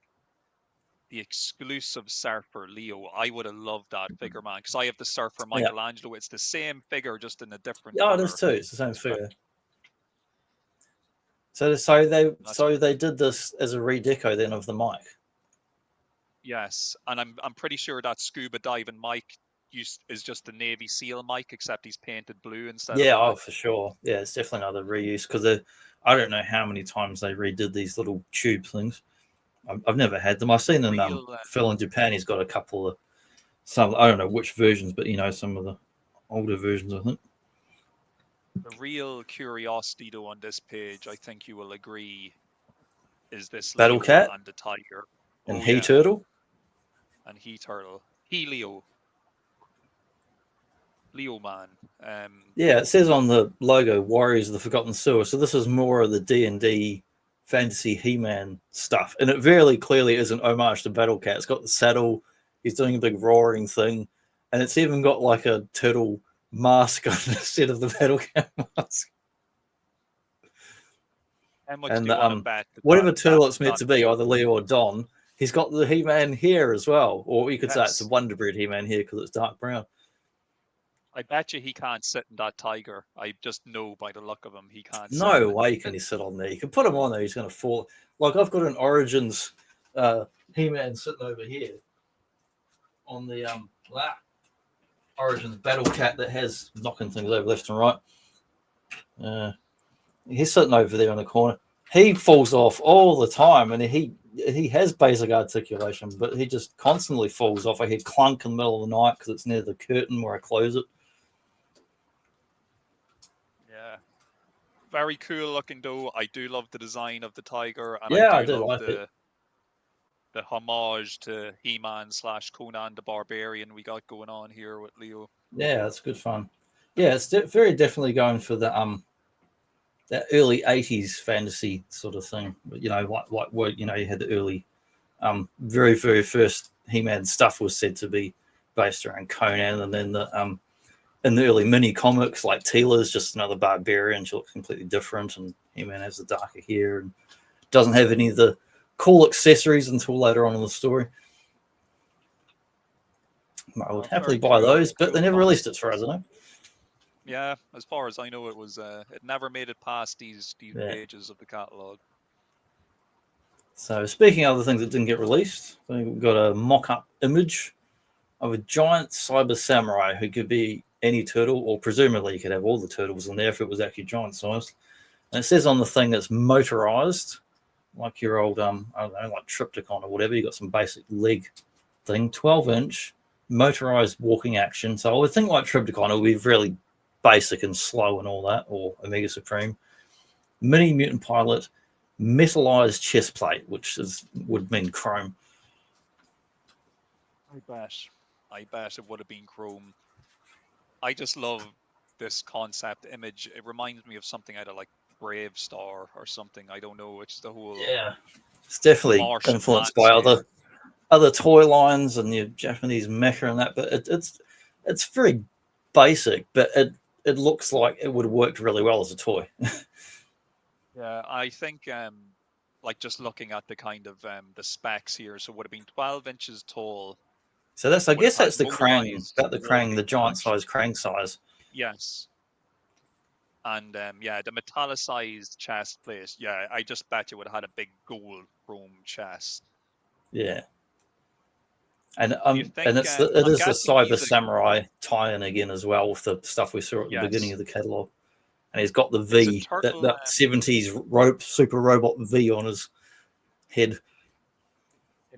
the exclusive Surfer Leo, I would have loved that figure, man, because I have the Surfer Yeah. Michelangelo. It's the same figure, just in a different Yeah, it color. is too. It's the same It's figure. great. So they did this as a redeco then of the mic. Yes, and I'm pretty sure that scuba diving mic is just the Navy SEAL mic, except he's painted blue instead Yeah, of black. oh for sure. Yeah, it's definitely another reuse because I don't know how many times they redid these little tube things. I've never had them. I've seen them. Phil in Japan, he's got a couple of some. I don't know which versions, but some of the older versions, I think. The real curiosity, though, on this page, I think you will agree, is this Battle Leo Cat and the tiger. and He Turtle and He Turtle. He Leo. Leo man. Yeah, it says on the logo Warriors of the Forgotten Sewer. So this is more of the D&D fantasy He-Man stuff. And it very clearly is an homage to Battle Cat. It's got the saddle. He's doing a big roaring thing. And it's even got like a turtle mask on instead of the Battle Cat mask. How much do you want to bet? Whatever turtle it's meant to be, either Leo or Don, he's got the He-Man hair as well. Or you could say it's a Wonder Bread He-Man hair because it's dark brown. I bet you he can't sit in that tiger. I just know by the look of him he can't. No way can he sit on there. You can put him on there, he's going to fall. Like I've got an Origins He-Man sitting over here on the Origins Battle Cat that has knocking things over left and right. He's sitting over there in the corner. He falls off all the time, and he has basic articulation, but he just constantly falls off. I hear clunk in the middle of the night because it's near the curtain where I close it. Yeah, very cool looking though. I do love the design of the tiger, and Yeah, I do love like the homage to He-Man / Conan the Barbarian we got going on here with Leo. Yeah, it's good fun. Yeah, it's very definitely going for the that early 80s fantasy sort of thing. But you had the early very, very first He-Man stuff was said to be based around Conan, and then in the early mini comics, like Teela's just another barbarian. She looks completely different, and He-Man has the darker hair and doesn't have any of the cool accessories until later on in the story. I would happily buy those, but they never released it as far as I know. Yeah, as far as I know, it was it never made it past these pages of the catalog. So speaking of other things that didn't get released, we've got a mock-up image of a giant cyber samurai who could be any turtle, or presumably you could have all the turtles in there if it was actually giant sized. And it says on the thing it's motorized, like your old I don't know, like Triptychon or whatever. You got some basic leg thing, 12-inch motorized walking action. So I would think like Triptychon, it would be really basic and slow and all that, or Omega Supreme. Mini mutant pilot, metallized chest plate, which would mean chrome. I bet it would have been chrome. I just love this concept image. It reminds me of something out of like Brave Star or something. I don't know. It's the whole it's definitely Martian influenced by other toy lines and your Japanese mecha and that. But it's very basic, but it looks like it would have worked really well as a toy. Yeah, I think like just looking at the kind of the specs here, so it would have been 12 inches tall. So I guess that's the Krang, the giant size Krang size. Yes. And the metallicized chest plate. Yeah, I just bet you would have had a big gold chrome chest. Yeah. And it is the Cyber Samurai tie-in again as well with the stuff we saw at the beginning of the catalog. And he's got the V, that 70s super robot V on his head.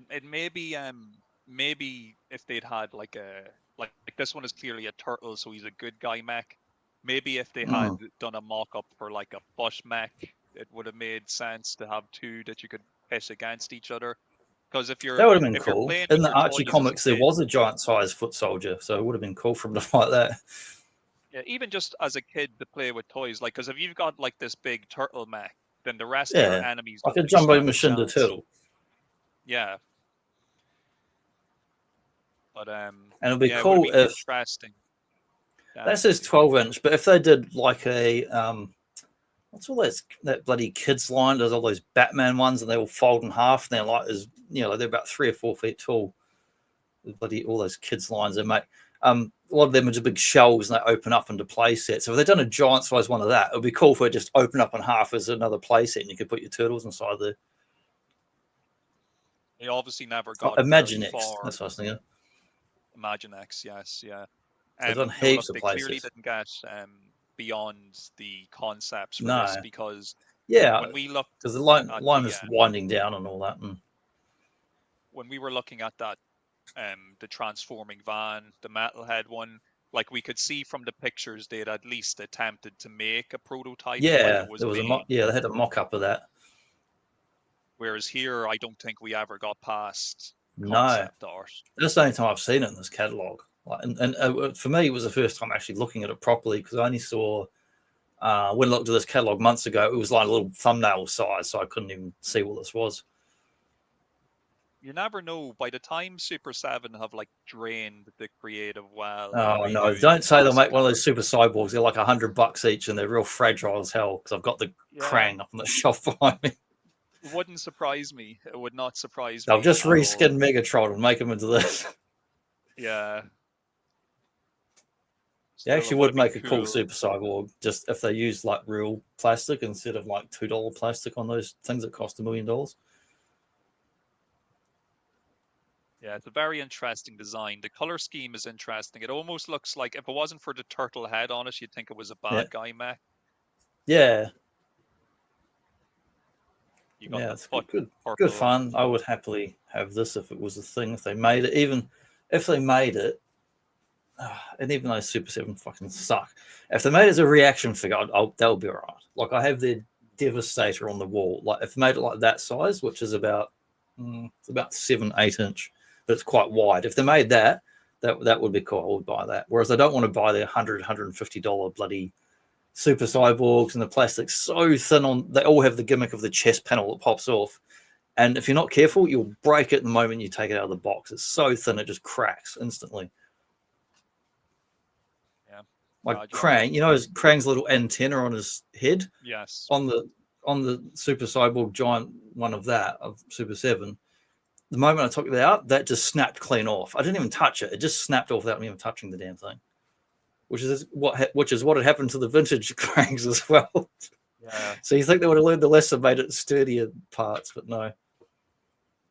It may be maybe if they'd had like this one is clearly a turtle, so he's a good guy mech. Maybe if they had done a mock-up for like a bush mech, it would have made sense to have two that you could pit against each other. Because if That you're would have been if you're cool. playing In with the your Archie toys as a comics, there kid, was a giant-sized foot soldier, so it would have been cool for him to fight that. yeah, even just as a kid to play with toys, like because if you've got like this big turtle mech, then the rest of your Yeah, enemies like don't a really jumbo stand a Machinda chance. turtle. Yeah, but And it'd be yeah, it would have cool been if interesting. that says Definitely. 12-inch, but if they did like a what's all that bloody kids line? There's all those Batman ones, and they all fold in half. And they're like, they're about 3 or 4 feet tall. Bloody all those kids lines they make. A lot of them are just big shells, and they open up into play sets. So if they've done a giant size one of that, it would be cool if it just open up in half as another play set, and you could put your turtles inside there. They obviously never got very Imaginext, far. that's what I was thinking. Imaginext, yes, yeah. They've done No, look, heaps of they play clearly sets. didn't get beyond the concepts for this No, because yeah, when we looked because the line at is winding down and all that. And when we were looking at that the transforming van, the metalhead one, like we could see from the pictures they had at least attempted to make a prototype when yeah, it was there was made. they had a mock up of that. Whereas here, I don't think we ever got past No, concept art. that's the only time I've seen it in this catalog. Like, and for me, it was the first time actually looking at it properly because I only saw when I looked at this catalog months ago. It was like a little thumbnail size, so I couldn't even see what this was. You never know. By the time Super 7 have like drained the creative well, Oh no! redoing Don't say they'll make classic one of art, those super cyborgs. They're like $100 each, and they're real fragile as hell. Because I've got the yeah, Krang up on the shelf behind me. it wouldn't surprise me. It would not surprise They'll me just at all. reskin Megatron and make him into this. Yeah. They Still, actually it would have make been a cool cool. super cyborg just if they used like real plastic instead of like $2 plastic on those things that cost $1 million. Yeah, it's a very interesting design. The color scheme is interesting. It almost looks like if it wasn't for the turtle head on it, you'd think it was a Yeah, bad guy mech. yeah, You got yeah. the It's foot good purple. fun. I would happily have this if it was a thing. If they made it, even if they made it, and even though Super 7 fucking suck, if they made it as a reaction figure, that would be alright. Like I have their Devastator on the wall. Like if they made it like that size, which is about it's about 7-8 inch, but it's quite wide. If they made that, that would be cool. I would buy that. Whereas I don't want to buy their $150 bloody super cyborgs, and the plastic's so thin on. They all have the gimmick of the chest panel that pops off, and if you're not careful, you'll break it the moment you take it out of the box. It's so thin it just cracks instantly. Yeah. Like Fragile. Krang, Krang's little antenna on his head Yes. on the Super Cyborg giant one of Super 7. The moment I took it out, that just snapped clean off. I didn't even touch it; it just snapped off without me even touching the damn thing. Which is what had happened to the vintage Krangs as well. Yeah. So you think they would have learned the lesson, made it sturdier parts, but no.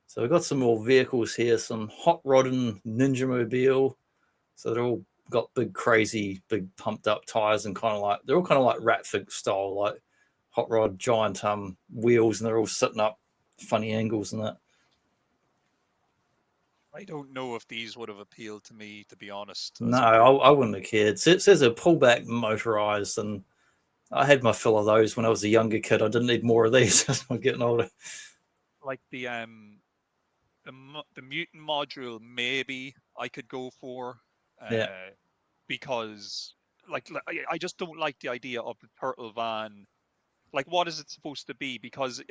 So we've got some more vehicles here, some Hot Rod and Ninja Mobile. So they're all got big, crazy, big pumped up tires and they're all kind of like Ratfig style, like Hot Rod giant wheels, and they're all sitting up funny angles and that. I don't know if these would have appealed to me, to be honest. No, I wouldn't have cared. It says a pullback motorized, and I had my fill of those when I was a younger kid. I didn't need more of these as I'm getting older. Like the mutant module, maybe I could go for, Yeah. because like I just don't like the idea of the turtle van. Like, what is it supposed to be? Because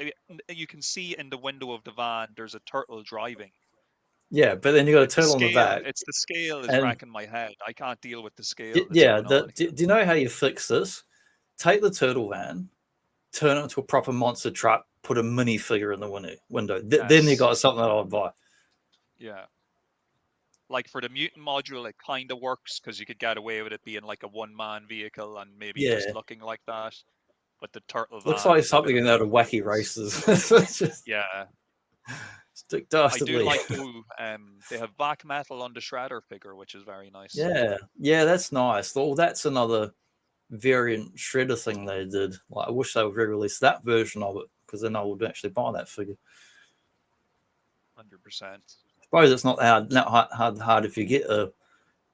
you can see in the window of the van there's a turtle driving. Yeah, but then you got a It's the turtle on the scale. back. It's the scale is And wrecking my head. I can't deal with the scale that's yeah, going on do here. you know how you fix this? Take the turtle van, turn it into a proper monster truck, put a minifigure in the window. Then you Yes. got something that I would buy. Yeah. Like for the mutant module, it kind of works because you could get away with it being like a one-man vehicle and maybe Yeah. just looking like that. But the turtle Looks van like is a bit something of out of Wacky Races. It's just yeah. stick I dastardly. do like though. They have back metal on the Shredder figure, which is very nice. Yeah, that's nice. Well, that's another variant Shredder thing they did. Like, I wish they would re-release that version of it because then I would actually buy that figure. 100%. suppose it's not hard if you get a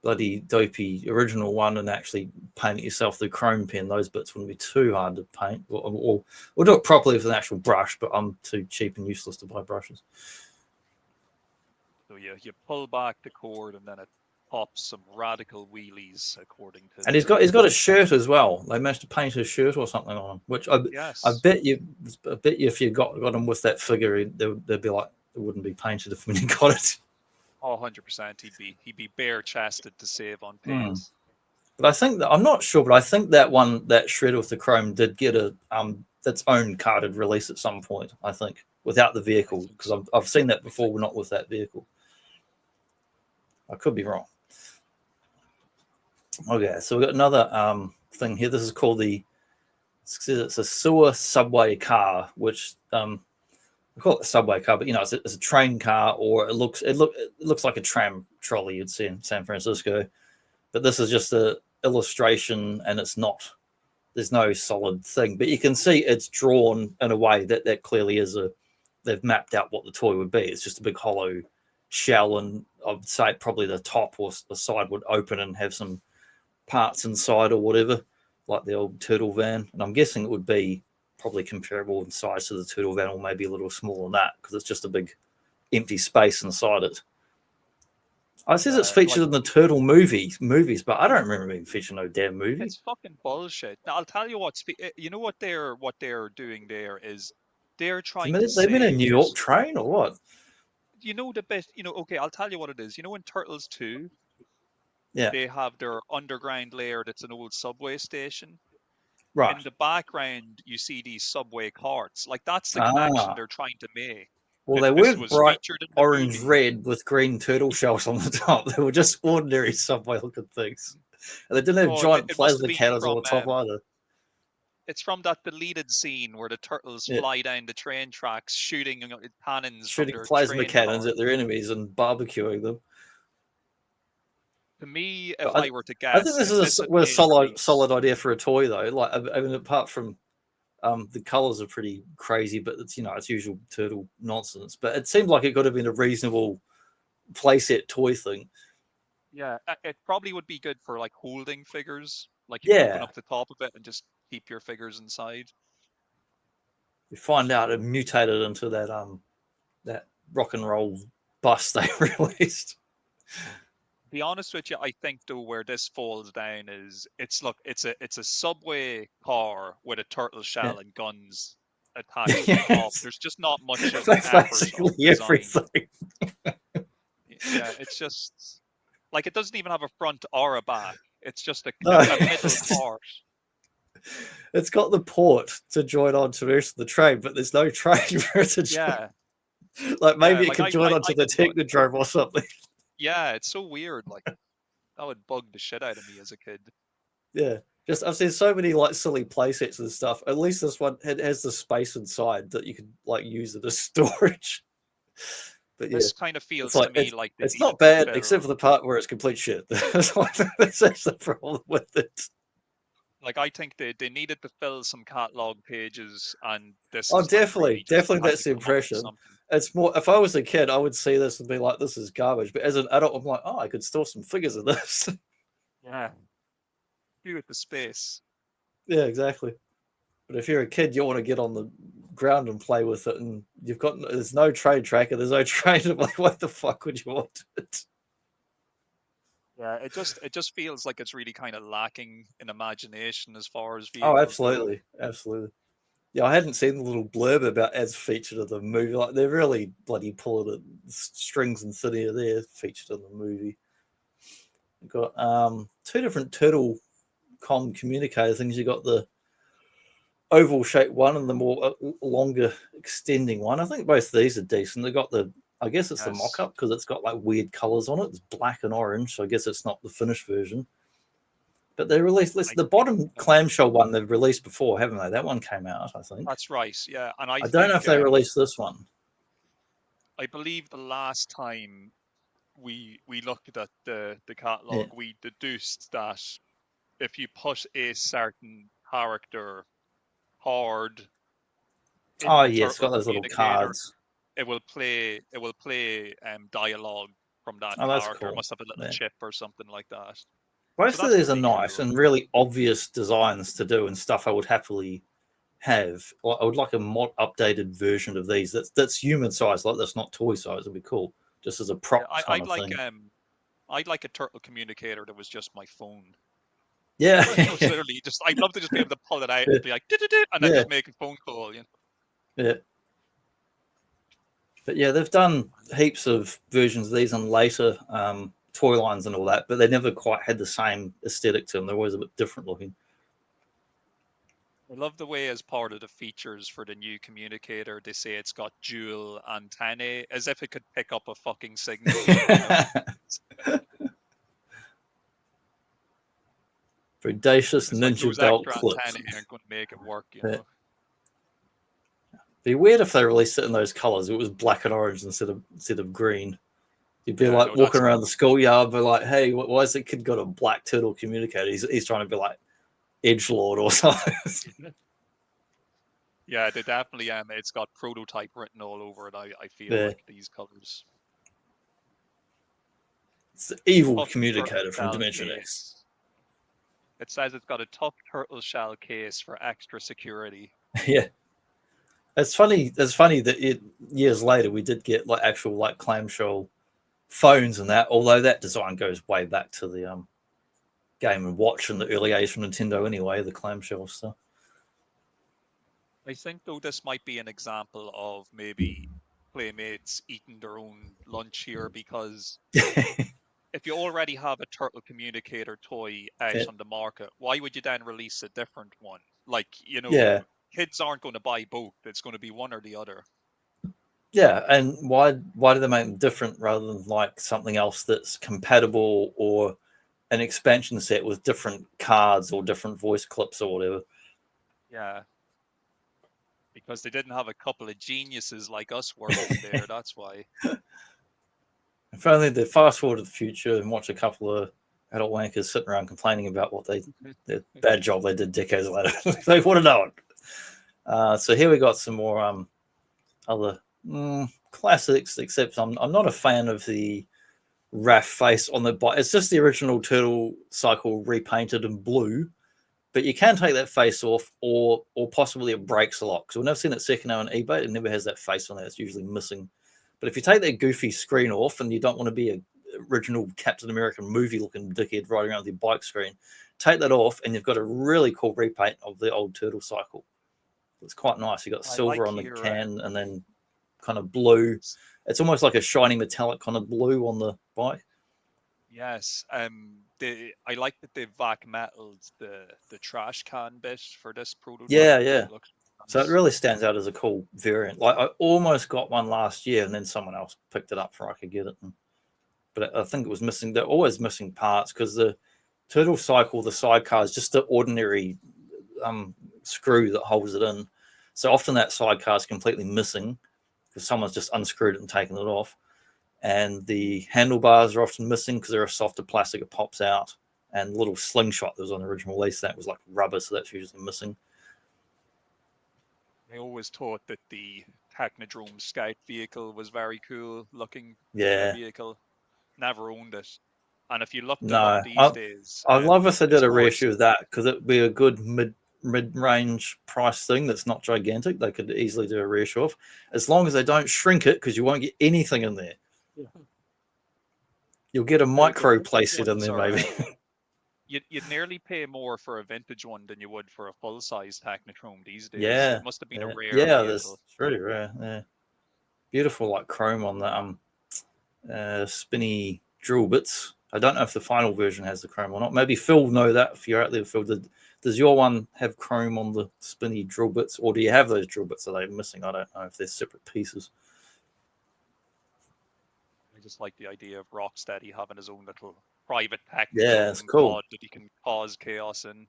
bloody dopey original one and actually paint it yourself with a chrome pen. Those bits wouldn't be too hard to paint, or do it properly with an actual brush. But I'm too cheap and useless to buy brushes. So you pull back the cord and then it pops some radical wheelies according to. And he's got a shirt as well. They managed to paint his shirt or something on him, which I bet you if you got him with that figure, they'd be like it wouldn't be painted if when you got it. Oh, 100%. He'd be bare chested to save on paint. But I think I'm not sure, but I think that shredder with the chrome did get its own carded release at some point. I think without the vehicle, because I've seen that before, not with that vehicle. I could be wrong. Okay, so we've got another thing here. This is called it's a sewer subway car, which we call it a subway car, but it's a train car, or it looks like a tram trolley you'd see in San Francisco. But this is just a illustration, and there's no solid thing, but you can see it's drawn in a way that clearly is they've mapped out what the toy would be. It's just a big hollow shell, and I'd say probably the top or the side would open and have some parts inside or whatever, like the old turtle van. And I'm guessing it would be probably comparable in size to the turtle van, or maybe a little smaller than that, because it's just a big empty space inside it. It says it's featured in the Turtle movies, but I don't remember being featured in no damn movie. It's fucking bullshit. Now, I'll tell you what. You know what they're doing there is they're trying to. They've been a New York train or what? You know the bit. Okay, I'll tell you what it is. You know in Turtles 2, yeah, they have their underground lair that's an old subway station. Right. In the background, you see these subway carts. Like that's the connection they're trying to make. Well, they weren't bright orange-red with green turtle shells on the top. They were just ordinary subway-looking things. And they didn't have giant plasma cannons on the top either. It's from that deleted scene where the turtles fly down the train tracks, shooting cannons, shooting plasma cannons at their enemies and barbecuing them. To me, if I were to guess, I think this is a solid idea for a toy, though. Like, I mean, apart from the colors are pretty crazy, but it's it's usual turtle nonsense. But it seemed like it could have been a reasonable playset toy thing. Yeah, it probably would be good for like holding figures. Like you open up the top of it and just keep your figures inside. You find out it mutated into that rock and roll bus they released. Be honest with you, I think though where this falls down is it's a subway car with a turtle shell and guns attached to the top. There's just not much of basically everything. Yeah, it's just like it doesn't even have a front or a back. It's just a middle part. It's got the port to join onto the rest of the train, but there's no train for it to join. Yeah. Like maybe it could join onto the Technodrome or something. Yeah, it's so weird. Like that would bug the shit out of me as a kid. Yeah, just I've seen so many like silly play sets and stuff. At least this one has the space inside that you can like use it as storage. But this kind of feels to me like it's not bad, except for the part where it's complete shit. That's the problem with it. Like I think they needed to fill some catalog pages, and this. Oh, definitely that's the impression. It's more. If I was a kid, I would see this and be like, "This is garbage." But as an adult, I'm like, "Oh, I could store some figures of this." Yeah. Do with the space. Yeah, exactly. But if you're a kid, you want to get on the ground and play with it, and there's no train tracker, there's no train. I'm like, what the fuck would you want it? Yeah, it just feels like it's really kind of lacking in imagination as far as vehicles. Oh, absolutely, absolutely. Yeah, I hadn't seen the little blurb about as featured in the movie. Like they're really bloody pulling the strings and sitting there featured in the movie. We've got two different turtle comm communicator things. You got the oval shaped one and the more longer extending one. I think both of these are decent. They got I guess it's the mock-up because it's got like weird colors on it. It's black and orange, so I guess it's not the finished version. But they released the bottom clamshell one they've released before, haven't they? That one came out, I think. That's right, yeah. And I don't know if they released this one. I believe the last time we looked at the catalog, we deduced that if you put a certain character hard. Oh yes, got those little cards. it will play dialogue from that Oh, that's character. It cool. must have a little Yeah. chip or something like that. So Most of that's these are pretty nice cool. and really obvious designs to do and stuff I would happily have. I would like a mod updated version of these that's human size, like that's not toy size. It'd be cool, just as a Yeah, prop kind of thing. I'd like a turtle communicator that was just my phone. Yeah, You know, literally, just I'd love to just be able to pull it out and be like, "Dit-dit-dit," and then yeah, just make a phone call. You know? yeah. But yeah, they've done heaps of versions of these on later toy lines and all that, but they never quite had the same aesthetic to them. They're always a bit different looking. I love the way, as part of the features for the new communicator, they say it's got dual antennae, as if it could pick up a fucking signal. You know? Predacious It's like ninja those belt extra clips. antennae aren't going to make it work. You Yeah. know? Be weird if they released it in those colors. It was black and orange instead of green. You'd be Yeah, like no, walking that's around the schoolyard, but like, hey, why has the kid got a black turtle communicator? He's trying to be like edge lord or something. Yeah, they definitely it's got prototype written all over it. I feel Yeah. like these colors. It's the evil Tough turtle communicator from shell Dimension X. case. It says it's got a tough turtle shell case for extra security. Yeah. It's funny. It's funny that years later we did get like actual like clamshell phones and that. Although that design goes way back to the Game and Watch and the early age from Nintendo anyway. The clamshell stuff. I think though this might be an example of maybe Playmates eating their own lunch here, because if you already have a turtle communicator toy out Yeah. on the market, why would you then release a different one? Like, you know, Yeah. kids aren't going to buy both. It's going to be one or the other. Yeah, and why do they make them different rather than like something else that's compatible or an expansion set with different cards or different voice clips or whatever? Yeah. Because they didn't have a couple of geniuses like us working there. That's why. If only they fast forward to the future and watch a couple of adult wankers sitting around complaining about what the bad job they did decades later. They would have known. So here we got some more other classics, except I'm not a fan of the Raph face on the bike. It's just the original Turtle Cycle repainted in blue, but you can take that face off, or possibly it breaks a lot. Because we've never seen it second-hand on eBay. It never has that face on there. It's usually missing. But if you take that goofy screen off and you don't want to be a original Captain America movie-looking dickhead riding around with your bike screen, take that off and you've got a really cool repaint of the old Turtle Cycle. It's quite nice. You've got silver on the can and then kind of blue. It's almost like a shiny metallic kind of blue on the bike. Yes. I like that they've vac metaled the trash can bit for this prototype. Yeah, yeah. It looks So it nice. really stands out as a cool variant. Like I almost got one last year, and then someone else picked it up before I could get it. But I think it was missing. They're always missing parts because the Turtle Cycle, the sidecar is just the ordinary screw that holds it in. So often that sidecar is completely missing because someone's just unscrewed it and taken it off. And the handlebars are often missing because they're a softer plastic. It pops out. And the little slingshot that was on the original release, that was like rubber, so that's usually missing. I always thought that the Technodrome Scout vehicle was very cool looking Yeah. vehicle. Never owned it. And if you look them No, up these days, I'd love if they did a towards reissue of that because it'd be a good mid-range price thing that's not gigantic. They could easily do a reissue of, as long as they don't shrink it, because you won't get anything in there. You'll get a micro playset in there, maybe. You'd nearly pay more for a vintage one than you would for a full-size Technodrome these days. Yeah, It must have been a rare yeah, vehicle. it's really rare. Yeah, beautiful, like chrome on the spinny drill bits. I don't know if the final version has the chrome or not. Maybe Phil know that if you're out there, Phil. Does your one have chrome on the spinny drill bits, or do you have those drill bits? Are they missing? I don't know if they're separate pieces. I just like the idea of Rocksteady having his own little private Technodrome Yeah, it's cool. pod that he can cause chaos in.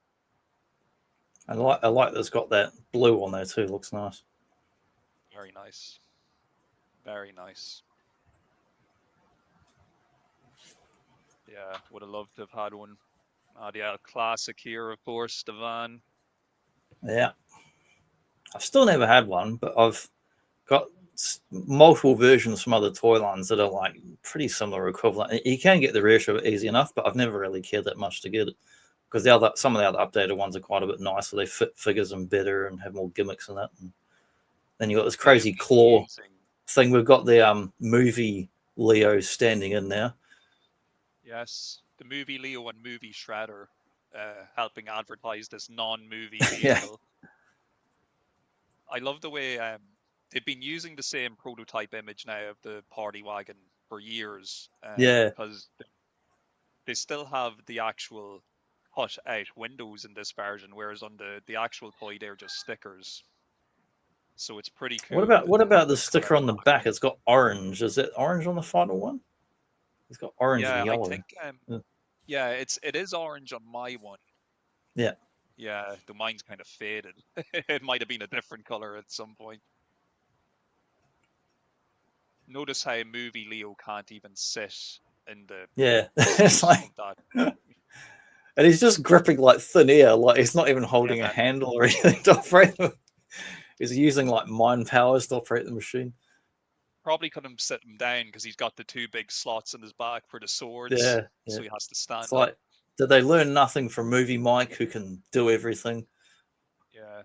I like that it's got that blue on there too. Looks nice. Very nice. Very nice. Yeah, would have loved to have had one. The classic here, of course, the van. Yeah, I've still never had one, but I've got multiple versions from other toy lines that are like pretty similar equivalent. You can get the reissue easy enough, but I've never really cared that much to get it because some of the other updated ones are quite a bit nicer. They fit figures in better and have more gimmicks in that. And then you got this crazy claw thing. We've got the movie Leo standing in there. Yes, the movie Leo and movie Shredder helping advertise this non-movie Yeah. vehicle. I love the way they've been using the same prototype image now of the party wagon for years. Yeah. Because they still have the actual cut out windows in this version, whereas on the actual toy they're just stickers. So it's pretty cool. What about the sticker on the back? It's got orange. Is it orange on the final one? It's got orange and yellow. I think it is orange on my one. Yeah. Yeah, the mine's kind of faded. It might have been a different color at some point. Notice how movie Leo can't even sit in the it's like that. And he's just gripping like thin air, like he's not even holding a handle or anything to operate them. He's using like mind powers to operate the machine. Probably couldn't sit him down because he's got the two big slots in his back for the swords. Yeah. So he has to stand up. Like, did they learn nothing from Movie Mike, who can do everything? Yeah.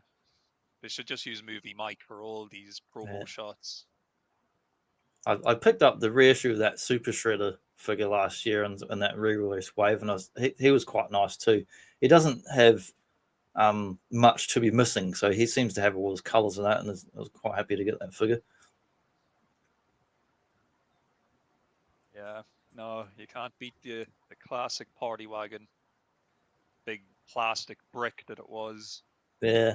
They should just use Movie Mike for all these promo shots. I picked up the reissue of that Super Shredder figure last year and that re-release wave, and he was quite nice too. He doesn't have much to be missing, so he seems to have all his colours in that, and I was quite happy to get that figure. Yeah, no, you can't beat the classic party wagon. Big plastic brick that it was. Yeah.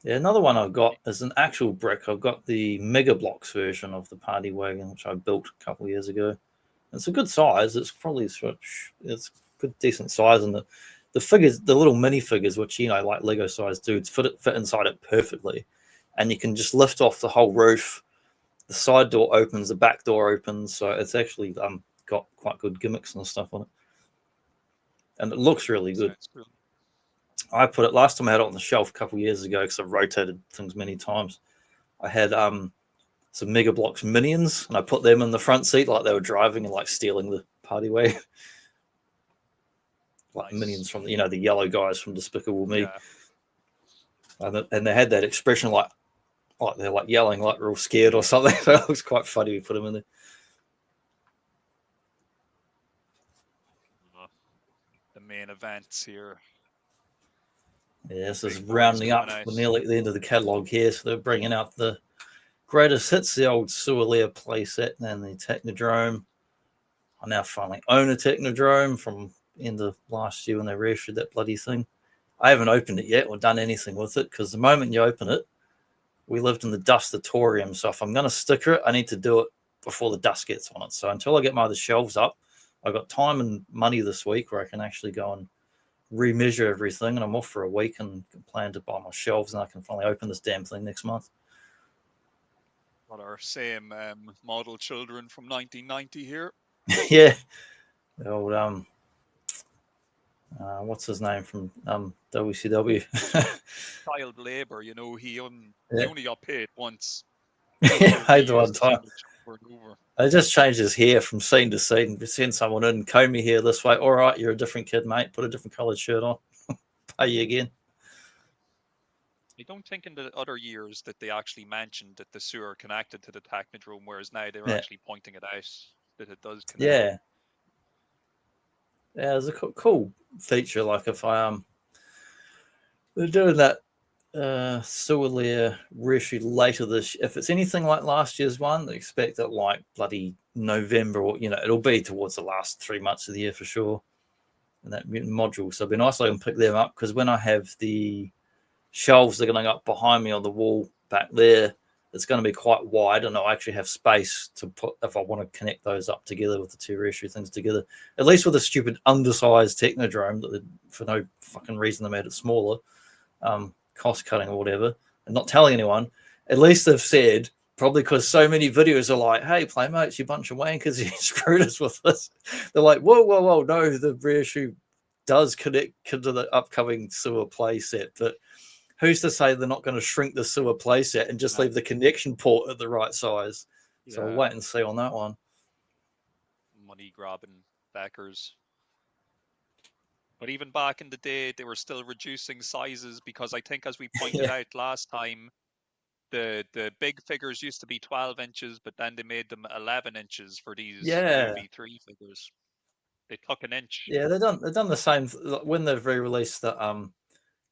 Yeah, another one I've got is an actual brick. I've got the Mega Bloks version of the party wagon, which I built a couple of years ago. It's a good size. It's probably it's good, decent size, and the figures, the little mini figures, which like Lego size dudes, fit inside it perfectly, and you can just lift off the whole roof. The side door opens, the back door opens, so it's actually got quite good gimmicks and stuff on it, and it looks really good. I put it last time I had it on the shelf a couple of years ago because I've rotated things many times. I had some Mega Bloks minions, and I put them in the front seat like they were driving and like stealing the party wagon. Like minions from the yellow guys from Despicable Me. Yeah. And they had that expression like they're like yelling like real scared or something. So it was quite funny to put them in there. The main events here. Yeah, this is rounding up. We're nearly at the end of the catalogue here, so they're bringing out the greatest hits, the old Sualia playset and the Technodrome. I now finally own a Technodrome from the end of last year when they reissued that bloody thing. I haven't opened it yet or done anything with it because the moment you open it, we lived in the Dustatorium, so if I'm going to sticker it, I need to do it before the dust gets on it. So until I get my other shelves up, I've got time and money this week where I can actually go and remeasure everything, and I'm off for a week and plan to buy my shelves, and I can finally open this damn thing next month. Got our same model children from 1990 here. Yeah. The old what's his name from WCW? Child labor, he only got paid once. Yeah, paid one time. I just changed his hair from scene to scene. Send someone in, comb your hair this way. All right, you're a different kid, mate. Put a different coloured shirt on. Pay you again. I don't think in the other years that they actually mentioned that the sewer connected to the Technodrome, whereas now they're actually pointing it out that it does connect. Yeah. Yeah, it's a cool feature. Like if they're doing that Sualia reissue later if it's anything like last year's one, they expect it like bloody November, or it'll be towards the last 3 months of the year for sure. And that mutant module, so it'd be nice I can pick them up because when I have the shelves that are going up behind me on the wall back there, it's going to be quite wide, and I'll actually have space to put if I want to connect those up together with the two reissue things together. At least with a stupid undersized Technodrome that for no fucking reason they made it smaller. Cost cutting or whatever, and not telling anyone. At least they've said, probably because so many videos are like, hey, Playmates, you bunch of wankers, you screwed us with this. They're like, whoa, no, the reissue does connect to the upcoming sewer play set, but who's to say they're not going to shrink the sewer playset and just leave the connection port at the right size? So we'll wait and see on that one. Money grabbing backers. But even back in the day, they were still reducing sizes because I think, as we pointed out last time, the big figures used to be 12 inches, but then they made them 11 inches for these movie 3 figures. They took an inch. Yeah, they've done the same when they've re-released the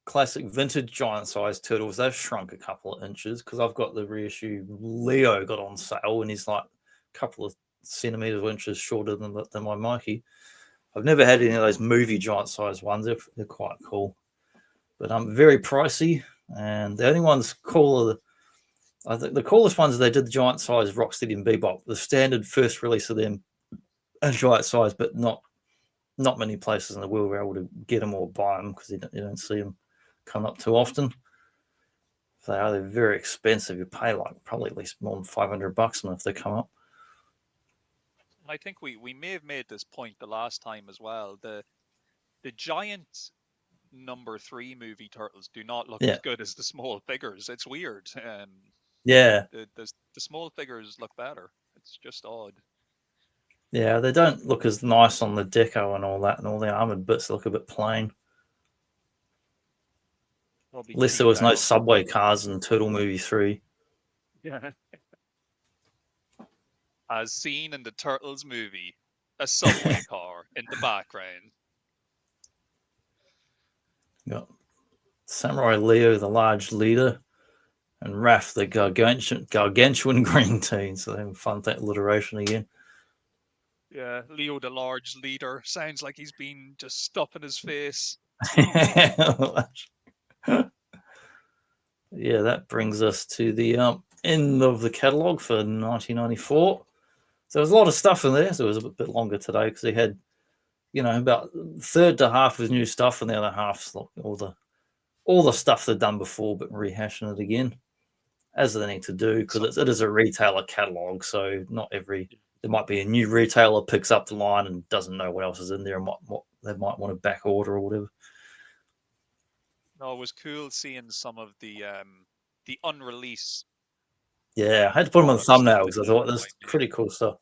classic vintage giant size turtles. They've shrunk a couple of inches because I've got the reissue Leo got on sale and he's like a couple of centimeters or inches shorter than my Mikey. I've never had any of those movie giant size ones. They're quite cool, but very pricey. And the only ones cooler, I think the coolest ones they did the giant size Rocksteady and Bebop, the standard first release of them, a giant size, but not many places in the world were able to get them or buy them because you don't see them come up too often. They're very expensive. You pay like probably at least more than $500 them if they come up. I think we may have made this point the last time as well. The giant number 3 movie turtles do not look as good as the small figures. It's weird. The small figures look better. It's just odd. Yeah, they don't look as nice on the deco and all that, and all the armored bits look a bit plain. Unless there was no subway cars in Turtle Movie 3. Yeah. As seen in the Turtles movie, a subway car in the background. Got Samurai Leo, the large leader, and Raph, the gargantuan green teen. So they have fun that alliteration again. Yeah, Leo, the large leader, sounds like he's been just stuffing his face. Yeah, that brings us to the end of the catalogue for 1994. So there's a lot of stuff in there. So it was a bit longer today because he had, about third to half was new stuff, and the other half's like all the stuff they've done before, but rehashing it again, as they need to do, because it is a retailer catalogue. So not there might be a new retailer picks up the line and doesn't know what else is in there and what they might want to back order or whatever. No, it was cool seeing some of the unreleased. Yeah, I had to put them on thumbnails. I thought that's pretty cool stuff.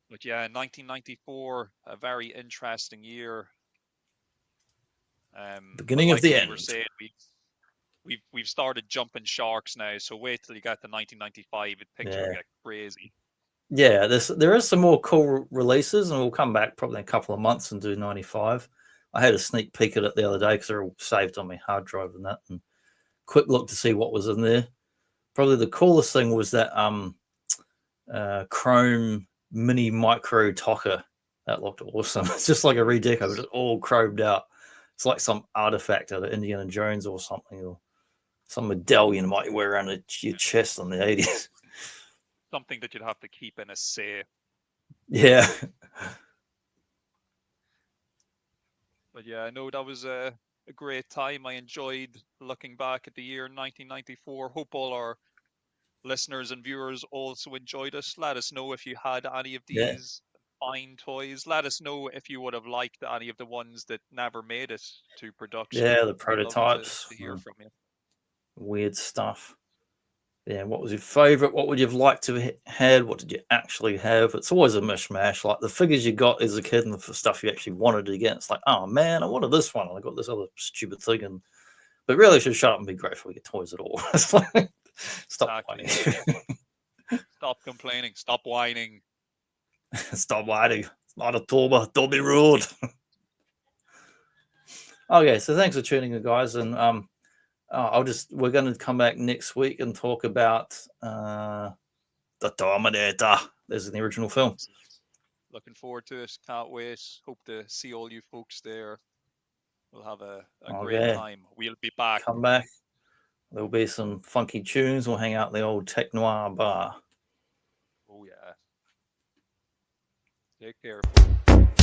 But yeah, 1994, a very interesting year. Beginning of the end. We're saying we've started jumping sharks now, so wait till you get to 1995. Things will get crazy. Yeah, there is some more cool releases, and we'll come back probably in a couple of months and do 95. I had a sneak peek at it the other day because they're all saved on my hard drive and that, and quick look to see what was in there. Probably the coolest thing was that chrome mini micro Tocker. That looked awesome. It's just like a redeco, but it's all chromed out. It's like some artifact out of Indiana Jones or something, or some medallion you might wear around your chest in the 80s. Something that you'd have to keep in a safe. Yeah. But yeah, I know that was a great time. I enjoyed looking back at the year 1994. Hope all our listeners and viewers also enjoyed it. Let us know if you had any of these fine toys. Let us know if you would have liked any of the ones that never made it to production. Yeah, the prototypes. To hear from you. Weird stuff. Yeah, what was your favorite? What would you have liked to have had? What did you actually have? It's always a mishmash. Like the figures you got as a kid and the stuff you actually wanted to get. It's like, oh man, I wanted this one, and I got this other stupid thing. But really, should shut up and be grateful you get toys at all. It's like, stop whining. Stop complaining. Stop whining. Stop whining. It's not October. Don't be rude. Okay, so thanks for tuning in, guys, and we're going to come back next week and talk about the Terminator. There's the original film. Looking forward to it. Can't wait. Hope to see all you folks there. We'll have a great time. We'll be back. Come back. There'll be some funky tunes. We'll hang out in the old Tech Noir bar. Oh, yeah. Take care, folks.